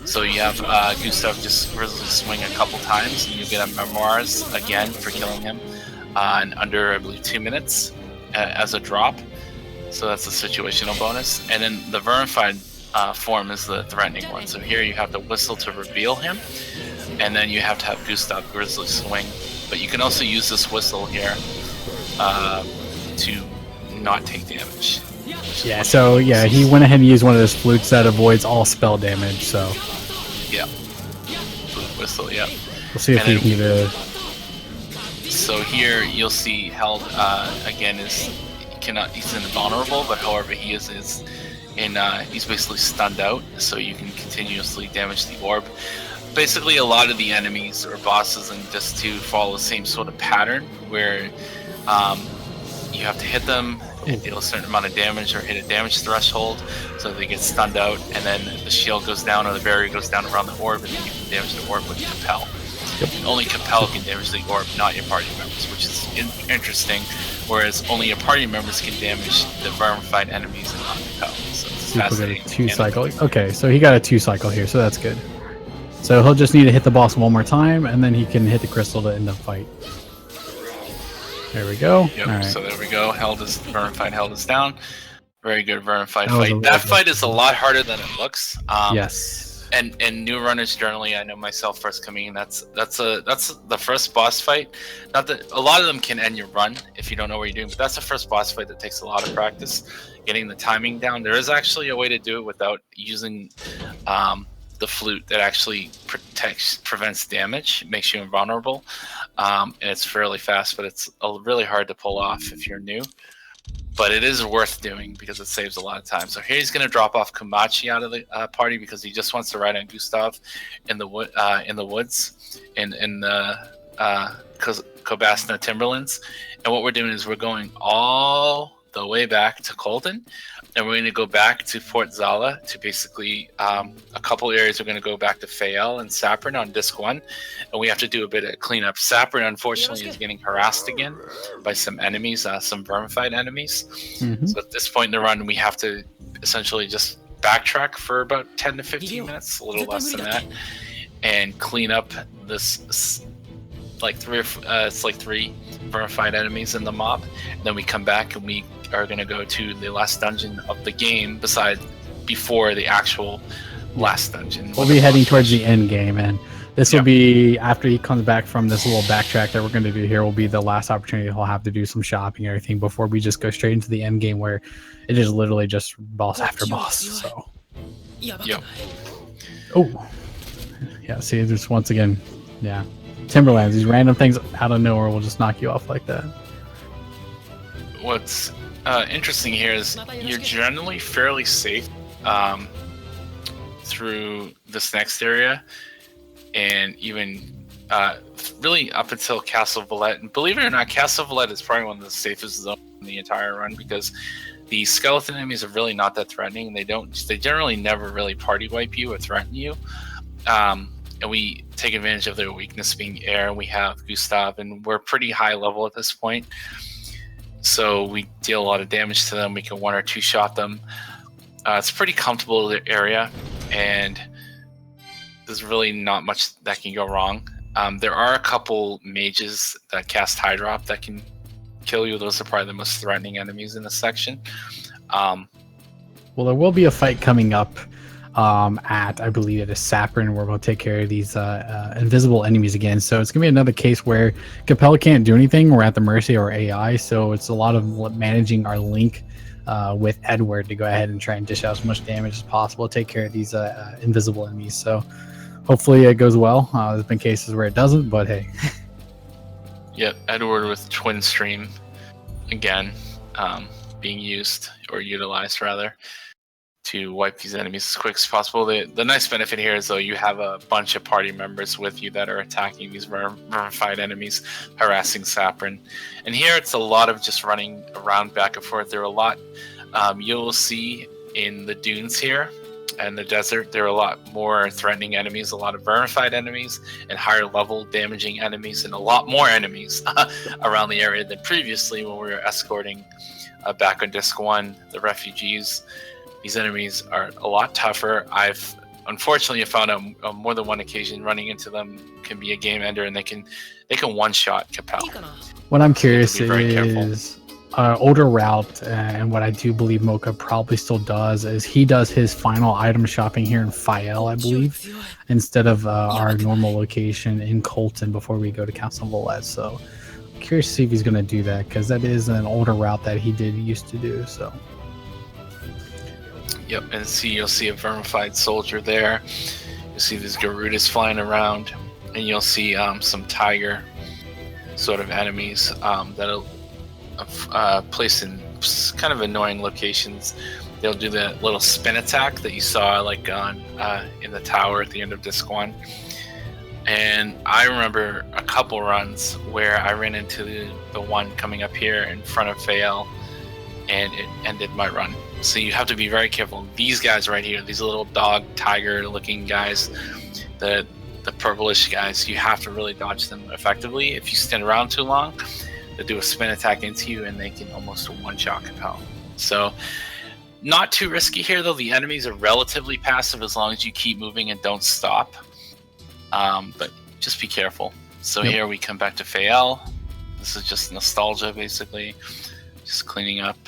So you have Gustav just grizzly swing a couple times, and you get a memoirs again for killing him in under, I believe, 2 minutes as a drop. So that's a situational bonus. And then the Vermified form is the threatening one. So here you have to whistle to reveal him, and then you have to have Gustav grizzly swing. But you can also use this whistle here to not take damage. Yeah, so yeah, he went ahead and used one of his flutes that avoids all spell damage, so. Yeah. Whistle, yeah. We'll see if he can either. So here you'll see Held again he's invulnerable, but however he's basically stunned out, so you can continuously damage the orb. Basically, a lot of the enemies or bosses in Disc 2 follow the same sort of pattern where you have to hit them and deal a certain amount of damage or hit a damage threshold so they get stunned out, and then the shield goes down or the barrier goes down around the orb, and then you can damage the orb with Compel. Yep. Only Compel can damage the orb, not your party members, which is interesting, whereas only your party members can damage the Vermified enemies and not Compel. So it's fascinating. 2 cycle. Okay, so he got a 2 cycle here, so that's good. So he'll just need to hit the boss one more time, and then he can hit the crystal to end the fight. There we go. Yep, all right. So there we go. Vermified held us down. Very good Vermified fight. That fight is a lot harder than it looks. Yes. And new runners generally, I know myself first coming in, that's the first boss fight. Not that a lot of them can end your run if you don't know what you're doing, but that's the first boss fight that takes a lot of practice getting the timing down. There is actually a way to do it without using the flute that actually prevents damage. It makes you invulnerable, and it's fairly fast, but it's really hard to pull off if you're new. But it is worth doing because it saves a lot of time. So here he's going to drop off Kumachi out of the party because he just wants to ride on Gustav in the woods in the Kobasna Timberlands. And what we're doing is we're going all the way back to Colton, and we're going to go back to Port Zala to basically a couple areas. We're going to go back to Fael and Saprin on Disc 1, and we have to do a bit of cleanup. Saprin, unfortunately, is getting harassed again by some enemies, some Vermified enemies. Mm-hmm. So at this point in the run, we have to essentially just backtrack for about 10 to 15 minutes, a little less than that, and clean up this three Vermified enemies in the mob. And then we come back and we are going to go to the last dungeon of the game before the actual last dungeon. We'll be heading towards the end game, and this will be after he comes back from this little backtrack that we're going to do here. Will be the last opportunity he'll have to do some shopping and everything before we just go straight into the end game, where it is literally just boss after boss. So oh yeah, see, just once again, Timberlands, these random things out of nowhere will just knock you off like that. What's interesting here is you're generally fairly safe through this next area, and even really up until Castle Valette. And believe it or not, Castle Valette is probably one of the safest zones in the entire run because the skeleton enemies are really not that threatening. They generally never really party wipe you or threaten you. And we take advantage of their weakness being air, and we have Gustav, and we're pretty high level at this point. So we deal a lot of damage to them. We can 1 or 2 shot them. It's a pretty comfortable area, and there's really not much that can go wrong. There are a couple mages that cast High Drop that can kill you. Those are probably the most threatening enemies in this section. Well, there will be a fight coming up at, I believe it is Saprin, where we'll take care of these invisible enemies again. So it's gonna be another case where Capella can't do anything. We're at the mercy of our AI, so it's a lot of managing our link with Edward to go ahead and try and dish out as much damage as possible, take care of these invisible enemies. So hopefully it goes well. There's been cases where it doesn't, but hey. Yep, Edward with Twin Stream again being used or utilized rather to wipe these enemies as quick as possible. The nice benefit here is, though, you have a bunch of party members with you that are attacking these Vermified enemies, harassing Saprin. And here it's a lot of just running around back and forth. There are a lot you'll see in the dunes here and the desert. There are a lot more threatening enemies, a lot of Vermified enemies and higher level damaging enemies, and a lot more enemies around the area than previously when we were escorting back on Disc 1 the refugees. These enemies are a lot tougher. I've unfortunately, I found on more than one occasion running into them can be a game ender, and they can one shot Capel. What I'm So you have curious to be very careful. is older route, and what I do believe Mocha probably still does is he does his final item shopping here in Fael, I believe, instead of our normal location in Colton before we go to Castle Volez. So I'm curious to see if he's going to do that, because that is an older route that he did used to do. So Yep, and you'll see a vermified soldier there. You'll see these Garudas flying around, and you'll see some tiger sort of enemies that'll placed in kind of annoying locations. They'll do the little spin attack that you saw like on in the tower at the end of Disc 1. And I remember a couple runs where I ran into the one coming up here in front of Fael, and it ended my run. So you have to be very careful. These guys right here, these little dog tiger looking guys, the purplish guys, you have to really dodge them effectively. If you stand around too long, they do a spin attack into you and they can almost one-shot Capel. So not too risky here, though. The enemies are relatively passive as long as you keep moving and don't stop. But just be careful. So Here we come back to Fael. This is just nostalgia, basically. Just cleaning up.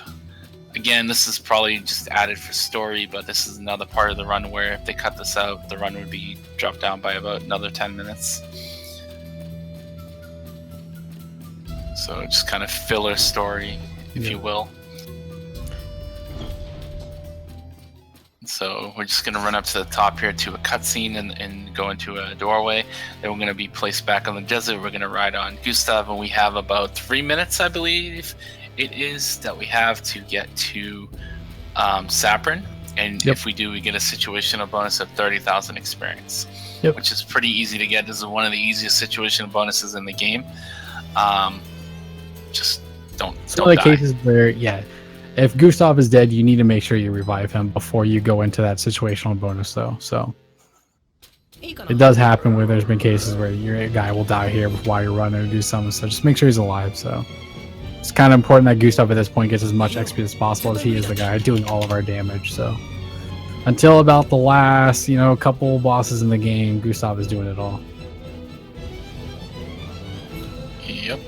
Again, this is probably just added for story, but this is another part of the run where if they cut this out, the run would be dropped down by about another 10 minutes. So just kind of filler story, if you will. So we're just going to run up to the top here to a cutscene and go into a doorway. Then we're going to be placed back on the desert. We're going to ride on Gustav, and we have about 3 minutes, I believe it is, that we have to get to Saprin. And if we do, we get a situational bonus of 30,000 experience, which is pretty easy to get. This is one of the easiest situational bonuses in the game. Just don't die. Cases where, if Gustav is dead, you need to make sure you revive him before you go into that situational bonus, though. So it does happen where there's been cases where your guy will die here while you're running or do something. So just make sure he's alive. So it's kind of important that Gustav at this point gets as much XP as possible, as he is the guy doing all of our damage. So until about the last, couple bosses in the game, Gustav is doing it all. Yep.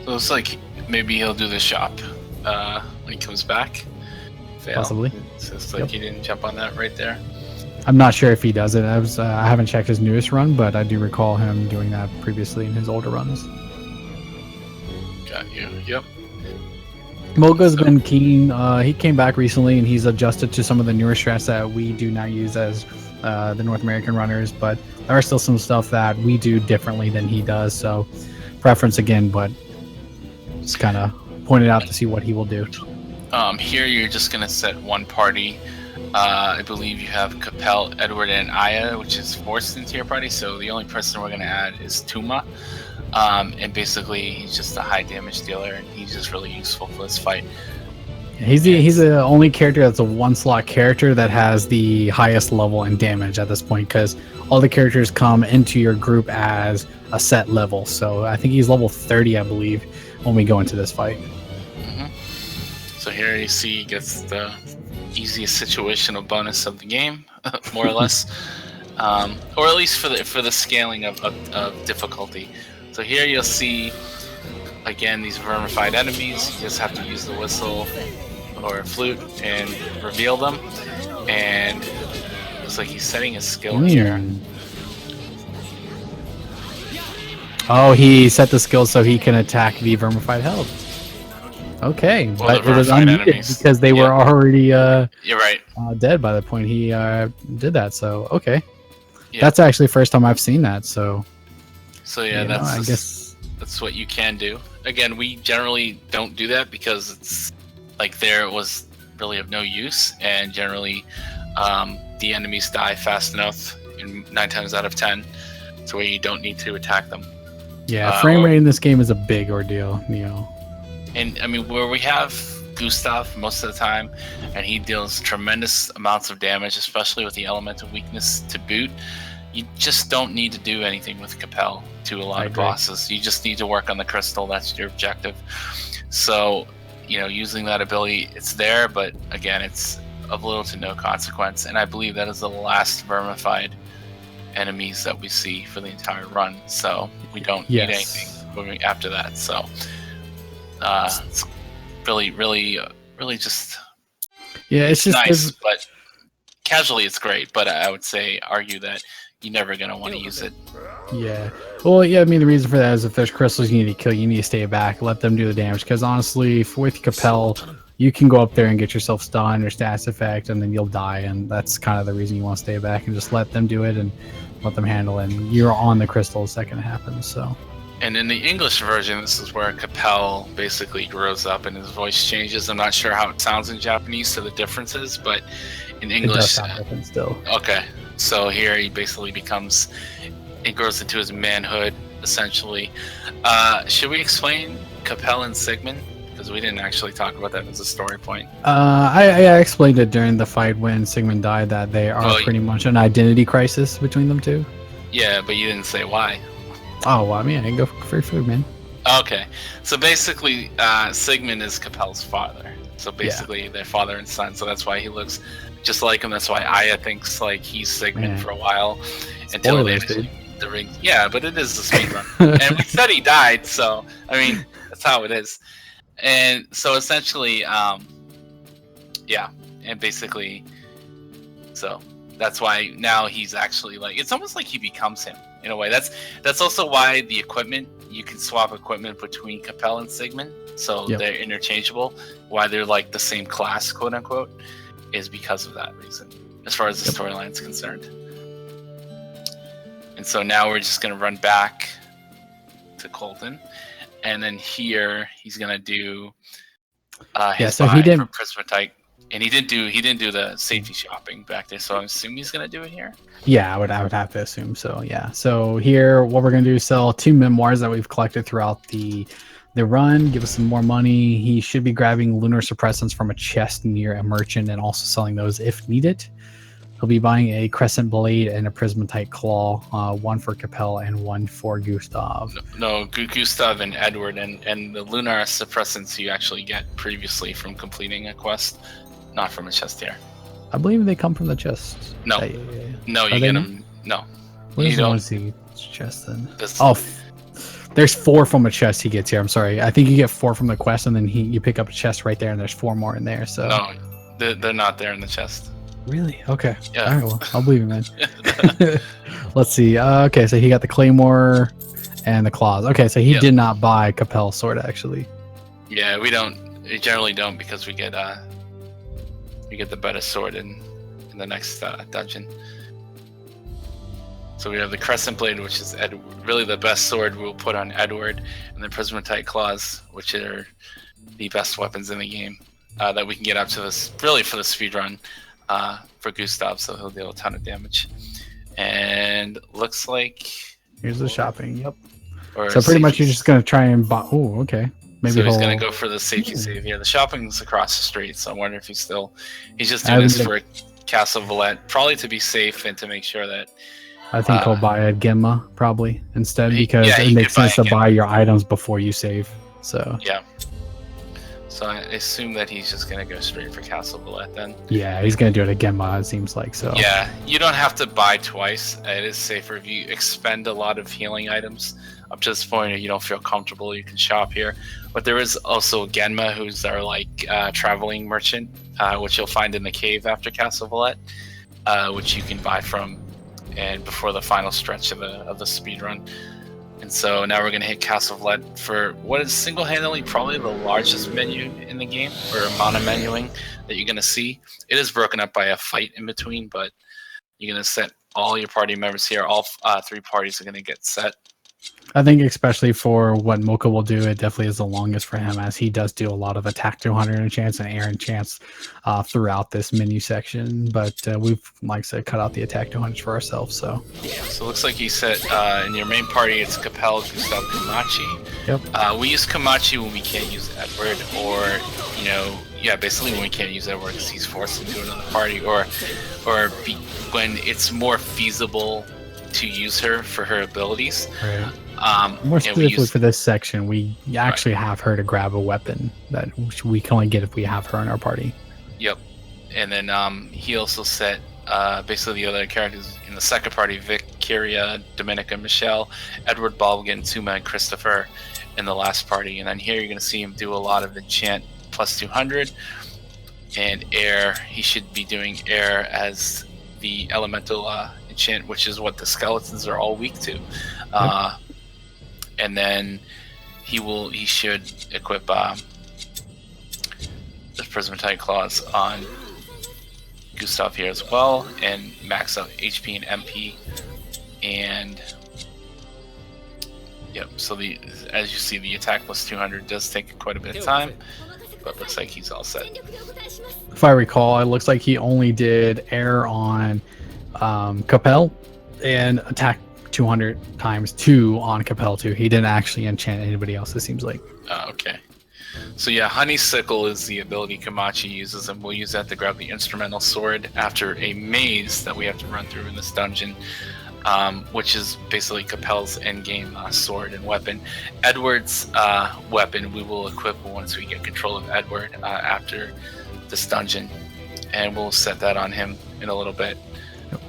So it's like maybe he'll do the shop when he comes back. Possibly. So it's like he didn't jump on that right there. I'm not sure if he does it. I haven't checked his newest run, but I do recall him doing that previously in his older runs. Got you. Yep. Moga's been keen. He came back recently, and he's adjusted to some of the newer strats that we do not use as the North American runners, but there are still some stuff that we do differently than he does. So preference again, but just kind of pointed out to see what he will do. Here you're just going to set one party. I believe you have Capel, Edward, and Aya, which is forced into your party. So the only person we're going to add is Tuma. And basically he's just a high damage dealer, and he's just really useful for this fight. He's the only character that's a one slot character that has the highest level and damage at this point, because all the characters come into your group as a set level. So I think he's level 30, I believe, when we go into this fight. So here you see he gets the easiest situational bonus of the game, more or less, or at least for the scaling of difficulty. So here you'll see again these vermified enemies. You just have to use the whistle or flute and reveal them. And it looks like he's setting a skill here. Oh, he set the skill so he can attack the vermified health. Okay, well, but it was unneeded because they were already you're right. Dead by the point he did that. So okay, that's actually the first time I've seen that. So I guess that's what you can do. Again, we generally don't do that because it's like there was really of no use, and generally the enemies die fast enough in 9 times out of 10 to where you don't need to attack them. Yeah, frame rate in this game is a big ordeal, And I mean, where we have Gustav most of the time, and he deals tremendous amounts of damage, especially with the elemental weakness to boot, you just don't need to do anything with Capel to a lot of bosses. You just need to work on the crystal. That's your objective. So, using that ability, it's there, but again, it's of little to no consequence, and I believe that is the last vermified enemies that we see for the entire run. So we don't need anything moving after that. So it's really just it's just nice, but casually it's great. But I would argue that you're never gonna want to use it. Yeah. Well, yeah, I mean, the reason for that is if there's crystals you need to kill, you need to stay back, let them do the damage. Because honestly, with Capel, you can go up there and get yourself stunned or stats effect, and then you'll die. And that's kind of the reason you want to stay back and just let them do it and let them handle it. And you're on the crystal the second it happens. So. And in the English version, this is where Capel basically grows up and his voice changes. I'm not sure how it sounds in Japanese, so the differences, but in English, it does sound different still. Okay, so here he basically it grows into his manhood, essentially. Should we explain Capel and Sigmund? Because we didn't actually talk about that as a story point. I explained it during the fight when Sigmund died that they are pretty much an identity crisis between them two. Yeah, but you didn't say why. Oh, well, I mean, I can go for free food, man. Okay, so basically, Sigmund is Capel's father. So basically, they're father and son. So that's why he looks just like him. That's why Aya thinks like he's Sigmund for a while until they the ring. Yeah, but it is the speedrun, and we said he died. So I mean, that's how it is. And so essentially, and basically, so that's why now he's actually like it's almost like he becomes him. In a way, that's also why the equipment, you can swap equipment between Capel and Sigmund, so they're interchangeable. Why they're like the same class, quote unquote, is because of that reason, as far as the storyline is concerned. And so now we're just gonna run back to Colton, and then here he's gonna do his so he didn't for Prismatite. And he didn't do the safety shopping back there, so I'm assuming he's gonna do it here. Yeah, I would have to assume so. Yeah. So here, what we're gonna do is sell 2 memoirs that we've collected throughout the run. Give us some more money. He should be grabbing lunar suppressants from a chest near a merchant and also selling those if needed. He'll be buying a crescent blade and a prismatite claw, one for Capel and one for Gustav. No, Gustav and Edward, and the lunar suppressants you actually get previously from completing a quest. Not from a chest here. I believe they come from the chest. No. No, you get them. No. What is the one see chest then? There's 4 from a chest he gets here. I'm sorry. I think you get 4 from the quest, and then you pick up a chest right there, and there's 4 more in there. So no, they're not there in the chest. Really? Okay. Yeah. All right. Well, I'll believe you, man. Let's see. Okay, so he got the claymore and the claws. Okay, so he did not buy Capel's sword actually. Yeah, we generally don't because we get the better sword in the next dungeon. So we have the Crescent Blade, which is really the best sword we'll put on Edward, and the Prismatite Claws, which are the best weapons in the game that we can get up to this really for the speedrun for Gustav, so he'll deal a ton of damage. And looks like here's the shopping. Yep. So pretty much you're just gonna try and buy. Oh, okay. Maybe so he's gonna go for the safety save here. The shopping's across the street, so I wonder if he's just doing this for Castle Valette, probably to be safe and to make sure that. I think he'll buy a Gemma probably instead because it makes sense to buy your items before you save. So yeah. So I assume that he's just gonna go straight for Castle Valette then. Yeah, he's gonna do it at Gemma. It seems like so. Yeah, you don't have to buy twice. It is safer if you expend a lot of healing items. Up to this point, if you don't feel comfortable, you can shop here. But there is also Genma, who's our traveling merchant, which you'll find in the cave after Castle Valette, which you can buy from, and before the final stretch of the speed run. And so now we're gonna hit Castle Valette for what is single-handedly probably the largest menu in the game, or amount of menuing that you're gonna see. It is broken up by a fight in between, but you're gonna set all your party members here. All 3 parties are gonna get set. I think especially for what Mocha will do, it definitely is the longest for him, as he does do a lot of attack 200 enchants and air enchants throughout this menu section. But we've, like I said, cut out the attack 200s for ourselves. So it looks like he said in your main party it's Capel, Gustav, Kamachi. Yep. We use Kamachi when we can't use Edward, or basically when we can't use Edward because he's forced into another party, or when it's more feasible to use her for her abilities. Right. More specifically for this section, we actually have her to grab a weapon that we can only get if we have her in our party. Yep. and then he also set basically the other characters in the second party: Vic, Kyria, Dominica, Michelle, Edward, Balgan, Tuma, and Christopher in the last party. And then here you're going to see him do a lot of enchant plus 200 and air. He should be doing air as the elemental enchant, which is what the skeletons are all weak to. And then he should equip the Prismatite Claws on Gustav here as well, and max out HP and MP. And yep, so as you see, the attack plus 200 does take quite a bit of time, but looks like he's all set. If I recall, it looks like he only did air on Capel and attack 200 times 2 on Capel too. He didn't actually enchant anybody else, it seems like. Okay. So yeah, Honeysickle is the ability Kamachi uses, and we'll use that to grab the instrumental sword after a maze that we have to run through in this dungeon, which is basically Capel's endgame sword and weapon. Edward's weapon we will equip once we get control of Edward after this dungeon, and we'll set that on him in a little bit.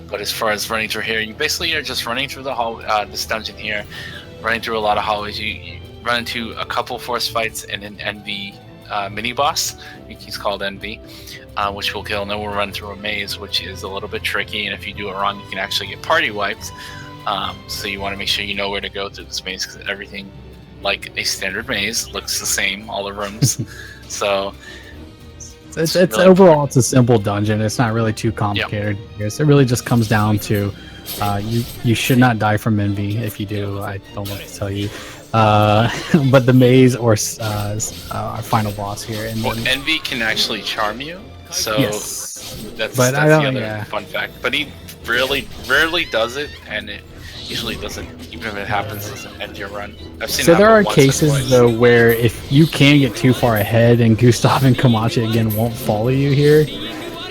But as far as running through here, you basically are just running through the hall, this dungeon here, running through a lot of hallways. You run into a couple force fights and an Envy mini boss. I think he's called Envy, which we'll kill. And then we'll run through a maze, which is a little bit tricky. And if you do it wrong, you can actually get party wiped. So you want to make sure you know where to go through this maze, because everything, like a standard maze, looks the same, all the rooms. So it's really overall, it's a simple dungeon. It's not really too complicated. Yep. It really just comes down to you should not die from Envy. If you do, I don't know what to tell you. But the maze or our final boss here. And well, Envy can actually charm you, so yes. that's the other fun fact. But he rarely does it, and it usually doesn't. Even if it happens, doesn't end your run. I've seen. So there are cases though where if you can get too far ahead, and Gustav and Kamachi again won't follow you here.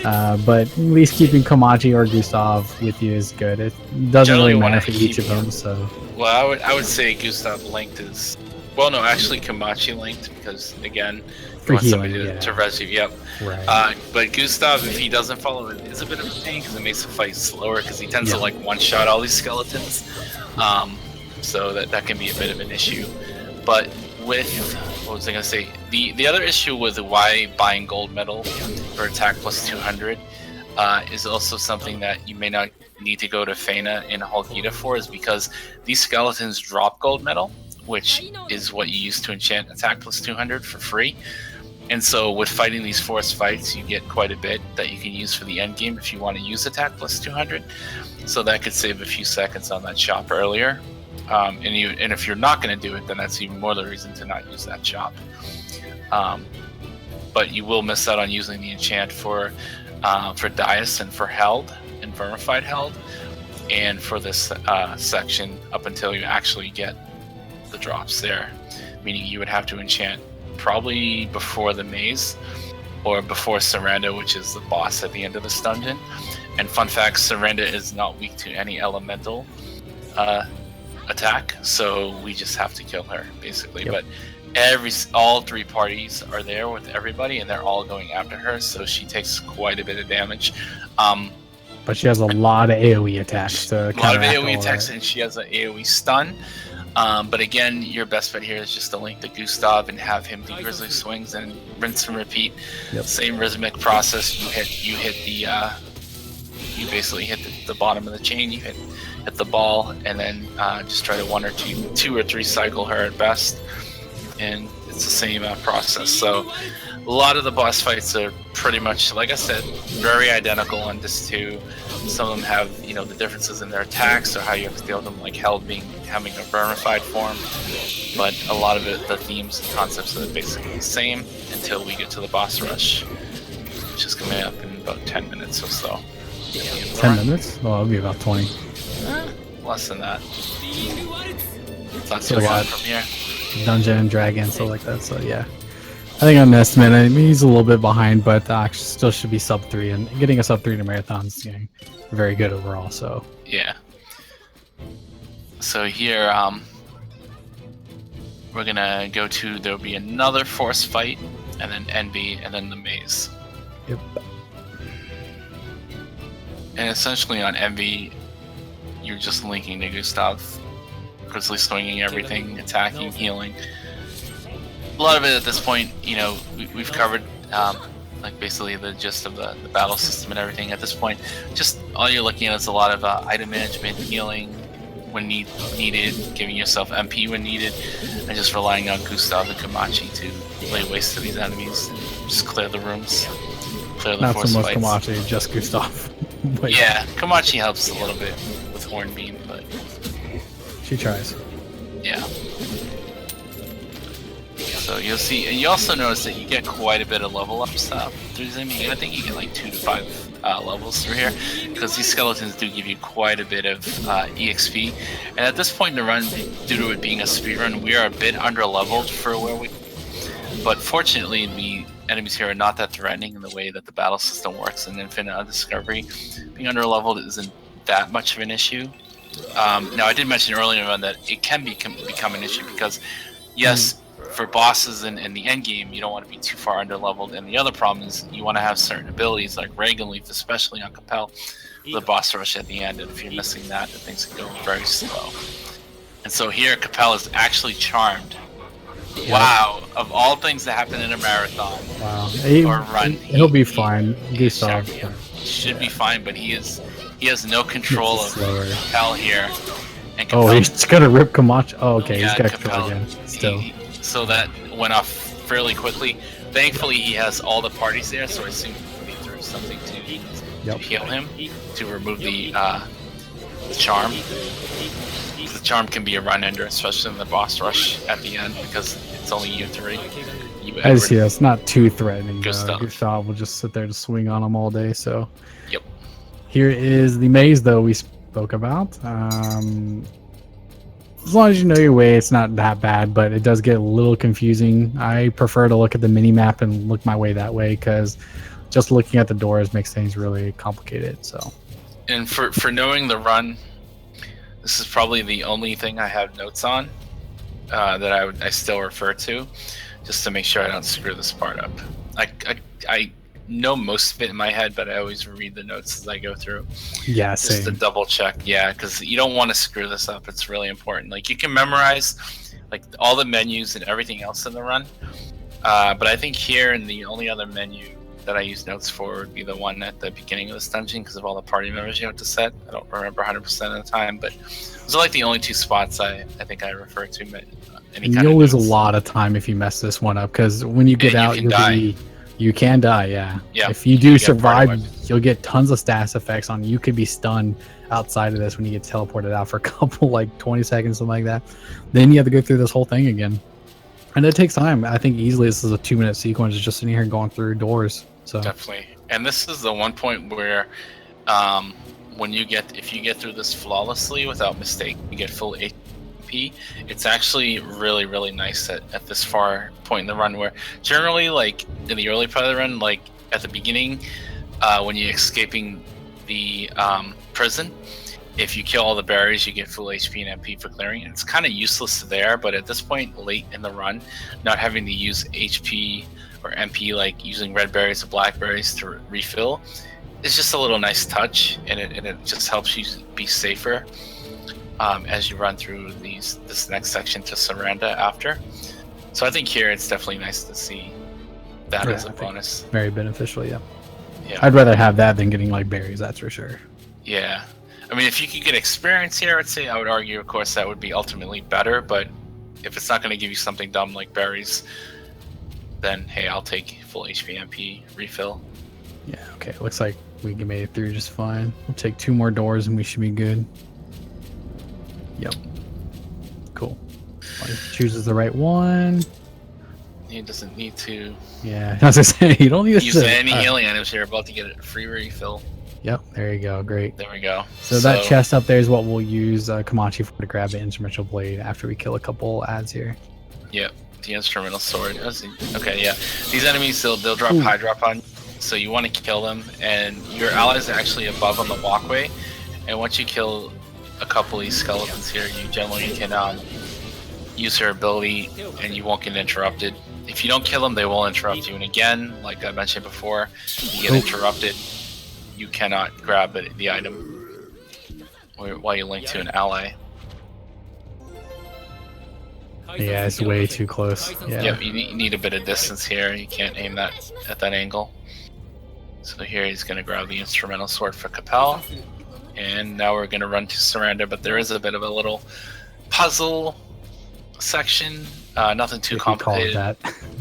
But at least keeping Kamachi or Gustav with you is good. It doesn't really matter for each of them. So. Well, I would say Gustav linked is... Well, no, actually Kamachi linked, because, again, for healing, to res you. Yep. Right. But Gustav, if he doesn't follow it, is a bit of a pain, because it makes the fight slower, because he tends to, like, one-shot all these skeletons. So that can be a bit of an issue. But with... What was I going to say? The other issue with why buying gold medal for attack plus 200 is also something that you may not need to go to Fena in Holgita for, is because these skeletons drop gold medal, which is what you use to enchant attack plus 200 for free. And so with fighting these force fights, you get quite a bit that you can use for the end game if you want to use attack plus 200. So that could save a few seconds on that shop earlier. And if you're not going to do it, then that's even more the reason to not use that shop. But you will miss out on using the enchant for Dias and for Held and Vermified Held, and for this section up until you actually get the drops there, meaning you would have to enchant probably before the maze or before Surrender, which is the boss at the end of this dungeon. And fun fact, Surrender is not weak to any elemental attack, so we just have to kill her basically. Yep. But all three parties are there with everybody, and they're all going after her, so she takes quite a bit of damage. But she has a lot of AoE attacks. A lot of AoE attacks, and she has an AoE stun. But again, your best bet here is just to link the Gustav and have him do Grizzly Swings and rinse and repeat. Yep. Same rhythmic process. You basically hit the bottom of the chain. You hit the ball, and then just try to two or three cycle her at best. And it's the same process. So a lot of the boss fights are pretty much, like I said, very identical on this too. Some of them have, the differences in their attacks or how you have to deal with them, like Held having a vermified form. But a lot of it, the themes and concepts are basically the same until we get to the boss rush, which is coming up in about 10 minutes or so. 10 minutes? Oh, it'll be about 20. Less than that. It's not so far from here. Dungeon and Dragon, stuff like that. So yeah, I think on estimate, I mean, he's a little bit behind, but actually still should be sub 3, and getting a sub 3 to marathons, very good overall. So yeah. So here, we're gonna go to, there'll be another force fight, and then Envy, and then the maze. Yep. And essentially on Envy, you're just linking to Gustav, grizzly swinging everything, attacking, healing. A lot of it at this point, you know, we've covered like basically the gist of the battle system and everything at this point. Just all you're looking at is a lot of item management, healing when needed, giving yourself MP when needed, and just relying on Gustav and Kamachi to lay waste to these enemies, just clear the rooms, clear the Not force so much fights. Kamachi, just Gustav. But Yeah, Kamachi helps a little bit with Hornbeam, but she tries. yeah. So you'll see, and you also notice that you get quite a bit of level up stuff through these. I mean, I think you get like 2 to 5 levels through here, because these skeletons do give you quite a bit of EXP. And at this point in the run, due to it being a speed run, we are a bit under leveled for where we. But fortunately, the enemies here are not that threatening in the way that the battle system works in Infinite Undiscovery. Being under leveled isn't that much of an issue. Now, I did mention earlier on that it can become an issue because, yes. For bosses in the end game, you don't want to be too far under leveled, and the other problem is you want to have certain abilities like Reagan Leaf, especially on Capel, the boss rush at the end, and if you're missing that, then things can go very slow. And so here, Capel is actually charmed. Yep. Wow, of all things that happen in a marathon or run, he'll be fine. Gustav should be fine, but he has no control of Capel here. And Capel, oh, he's gonna rip Kamachi. Oh, okay, yeah, he's got Capel, control again. Still. So that went off fairly quickly. Thankfully, he has all the parties there, so I assume he threw something to heal him, to remove the charm. The charm can be a run ender, especially in the boss rush at the end, because it's only you three. I see, that's not too threatening. Gustav will just sit there to swing on him all day, so. Yep. Here is the maze, though, we spoke about. As long as you know your way, it's not that bad, but it does get a little confusing. I prefer to look at the mini map and look my way that way, because just looking at the doors makes things really complicated. So, and for knowing the run, this is probably the only thing I have notes on that I still refer to, just to make sure I don't screw this part up. I know most of it in my head, but I always read the notes as I go through. Yeah, just to double check. Yeah, because you don't want to screw this up. It's really important. Like, you can memorize like all the menus and everything else in the run, but I think here, in the only other menu that I use notes for would be the one at the beginning of this dungeon, because of all the party members you have to set. I don't remember 100% of the time, but those are like the only 2 spots I think I refer to. You'll lose a lot of time if you mess this one up, because when you get out, you can die, yeah. If you do survive, you'll get tons of stats effects on you. You could be stunned outside of this when you get teleported out for a couple, like 20 seconds, something like that. Then you have to go through this whole thing again. And it takes time. I think easily this is a 2-minute sequence just sitting here going through doors. So definitely. And this is the one point where if you get through this flawlessly without mistake, you get full HP. It's actually really, really nice at this far point in the run, where generally, like in the early part of the run, like at the beginning, when you're escaping the prison, if you kill all the berries, you get full HP and MP for clearing. It's kind of useless there, but at this point, late in the run, not having to use HP or MP, like using red berries or black berries to refill, is just a little nice touch, and it just helps you be safer as you run through this next section to Surrender after. So I think here it's definitely nice to see that as a bonus. Very beneficial, yeah. I'd rather have that than getting like berries, that's for sure. Yeah. I mean, if you could get experience here, I would argue, of course, that would be ultimately better, but if it's not going to give you something dumb like berries, then hey, I'll take full HP MP refill. Yeah, okay. Looks like we made it through just fine. We'll take 2 more doors and we should be good. Yep. Cool. Chooses the right one. He doesn't need to. Yeah, as I say, you don't need to use any healing items. You're about to get a free refill. Yep, there you go. Great. There we go. So that chest up there is what we'll use Kamachi for, to grab the instrumental blade after we kill a couple ads here. Yep, the instrumental sword. Okay, yeah. These enemies, they'll drop high drop on you, so you want to kill them, and your allies are actually above on the walkway, and once you kill a couple of these skeletons here, you generally can use her ability and you won't get interrupted. If you don't kill them, they will interrupt you, and again, like I mentioned before, you get interrupted, you cannot grab the item while you link to an ally. Yeah, it's way too close. Yeah. Yep, you need a bit of distance here. You can't aim that at that angle. So here he's going to grab the instrumental sword for Capel. And now we're going to run to surrender, but there is a bit of a little puzzle section. Nothing too complicated. That.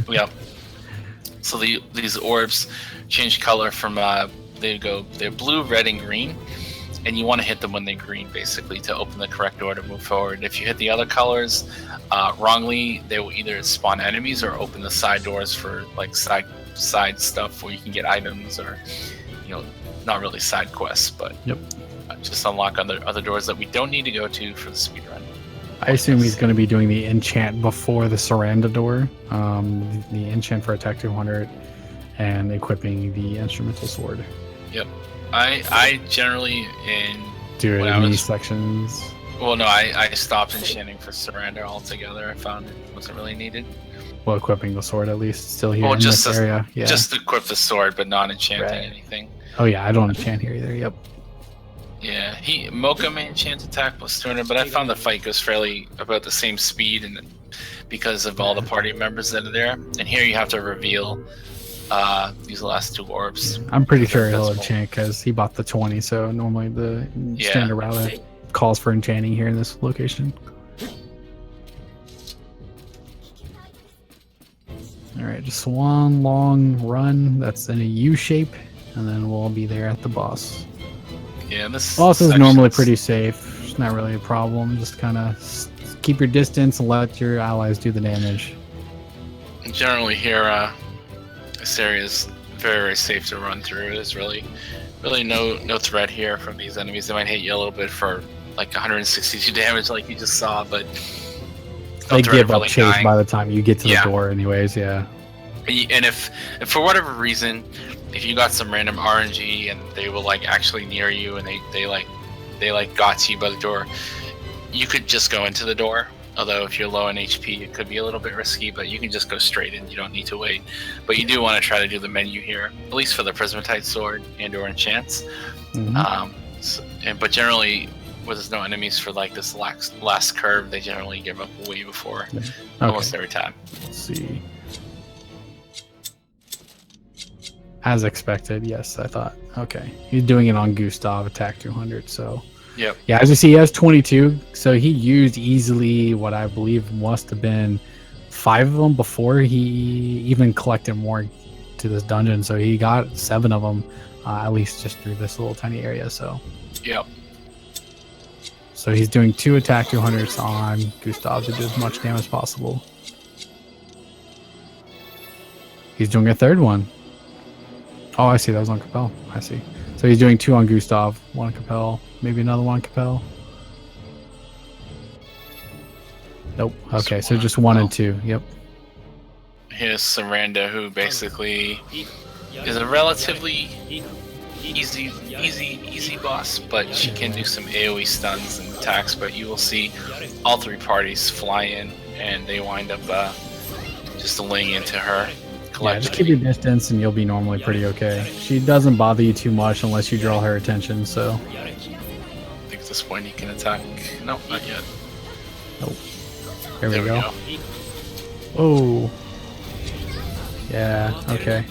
Yep. So these orbs change color from they're blue, red, and green. And you want to hit them when they're green, basically, to open the correct door to move forward. If you hit the other colors wrongly, they will either spawn enemies or open the side doors for like side stuff where you can get items, or not really side quests, but just unlock other doors that we don't need to go to for the speedrun. I assume he's going to be doing the enchant before the Saranda door, the enchant for attack 200, and equipping the instrumental sword. Yep. I generally do it in these sections. Well, no, I stopped enchanting for surrender altogether. I found it wasn't really needed. Well, equipping the sword at least still here in just this area. Yeah. Just equip the sword, but not enchanting anything. Oh yeah, I don't enchant here either. Yep. Yeah, Mocha may enchant attack plus 200, but I found the fight goes fairly about the same speed, and because of all the party members that are there. And here you have to reveal these last two orbs. I'm pretty sure he'll enchant because he bought the 20, so normally the standard route calls for enchanting here in this location. Alright, just one long run that's in a U shape, and then we'll be there at the boss. Yeah, this boss is normally pretty safe. It's not really a problem. Just kind of keep your distance and let your allies do the damage. Generally here, this area is very, very safe to run through. There's really no threat here from these enemies. They might hit you a little bit for like 162 damage like you just saw, but they give up chase by the time you get to the door anyways. Yeah. And if for whatever reason, if you got some random RNG and they were like actually near you and they got to you by the door, you could just go into the door. Although if you're low in HP, it could be a little bit risky, but you can just go straight in. You don't need to wait. But you do want to try to do the menu here, at least for the Prismatite Sword and/or enchants. But generally, where there's no enemies for like this last curve, they generally give up way before, almost every time. Let's see. As expected, yes, I thought. Okay, he's doing it on Gustav, attack 200, so... Yep. Yeah, as you see, he has 22, so he used easily what I believe must have been 5 of them before he even collected more to this dungeon. So he got 7 of them, at least just through this little tiny area. So. Yep. So he's doing 2 attack 200s on Gustav to do as much damage as possible. He's doing a 3rd one. Oh, I see. That was on Capel. I see. So he's doing 2 on Gustav, 1 on Capel. Maybe another one, Capel. Nope. Okay, so just 1 and 2. Yep. Here's Saranda, who basically is a relatively easy boss, but she can do some AoE stuns and attacks. But you will see all 3 parties fly in, and they wind up just laying into her. Yeah, just keep your distance, and you'll be normally pretty okay. She doesn't bother you too much unless you draw her attention. So. At this point he can attack. No, not yet. Nope. There we go. Oh. Yeah, okay.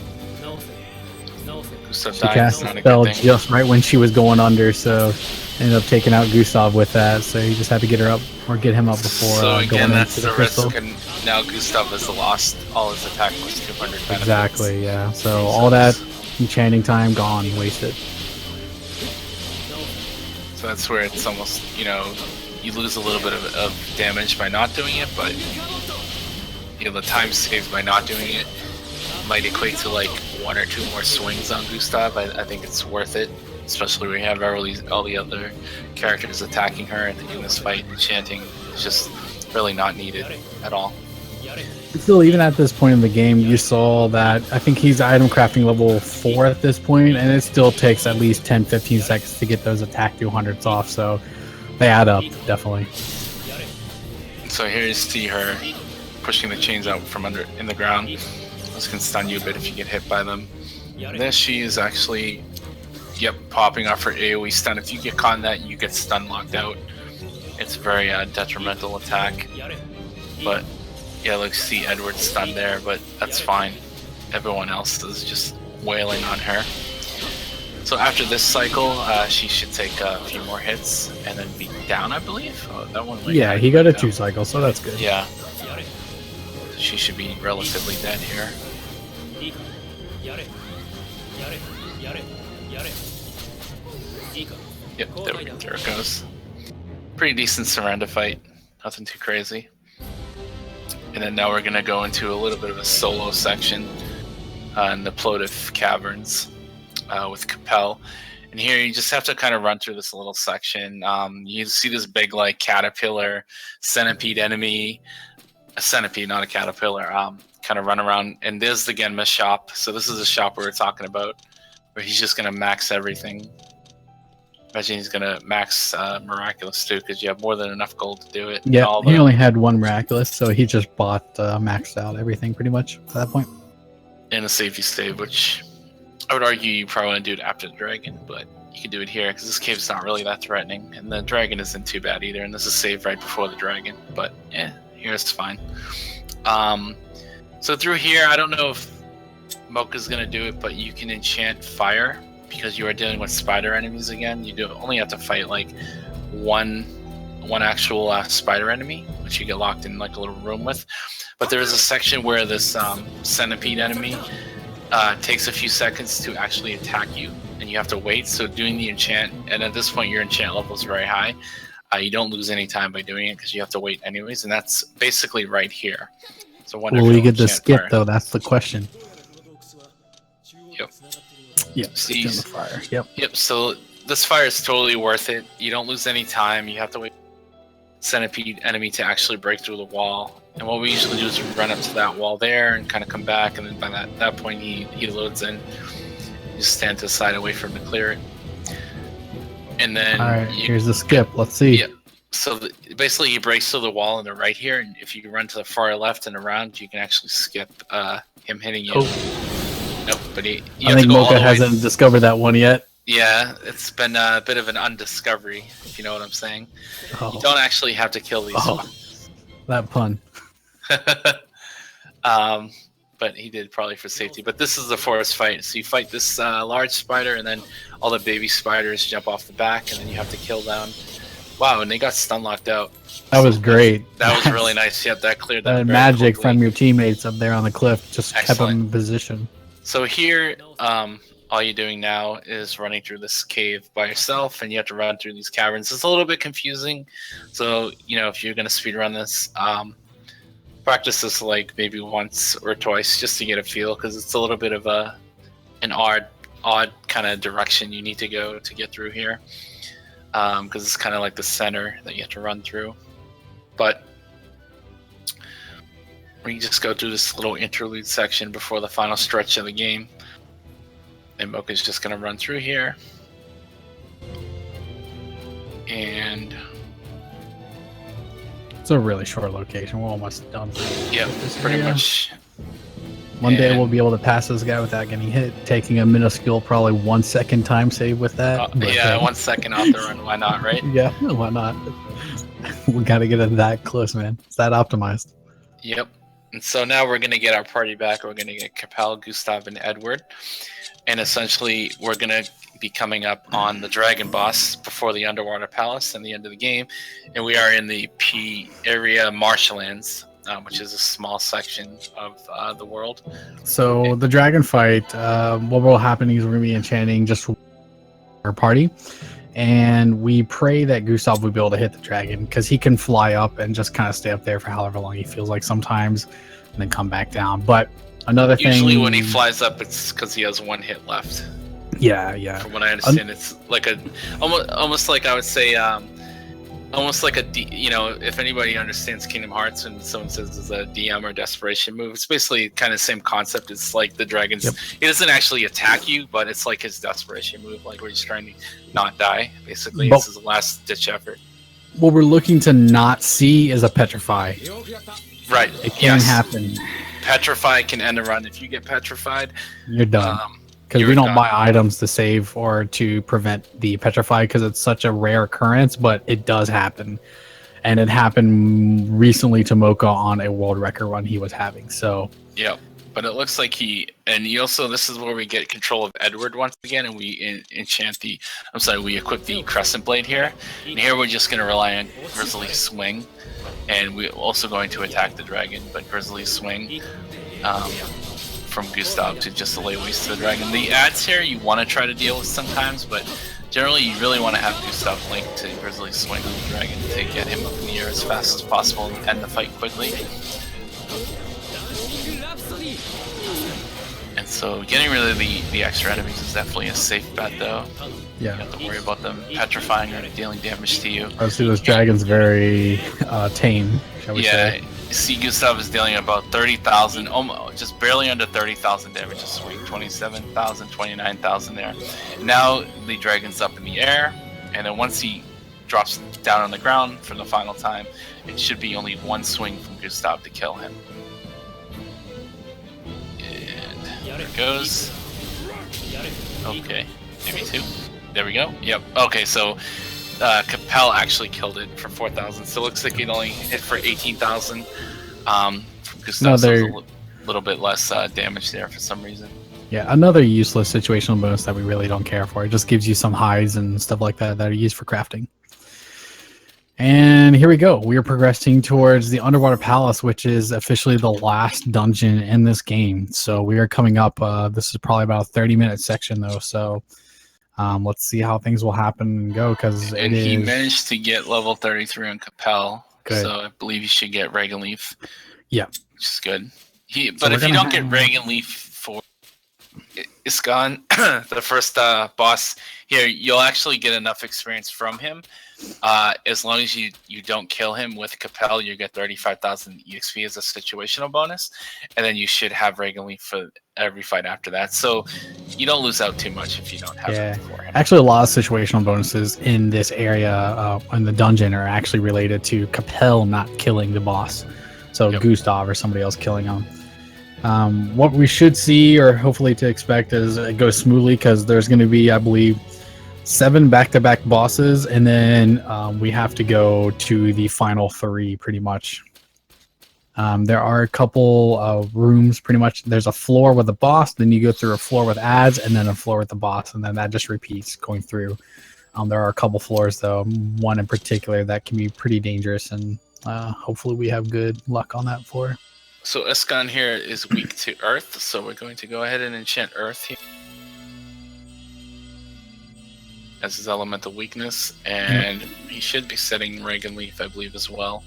She cast the spell just right when she was going under, so ended up taking out Gustav with that, so you just had to get her up, or get him up before so again, going that's into the crystal. Now Gustav has lost all his attack plus 200 benefits. Exactly, yeah. So all that enchanting time gone, wasted. So that's where it's almost, you lose a little bit of damage by not doing it, but the time saved by not doing it might equate to like 1 or 2 more swings on Gustav. I think it's worth it, especially when we have all the other characters attacking her, and in this fight, enchanting is just really not needed at all. Still, even at this point in the game, you saw that I think he's item crafting level 4 at this point, and it still takes at least 10-15 seconds to get those attack 200s off, so they add up, definitely. So here you see her pushing the chains out from in the ground. This can stun you a bit if you get hit by them. Then she is actually Yep, popping off her AoE stun. If you get caught in that, you get stun locked out. It's a very detrimental attack. But yeah, look, see Edward stunned there, but that's fine. Everyone else is just wailing on her. So after this cycle, she should take a few more hits and then be down, I believe. Oh, that one. Yeah, he got a 2 cycle, so that's good. Yeah. She should be relatively dead here. Yep, there it goes. Pretty decent surrender fight. Nothing too crazy. And then now we're going to go into a little bit of a solo section in the Plotif Caverns with Capel. And here you just have to kind of run through this little section. You see this big like caterpillar centipede enemy. A centipede, not a caterpillar. Kind of run around. And there's the Genma shop. So this is a shop we were talking about where he's just going to max everything. Imagine he's going to max Miraculous too, because you have more than enough gold to do it. Yeah, he only had 1 Miraculous, so he just bought maxed out everything pretty much at that point. And a safety save, which I would argue you probably want to do it after the dragon, but you can do it here because this cave's not really that threatening, and the dragon isn't too bad either, and this is saved right before the dragon, but yeah, here it's fine. So through here, I don't know if Mocha's going to do it, but you can enchant fire because you are dealing with spider enemies again. You only have to fight like one actual spider enemy, which you get locked in like a little room with. But there is a section where this centipede enemy takes a few seconds to actually attack you, and you have to wait. So doing the enchant, and at this point your enchant level is very high. You don't lose any time by doing it because you have to wait anyways, and that's basically right here. So will we get the skip though? That's the question. Yep. Yep. See, the fire. Yep. Yep. So this fire is totally worth it. You don't lose any time. You have to wait centipede enemy to actually break through the wall. And what we usually do is we run up to that wall there and kind of come back, and then by that point he loads in. You just stand to the side and wait for him to clear it. And then here's the skip. Let's see. Yeah. So basically he breaks through the wall on the right here, and if you run to the far left and around, you can actually skip him hitting you. Nope, but I think Mocha hasn't discovered that one yet. Yeah, it's been a bit of an undiscovery, if you know what I'm saying. Oh. You don't actually have to kill these. That pun. But he did probably for safety. But this is the forest fight. So you fight this large spider, and then all the baby spiders jump off the back, and then you have to kill them. Wow, and they got stun locked out. That was great. That was really nice. Yep, that cleared that. Magic quickly. From your teammates up there on the cliff just kept them in position. So here, all you're doing now is running through this cave by yourself, and you have to run through these caverns. It's a little bit confusing. So, if you're going to speedrun this, practice this like maybe once or twice just to get a feel, because it's a little bit of an odd kind of direction you need to go to get through here. Because it's kind of like the center that you have to run through. But we just go through this little interlude section before the final stretch of the game. And Mocha's just going to run through here. And it's a really short location. We're almost done. Yeah, pretty much. One day we'll be able to pass this guy without getting hit, taking a minuscule, probably 1 second time save with that. 1 second off the run. Why not, right? Yeah, why not? We got to get it that close, man. It's that optimized. Yep. And so now we're going to get our party back. We're going to get Capel, Gustav, and Edward. And essentially, we're going to be coming up on the dragon boss before the underwater palace and the end of the game. And we are in the P area marshlands, which is a small section of the world. So the dragon fight, what will happen is we're going to be enchanting just our party. And we pray that Gustav will be able to hit the dragon, because he can fly up and just kind of stay up there for however long he feels like sometimes, and then come back down. But another thing... Usually when he flies up, it's because he has 1 hit left. Yeah. From what I understand, it's like almost like I would say... almost like if anybody understands Kingdom Hearts and someone says it's a DM or desperation move, it's basically kind of the same concept. It's like the dragon's, He doesn't actually attack you, but it's like his desperation move, like where he's trying to not die, basically. It's his last ditch effort. What we're looking to not see is a petrify. Right. It can happen. Petrify can end a run. If you get petrified, you're done. because we don't buy items to save or to prevent the petrify because it's such a rare occurrence, but it does happen. And it happened recently to Mocha on a world record run he was having. So yeah, but it looks like he also, this is where we get control of Edward once again, and we enchant we equip the Crescent Blade here, and here we're just going to rely on Grizzly's Swing, and we're also going to attack the dragon, but Grizzly's Swing from Gustav to just lay waste to the dragon. The ads here you want to try to deal with sometimes, but generally you really want to have Gustav link to Grizzly's Swing on the dragon to get him up in the air as fast as possible and end the fight quickly. And so getting rid of the extra enemies is definitely a safe bet, though. Yeah. You don't have to worry about them petrifying or dealing damage to you. Obviously, this dragon's very tame, shall we say. Yeah, see, Gustav is dealing about 30,000, almost just barely under 30,000 damage a swing, 27,000, 29,000 there. Now the dragon's up in the air, and then once he drops down on the ground for the final time, it should be only one swing from Gustav to kill him. There it goes. Okay, maybe two. There we go. Yep. Okay, so Capel actually killed it for 4,000. So it looks like it only hit for 18,000. From Gustav, so a little bit less damage there for some reason. Yeah, another useless situational bonus that we really don't care for. It just gives you some hides and stuff like that that are used for crafting. And here we go. We are progressing towards the Underwater Palace, which is officially the last dungeon in this game. So we are coming up. This is probably about a 30-minute section, though. So let's see how things will happen and go. And he managed to get level 33 on Capel. Good. So I believe he should get Reagan Leaf. Yeah. Which is good. But if you don't get Reagan Leaf for Iskan, the first boss here, you'll actually get enough experience from him. As long as you don't kill him with Capel, you get 35,000 EXP as a situational bonus, and then you should have Reagan Leaf for every fight after that. So you don't lose out too much if you don't have it for him. Actually, a lot of situational bonuses in this area in the dungeon are actually related to Capel not killing the boss. So Gustav or somebody else killing him. What we should see, or hopefully to expect, is it goes smoothly because there's going to be, I believe, 7 back-to-back bosses, and then we have to go to the final 3 pretty much. There are a couple of rooms pretty much. There's a floor with a boss, then you go through a floor with ads, and then a floor with the boss, and then that just repeats going through. There are a couple floors, though, one in particular that can be pretty dangerous, and hopefully we have good luck on that floor. So Iskan here is weak to earth, so we're going to go ahead and enchant earth here as his elemental weakness, and he should be setting Reagan Leaf, I believe, as well.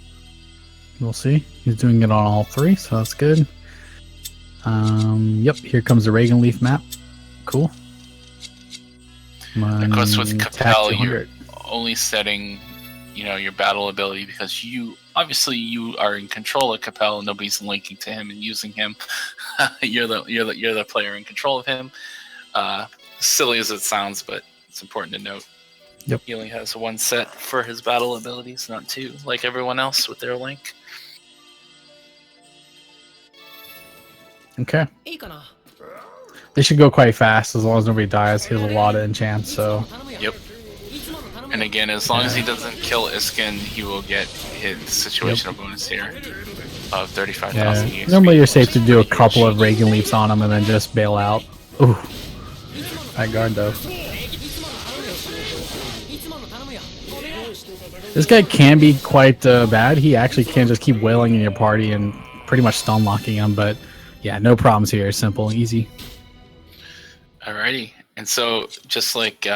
We'll see. He's doing it on all 3, so that's good. Yep, here comes the Reagan Leaf map. Cool. Of course, with Capel, you're only setting, your battle ability because you are in control of Capel and nobody's linking to him and using him. you're the player in control of him. Silly as it sounds, but it's important to note. Yep. He only has 1 set for his battle abilities, not 2, like everyone else with their link. Okay. They should go quite fast as long as nobody dies. He has a lot of enchants, so. Yep. And again, as long as he doesn't kill Iskan, he will get his situational bonus here of 35,000 EXP. Normally you're safe to do a couple of Reagan Leaps on him and then just bail out. Ooh. High guard, though. This guy can be quite bad. He actually can just keep wailing in your party and pretty much stun locking him, but yeah, no problems here. Simple and easy. Alrighty. And so just like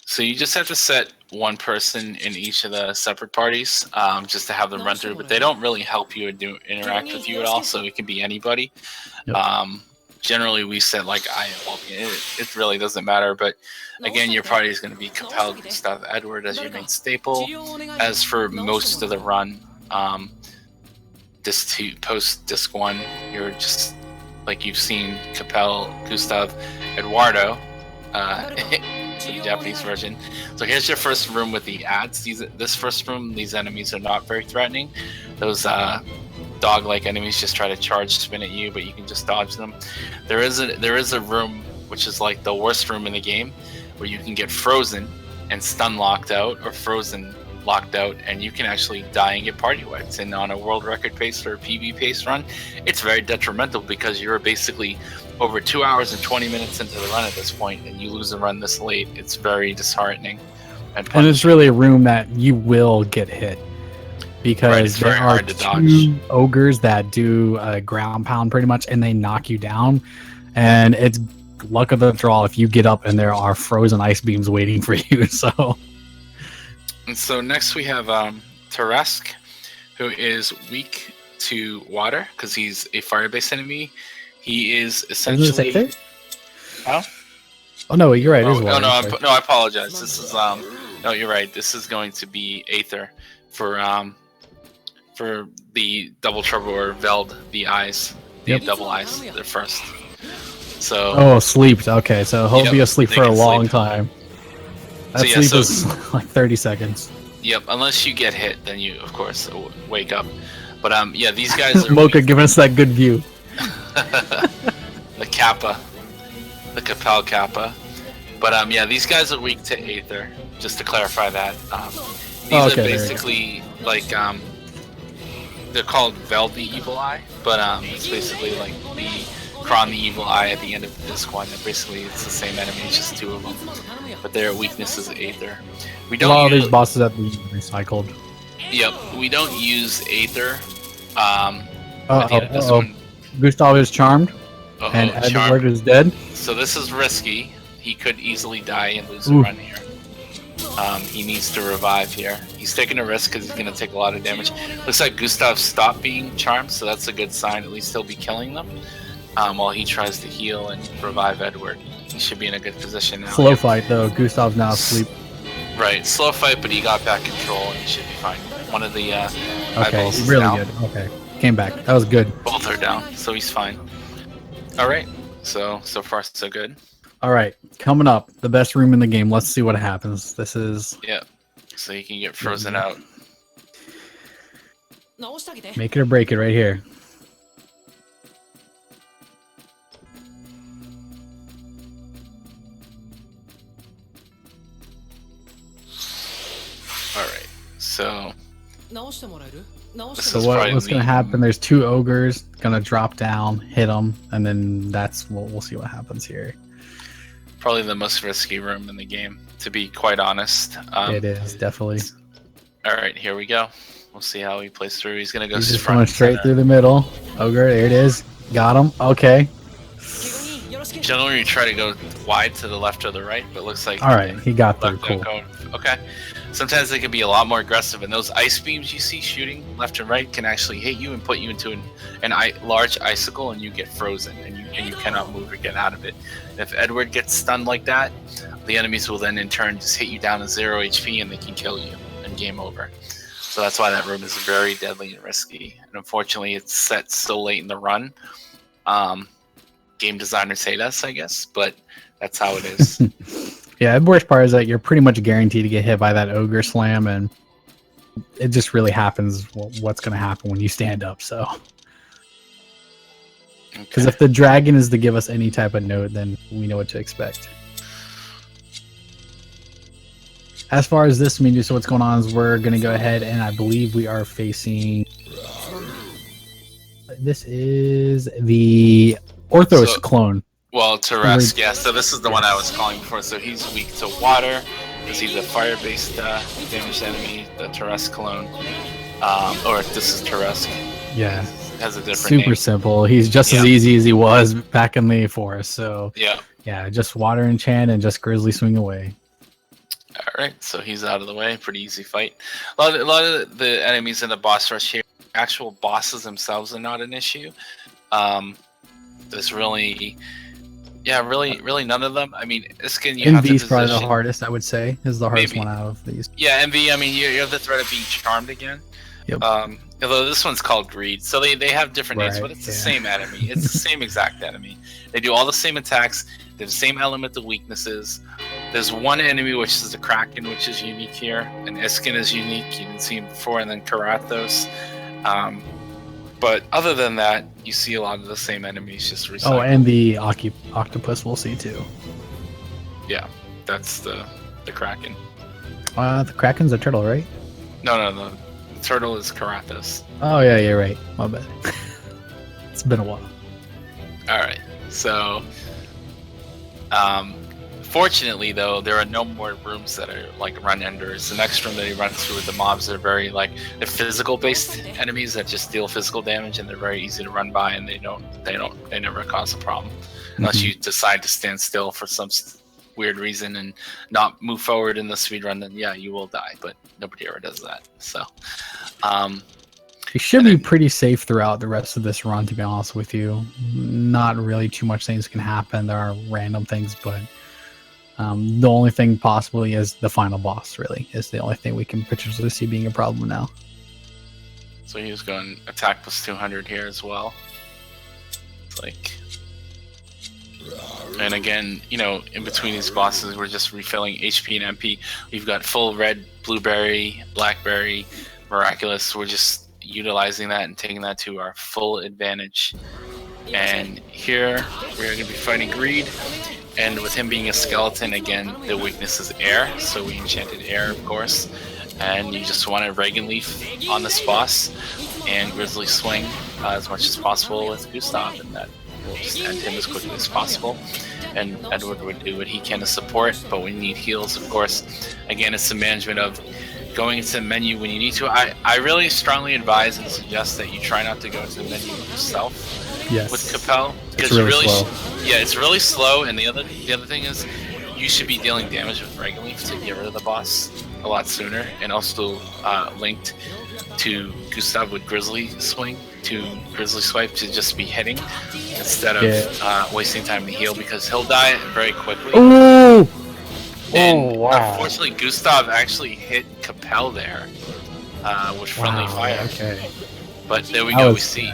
so you just have to set 1 person in each of the separate parties just to have them run through, but they don't really help you or interact with you at all, so it can be anybody. Yep. Generally we set like I am. It really doesn't matter, but again, your party is going to be Capel, Gustav, Edward as your main staple. As for most of the run, post disc 1, you're just like you've seen Capel, Gustav, Eduardo, the Japanese version. So here's your first room with the ads. This first room, these enemies are not very threatening. Those dog-like enemies just try to charge, spin at you, but you can just dodge them. There is a room which is like the worst room in the game, where you can get frozen and stun locked out, or frozen locked out, and you can actually die and get party wiped. And on a world record pace or a PB pace run, it's very detrimental because you're basically over 2 hours and 20 minutes into the run at this point, and you lose a run this late. It's very disheartening. And it's really a room that you will get hit, because there are two ogres that do a ground pound pretty much, and they knock you down. And it's luck of the draw if you get up and there are frozen ice beams waiting for you. And so next we have Teresk, who is weak to water because he's a fire-based enemy. He is essentially. Oh no, you're right. No, I apologize. This is no, you're right. This is going to be Aether for the double trouble or Veld, the eyes, the double eyes. They're first. So sleep. Okay, so he'll be asleep for a long time. That sleep is like 30 seconds. Yep, unless you get hit, then you of course wake up. But these guys are Mocha giving us that good view. The Kappa, the Capel Kappa. But these guys are weak to Aether. Just to clarify that, these are basically like they're called Veld the Evil Eye, but it's basically like the Kron the Evil Eye at the end of this one. And basically, it's the same enemy, it's just two of them. But their weakness is Aether. We don't. All these bosses have been recycled. Yep, we don't use Aether. Gustav is charmed, and Edward is dead. So this is risky. He could easily die and lose a run here. He needs to revive here. He's taking a risk because he's going to take a lot of damage. Looks like Gustav stopped being charmed, so that's a good sign. At least he'll be killing them while he tries to heal and revive Edward. He should be in a good position now. Slow fight, though. Gustav's now asleep. Right, slow fight, but he got back control and he should be fine. One of the okay, really good. Okay, came back. That was good. Both are down, so he's fine. All right, so far so good. All right, coming up, the best room in the game. Let's see what happens. This is so you can get frozen out. Make it or break it right here. All right, so what's gonna happen? There's two ogres gonna drop down, hit them, and then we'll see what happens here. Probably the most risky room in the game, to be quite honest. It is definitely. All right, here we go. We'll see how he plays through. He's gonna go. He's just going straight through the middle. Ogre, there it is. Got him. Okay. Generally, you try to go wide to the left or the right, but it looks like. All right, he got through. Cool. Okay. Sometimes they can be a lot more aggressive, and those ice beams you see shooting left and right can actually hit you and put you into a large icicle, and you get frozen, and you cannot move or get out of it. And if Edward gets stunned like that, the enemies will then in turn just hit you down to 0 HP, and they can kill you, and game over. So that's why that room is very deadly and risky. And unfortunately, it's set so late in the run. Game designers hate us, I guess, but that's how it is. Yeah, the worst part is that you're pretty much guaranteed to get hit by that ogre slam, and it just really happens what's going to happen when you stand up. So, because if the dragon is to give us any type of note, then we know what to expect. As far as this, so what's going on is we're going to go ahead, and I believe we are facing. This is the Orthos clone. Well, Teresk, yeah. So this is the one I was calling for. So he's weak to water because he's a fire-based damaged enemy. The Teresk clone, or this is Teresk. Yeah, has a different super name. Simple. He's just as easy as he was back in the forest. So yeah, just water enchant and just grizzly swing away. All right, so he's out of the way. Pretty easy fight. A lot of the enemies in the boss rush here, actual bosses themselves are not an issue. There's really none of them. I mean, Iskin, you have to MV's probably the hardest, I would say, is the hardest one out of these. Yeah, MV, I mean, you have the threat of being charmed again. Yep. Although this one's called Greed, so they have different names, but it's the same enemy. It's the same exact enemy. They do all the same attacks. They have the same elemental weaknesses. There's one enemy, which is the Kraken, which is unique here, and Iskin is unique. You didn't see him before, and then Karathos. But other than that, you see a lot of the same enemies just recycled. Oh, and the octopus we'll see too. Yeah, that's the Kraken. The Kraken's a turtle, right? No, the turtle is Karathas. Oh yeah, you're right. My bad. It's been a while. All right, so fortunately though, there are no more rooms that are like run enders. The next room that he runs through with the mobs are very like they're physical based enemies that just deal physical damage, and they're very easy to run by, and they never cause a problem unless you decide to stand still for some weird reason and not move forward in the speed run. Then yeah, you will die, but nobody ever does that. So you should be pretty safe throughout the rest of this run, to be honest with you. Not really too much things can happen. There are random things, but the only thing possibly is the final boss, really, is the only thing we can potentially see being a problem now. So he's going attack plus 200 here as well. It's like, and again, you know, in between these bosses, we're just refilling HP and MP. We've got full red, blueberry, blackberry, miraculous. We're just utilizing that and taking that to our full advantage. And here we're going to be fighting Greed. And with him being a skeleton, again, the weakness is air, so we enchanted air, of course. And you just want a Reagan Leaf on this boss and Grizzly Swing as much as possible with Gustav, and that will just end him as quickly as possible. And Edward would do what he can to support, but we need heals, of course. Again, it's the management of going into the menu when you need to. I really strongly advise and suggest that you try not to go into the menu yourself. Yes. With Capel, it's really slow. Yeah, it's really slow. And the other thing is, you should be dealing damage with Reagan Leaf to get rid of the boss a lot sooner, and also linked to Gustav with Grizzly Swing to Grizzly Swipe to just be hitting instead of wasting time to heal, because he'll die very quickly. Ooh! And wow! Unfortunately, Gustav actually hit Capel there with friendly fire. Okay. But there we go. We see.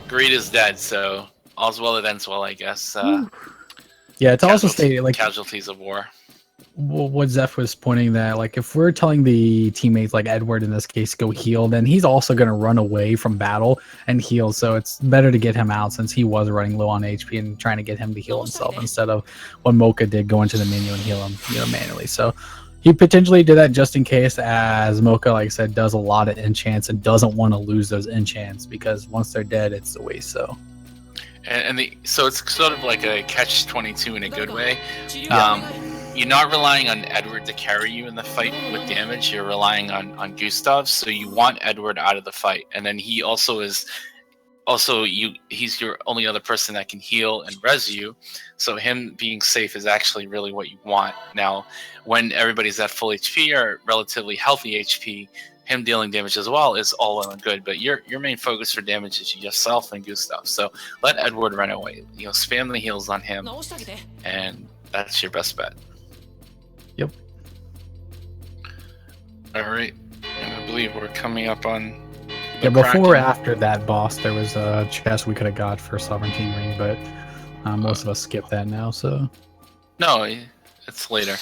Greed is dead, so all's well that ends well, I guess. Yeah, to also state like casualties of war. What Zeph was pointing that, like, if we're telling the teammates, like Edward in this case, go heal, then he's also going to run away from battle and heal. So it's better to get him out, since he was running low on HP, and trying to get him to heal himself instead of what Mocha did, go into the menu and heal him, manually. So he potentially did that just in case, as Mocha, like I said, does a lot of enchants and doesn't want to lose those enchants, because once they're dead, it's a waste. So. So it's sort of like a catch-22 in a good way. Yeah. You're not relying on Edward to carry you in the fight with damage. You're relying on Gustav, so you want Edward out of the fight. And then he also is, he's your only other person that can heal and res you. So him being safe is actually really what you want. Now, when everybody's at full HP or relatively healthy HP, him dealing damage as well is all well and good. But your main focus for damage is yourself and Gustav. So let Edward run away. Spam the heals on him, and that's your best bet. Yep. All right, and I believe we're coming up on. Before or after that boss, there was a chest we could have got for Sovereignty Ring, but most of us skipped that now. So. No, it's later.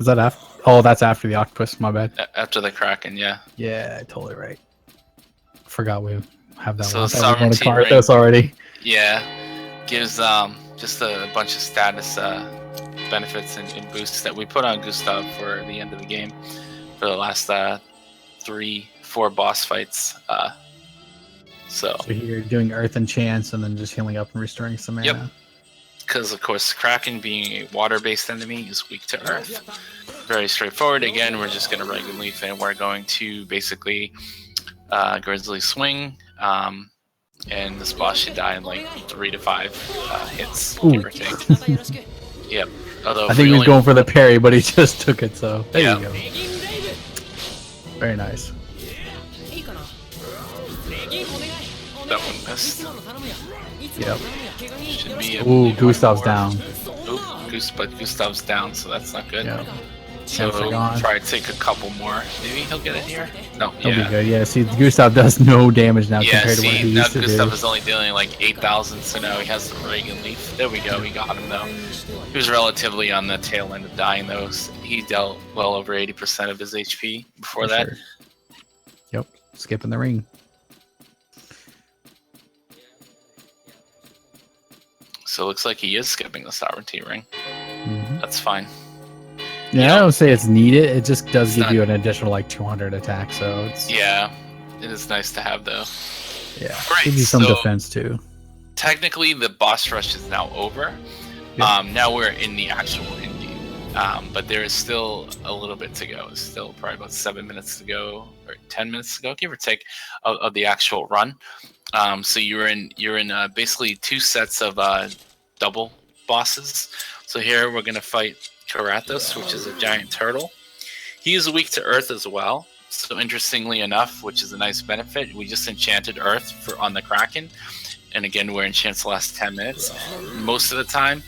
Is that after? Oh, that's after the octopus. My bad. After the Kraken, yeah. Yeah, totally right. Forgot we have that so one. Sovereignty Ring, this already. Yeah, gives just a bunch of status benefits and boosts that we put on Gustav for the end of the game for the last 3-4 boss fights. So you're doing Earth and Chance, and then just healing up and restoring some mana. Yep. Because of course, Kraken being a water-based enemy is weak to Earth. Very straightforward. Again, we're just going to Reagan Leaf, and we're going to basically Grizzly Swing. And this boss should die in like 3 to 5 hits, give or take. Yep. Although I think he was going for the parry, but he just took it. So there you go. Very nice. That one missed. Yep. Should be Ooh, Gustav's down. Ooh, but Gustav's down, so that's not good. Yep. So try to take a couple more. Maybe he'll get it here. No, he'll be good. Yeah, see, Gustav does no damage now compared to what he used to do. Gustav is only dealing like 8,000, so now he has the Reagan Leaf. There we go. We got him though. He was relatively on the tail end of dying though. He dealt well over 80% of his HP before that. Sure. skipping the ring. So it looks like he is skipping the sovereignty ring. Mhm. That's fine. Yeah, I don't say it's needed. It just does give not- you an additional like 200 attack. So it's Yeah, it is nice to have though. yeah, Right, gives you some so- defense too. Technically, the boss rush is now over. Yep. Now we're in the actual end game. But there is still a little bit to go. It's still probably about 7 minutes to go, or 10 minutes to go, give or take, of the actual run. So you're in basically 2 sets of double bosses. So here we're gonna fight Karathos, which is a giant turtle. He is weak to earth as well. So interestingly enough, which is a nice benefit, we just enchanted earth on the Kraken. And again, we're enchants the last 10 minutes. Most of the time,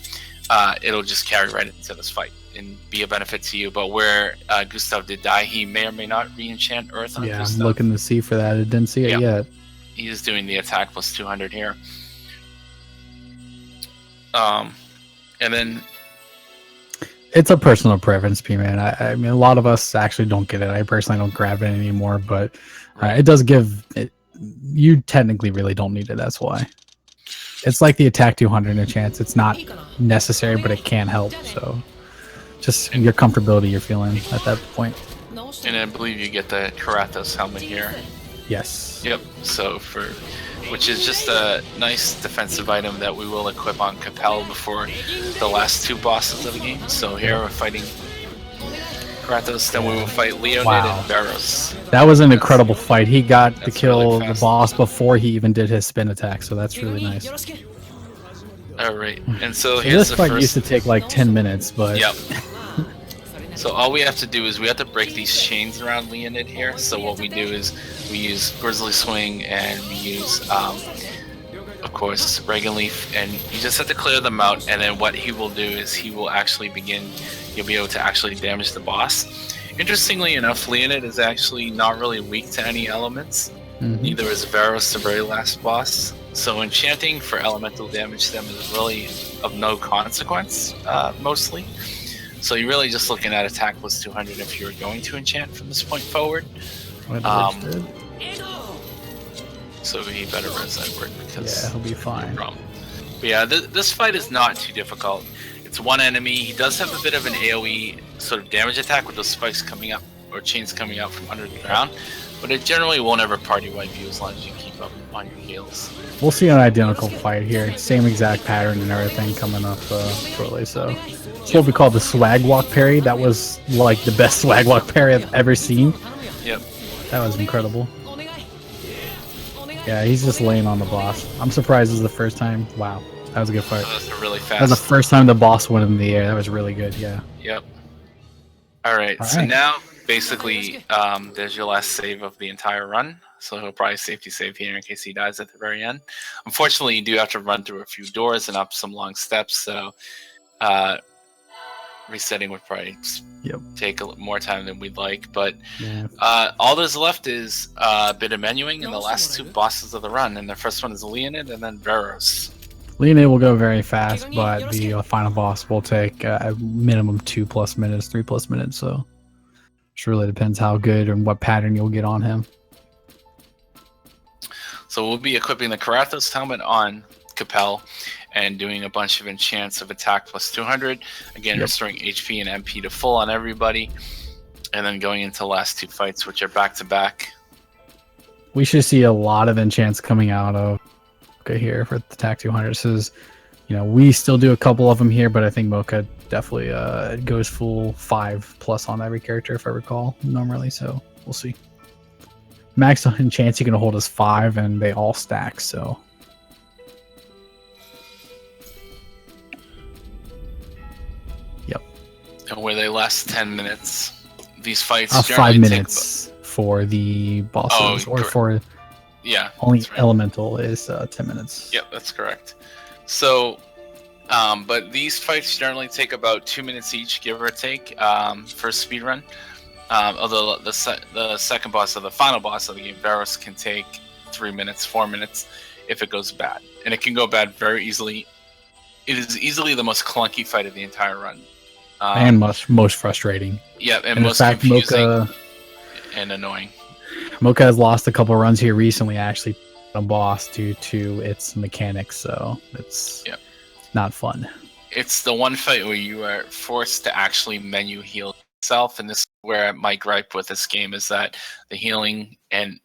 it'll just carry right into this fight and be a benefit to you. But where Gustav did die, he may or may not re-enchant earth on Yeah, Gustav. I'm looking to see for that. I didn't see it yet. He is doing the attack plus 200 here. And then It's a personal preference, P-Man. I mean, a lot of us actually don't get it. I personally don't grab it anymore, but it does give it. You technically really don't need it. That's why. It's like the attack 200 in a chance. It's not necessary, but it can help. So, just your comfortability you're feeling at that point. and I believe you get the Karathos helmet here. Yes. Yep. So which is just a nice defensive item that we will equip on Capel before the last 2 bosses of the game. So here we're fighting Karathos, then we will fight Leonid and Varos. That was an incredible fight. He got to That's kill really the fast. boss before he even did his spin attack, so that's really nice. All right, and so So here's this the fight first. used to take like 10 minutes, but Yep. So all we have to do is we have to break these chains around Leonid here. So what we do is we use Grizzly Swing and we use, of course, Reagan Leaf, and you just have to clear them out. And then what he will do is he will actually begin. You'll be able to actually damage the boss. Interestingly enough, Leonid is actually not really weak to any elements. Mhm. Neither is Varos, the very last boss. So enchanting for elemental damage to them is really of no consequence, mostly. So you're really just looking at attack plus 200 if you're going to enchant from this point forward. What Um, So he better res Edward because yeah, he'll be fine. But yeah, this fight is not too difficult. It's one enemy. He does have a bit of an AoE sort of damage attack with those spikes coming up or chains coming out from under the ground, but it generally won't ever party wipe you as long as you keep up on your heals. We'll see an identical fight here. Same exact pattern and everything coming up shortly. So it's what we call the swag walk parry. That was like the best swag walk parry I've ever seen. Yep. That was incredible. Yeah, he's just laying on the boss. I'm surprised this is the first time. Wow, that was a good fight. So that's a really That was the fast. first time the boss went in the air. That was really good. Yeah. Yep. All right. All So right. now, basically, there's your last save of the entire run. So he'll probably safety save here in case he dies at the very end. Unfortunately, you do have to run through a few doors and up some long steps. So resetting would probably take a little more time than we'd like. But Yeah. all there's left is a bit of menuing and the last 2 bosses of the run. And the first one is Leonid and then Varos. Leonid will go very fast, but the final boss will take a minimum 2+ minutes, 3+ minutes. So it really depends how good and what pattern you'll get on him. So we'll be equipping the Karathos helmet on Capel and doing a bunch of enchants of attack plus 200. Again, restoring HP and MP to full on everybody. And then going into the last 2 fights, which are back to back. We should see a lot of enchants coming out of here for the TAC 200. This is, we still do a couple of them here, but I think Mocha definitely goes full 5+ on every character, if I recall, normally. So we'll see. Max enchants you can hold is 5, and they all stack. So And where they last 10 minutes. These fights 5 generally minutes for the bosses, or for only that's right. elemental is 10 minutes. Yep, that's correct. So, but these fights generally take about 2 minutes each, give or take, for a speed run. Although the second boss or the final boss of the game, Varos, can take 3 minutes, 4 minutes if it goes bad, and it can go bad very easily. It is easily the most clunky fight of the entire run, and most frustrating. Yeah, and In most fact, confusing Mocha, and annoying. Mocha has lost a couple runs here recently, actually, on boss due to its mechanics, so it's not fun. It's the one fight where you are forced to actually menu heal yourself, and this is where my gripe with this game is that the healing and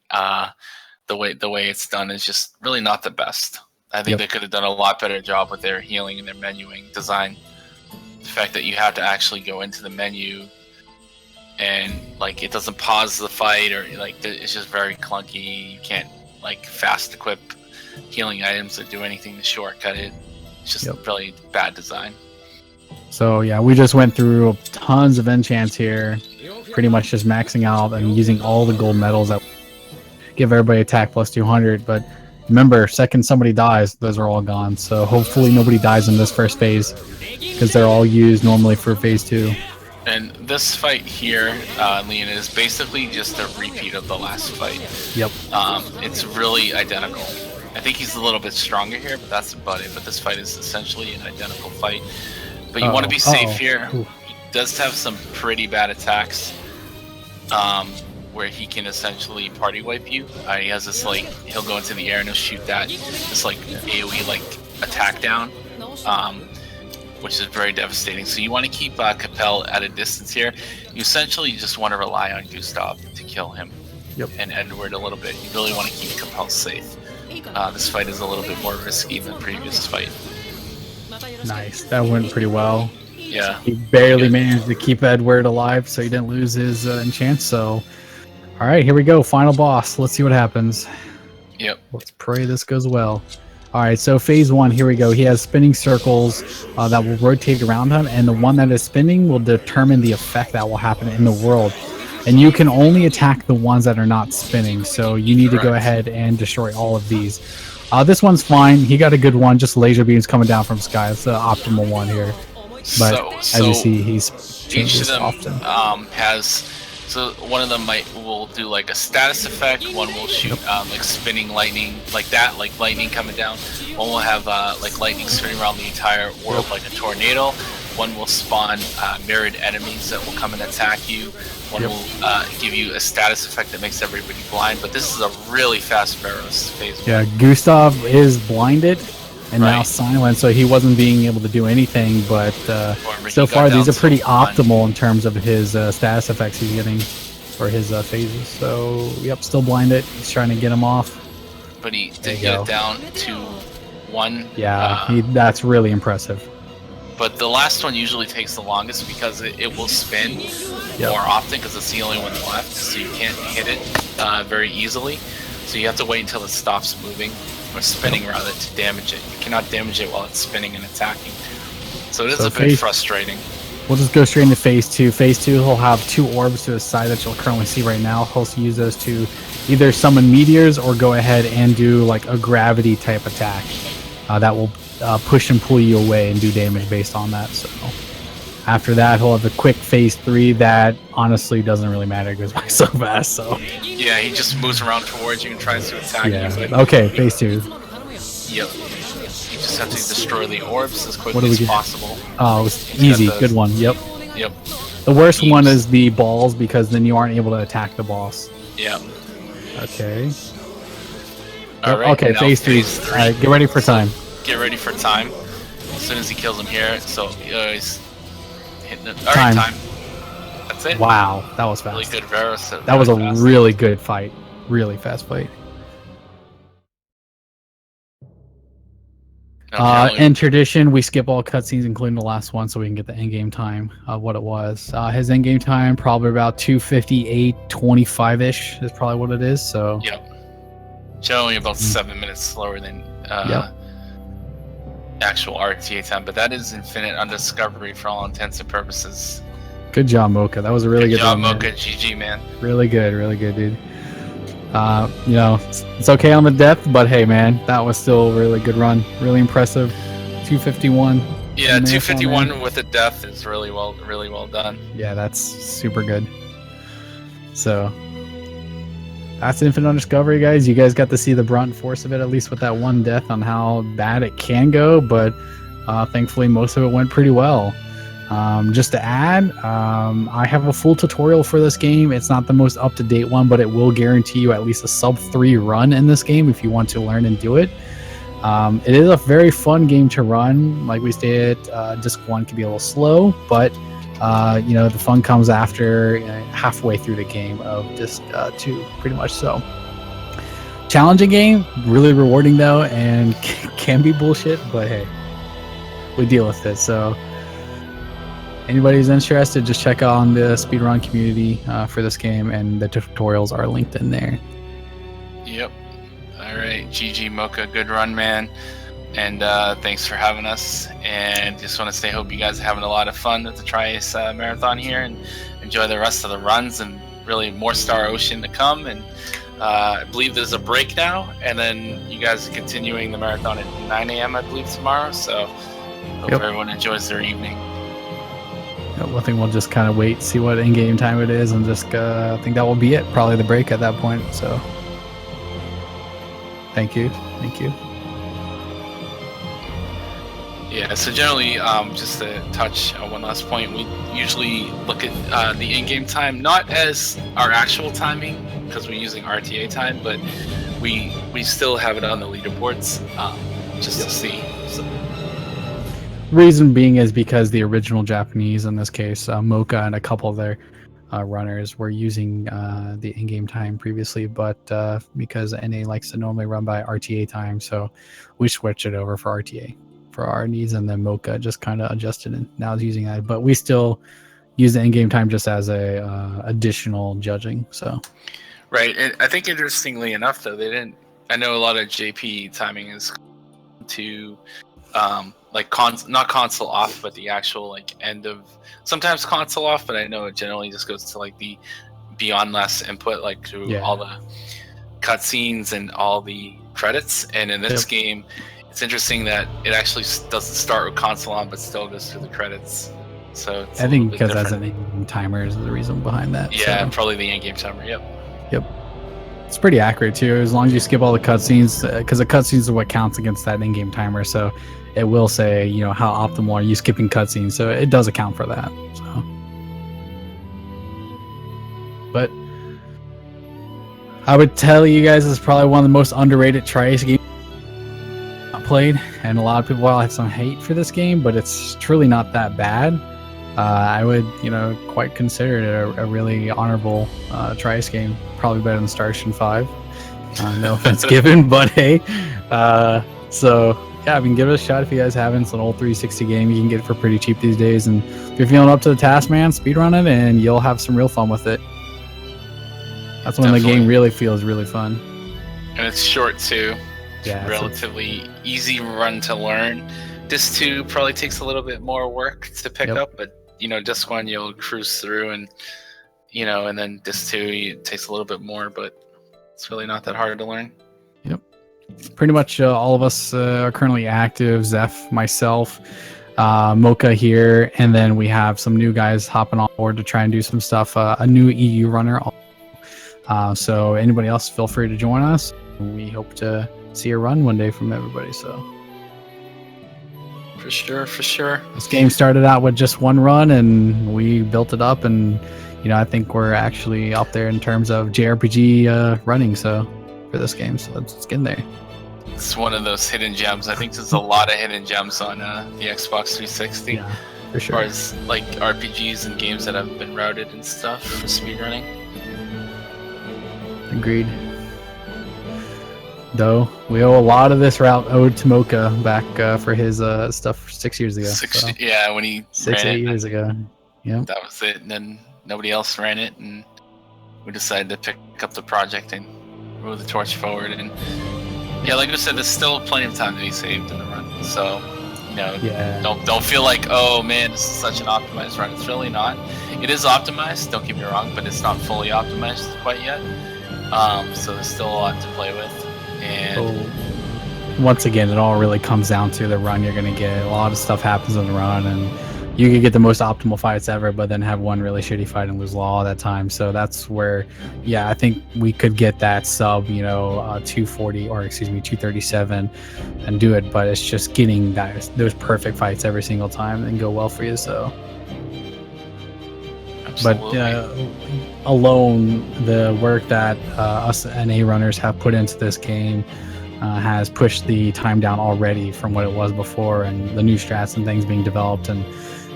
the way it's done is just really not the best. I think they could have done a lot better job with their healing and their menuing design. The fact that you have to actually go into the menu and like it doesn't pause the fight, or like it's just very clunky. You can't like fast equip healing items or do anything to shortcut it. It's just really bad design. So yeah, we just went through tons of enchants here, pretty much just maxing out and using all the gold medals that give everybody attack plus 200. But remember, second somebody dies, those are all gone. So hopefully nobody dies in this first phase, because they're all used normally for phase 2. And this fight here, Leon, is basically just a repeat of the last fight. Yep. It's really identical. I think he's a little bit stronger here, but that's about it. But this fight is essentially an identical fight. But you want to be safe here. He does have some pretty bad attacks, where he can essentially party wipe you. He has this like, he'll go into the air and he'll shoot this like AoE like attack down. Which is very devastating. So you want to keep Capel at a distance here. You essentially just want to rely on Gustav to kill him. And Edward a little bit. You really want to keep Capel safe. This fight is a little bit more risky than the previous fight. Nice. That went pretty well. Yeah. He barely managed to keep Edward alive, so he didn't lose his enchant. So, all right, here we go. Final boss. Let's see what happens. Yep. Let's pray this goes well. All right, so phase 1, here we go. He has spinning circles that will rotate around him, and the one that is spinning will determine the effect that will happen in the world. And you can only attack the ones that are not spinning, so you need to go ahead and destroy all of these. This one's fine. He got a good one, just laser beams coming down from sky. It's the optimal one here. But as you see, he's changed this often. So one of them will do like a status effect. One will shoot like spinning lightning, like that, like lightning coming down. One will have like lightning spinning around the entire world like a tornado. One will spawn mirrored enemies that will come and attack you. One will give you a status effect that makes everybody blind. But this is a really fast Pharaoh's phase 1. Yeah, Gustav is blinded and now silent, so he wasn't being able to do anything. But so far, these are pretty optimal in terms of his status effects he's getting for his phases. So, yep, still blinded. He's trying to get him off. But he did get it down to 1. Yeah, that's really impressive. But the last one usually takes the longest because it will spin more often because it's the only one left, so you can't hit it very easily. So you have to wait until it stops moving, or spinning rather, to damage it. You cannot damage it while it's spinning and attacking. So it is a bit frustrating. We'll just go straight into phase 2. Phase 2, he'll have 2 orbs to his side that you'll currently see right now. He'll use those to either summon meteors or go ahead and do like a gravity type attack that will push and pull you away and do damage based on that. So after that, he'll have a quick phase 3 that honestly doesn't really matter. It goes by so fast. So yeah, he just moves around towards you and tries to attack you. But okay, phase 2. Yep. You just have to destroy the orbs as quickly as possible. Oh, it was easy. Good one. Yep. Yep. The worst one is the balls, because then you aren't able to attack the boss. Yep. Okay. All right, okay, phase 3. All right, get ready for time. Get ready for time. As soon as he kills him here, so he's hitting it. All right, time. That's it. Wow, that was fast. Really good Varus. That was a really good fight. Really fast fight. In tradition, we skip all cutscenes, including the last one, so we can get the endgame time of what it was. His endgame time, probably about 2:58:25-ish is probably what it is. So. Yep. Generally about 7 minutes slower than actual RTA time, but that is infinite undiscovery for all intents and purposes. Good job, Mocha. That was a really good job, one, Mocha. GG, man. Really good, dude. You know, it's okay on the depth, but hey, man, that was still a really good run. Really impressive. 251. Yeah, 251 with a death is really well done. Yeah, that's super good. So that's Infinite Undiscovery, guys. You guys got to see the brunt force of it, at least with that one death, on how bad it can go, but thankfully most of it went pretty well. Just to add, I have a full tutorial for this game. It's not the most up-to-date one, but it will guarantee you at least a sub 3 run in this game if you want to learn and do it. It is a very fun game to run. Like we stated, Disc 1 can be a little slow, but the fun comes after halfway through the game of Disc 2, pretty much so. Challenging game, really rewarding though, and can be bullshit, but hey, we deal with it. So anybody who's interested, just check out on the speedrun community for this game, and the tutorials are linked in there. Yep. All right, GG Mocha, good run, man, and thanks for having us. And just want to say, hope you guys are having a lot of fun at the Tri-Ace Marathon here, and enjoy the rest of the runs, and really more Star Ocean to come. And I believe there's a break now, and then you guys are continuing the marathon at 9 a.m. I believe tomorrow. So hope everyone enjoys their evening. I think we'll just kind of wait, see what in-game time it is, and just I think that will be it. Probably the break at that point. So thank you. Yeah, so generally, just to touch on one last point, we usually look at the in-game time not as our actual timing, because we're using RTA time, but we still have it on the leaderboards just to see. So. Reason being is because the original Japanese, in this case, Mocha and a couple of their runners were using the in-game time previously, but because NA likes to normally run by RTA time, so we switched it over for RTA for our needs, and then Mocha just kind of adjusted and now is using that. But we still use the in-game time just as a additional judging. So right, and I think interestingly enough, though, they didn't. I know a lot of JP timing is to not console off, but the actual end of sometimes console off. But I know it generally just goes to the beyond less input, through all the cutscenes and all the credits. And in this game, it's interesting that it actually doesn't start with console on, but still goes through the credits. So it's I think because as an in-game timer is the reason behind that. Yeah, so. Probably the in-game timer. Yep. It's pretty accurate too, as long as you skip all the cutscenes, because the cutscenes are what counts against that in-game timer. So it will say, how optimal are you skipping cutscenes. So it does account for that. So, but I would tell you guys it's probably one of the most underrated Tri-Ace games played, and a lot of people have some hate for this game, but it's truly not that bad. I would quite consider it a really honorable Tri-Ace game, probably better than Star Ocean 5. No offense given, but hey, so yeah, give it a shot if you guys haven't. It's an old 360 game. You can get it for pretty cheap these days, and if you're feeling up to the task, man, speedrun it and you'll have some real fun with it. That's when the game really feels really fun. And it's short too. Yeah, relatively easy run to learn. Disc 2 probably takes a little bit more work to pick up, but Disc 1 you'll cruise through, and and then Disc 2 it takes a little bit more, but it's really not that hard to learn. Yep. Pretty much all of us are currently active. Zeph, myself, Mocha here, and then we have some new guys hopping on board to try and do some stuff. A new EU runner. So anybody else, feel free to join us. We hope to see a run one day from everybody. So for sure. This game started out with just one run, and we built it up, and I think we're actually up there in terms of JRPG running. So for this game, so let's get in there. It's one of those hidden gems. I think there's a lot of hidden gems on the Xbox 360. Yeah, for sure. As far as RPGs and games that have been routed and stuff for speedrunning. Agreed. Though we owe a lot of this route owed to Mocha back for his stuff 6 years ago. Yeah, when he 8 years ago. Yeah, that was it. And then nobody else ran it, and we decided to pick up the project and move the torch forward. And like I said, there's still plenty of time to be saved in the run. So don't feel like, oh man, this is such an optimized run. It's really not. It is optimized. Don't get me wrong, but it's not fully optimized quite yet. So there's still a lot to play with. And once again, it all really comes down to the run you're going to get. A lot of stuff happens in the run, and you could get the most optimal fights ever, but then have one really shitty fight and lose all that time. So that's where, yeah, I think we could get that sub, 240 or excuse me, 237 and do it. But it's just getting those perfect fights every single time and go well for you. So, Absolutely. but alone, the work that us NA runners have put into this game has pushed the time down already from what it was before, and the new strats and things being developed. And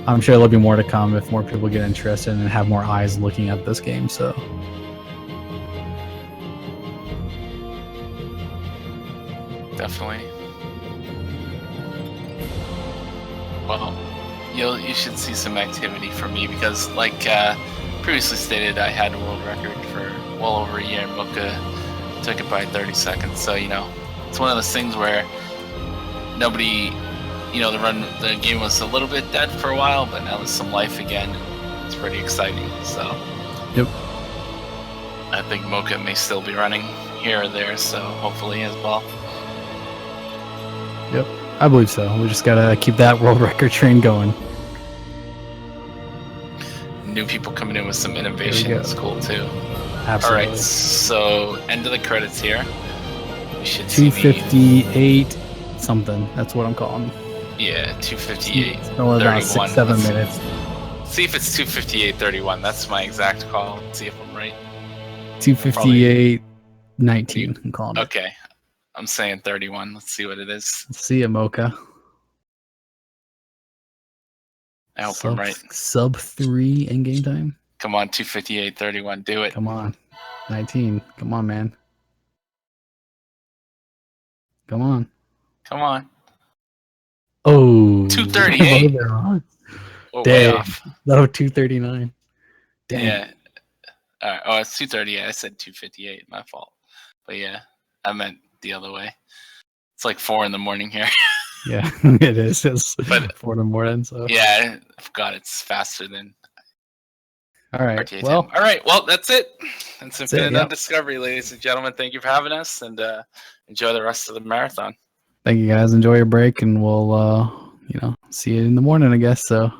I'm sure there'll be more to come if more people get interested and have more eyes looking at this game. So Definitely. Well, you should see some activity from me because, like previously stated, I had a world record for well over a year. Mocha took it by 30 seconds. So it's one of those things where nobody, the game was a little bit dead for a while, but now there's some life again. And it's pretty exciting. So yep. I think Mocha may still be running here or there. So hopefully as well. Yep, I believe so. We just gotta keep that world record train going. New people coming in with some innovation is cool too. Absolutely. All right, so end of the credits here. We should see 258 something. That's what I'm calling. Yeah, 258. Still about 6-7 minutes. See if it's 258.31. That's my exact call. Let's see if I'm right. 258.19. I'm calling it. Okay. I'm saying 31. Let's see what it is. Let's see it, Mocha. I hope I'm right. Sub 3 in game time. Come on, 258.31. Do it. Come on. 19. Come on, man. Come on. Come on. Oh. 238. Oh, way off. No, 239. Damn. Yeah. All right. Oh, it's 238. I said 258. My fault. But yeah, I meant the other way. It's like 4 in the morning here. Yeah, it is. It's 4 in the morning. So yeah, I forgot it's faster than. All right. RTA well, 10. All right. Well, that's it. That's Infinite yep. Undiscovery, ladies and gentlemen. Thank you for having us, and enjoy the rest of the marathon. Thank you, guys. Enjoy your break, and we'll, see you in the morning, I guess. So.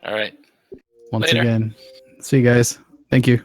All right. Once Later. again, see you guys. Thank you.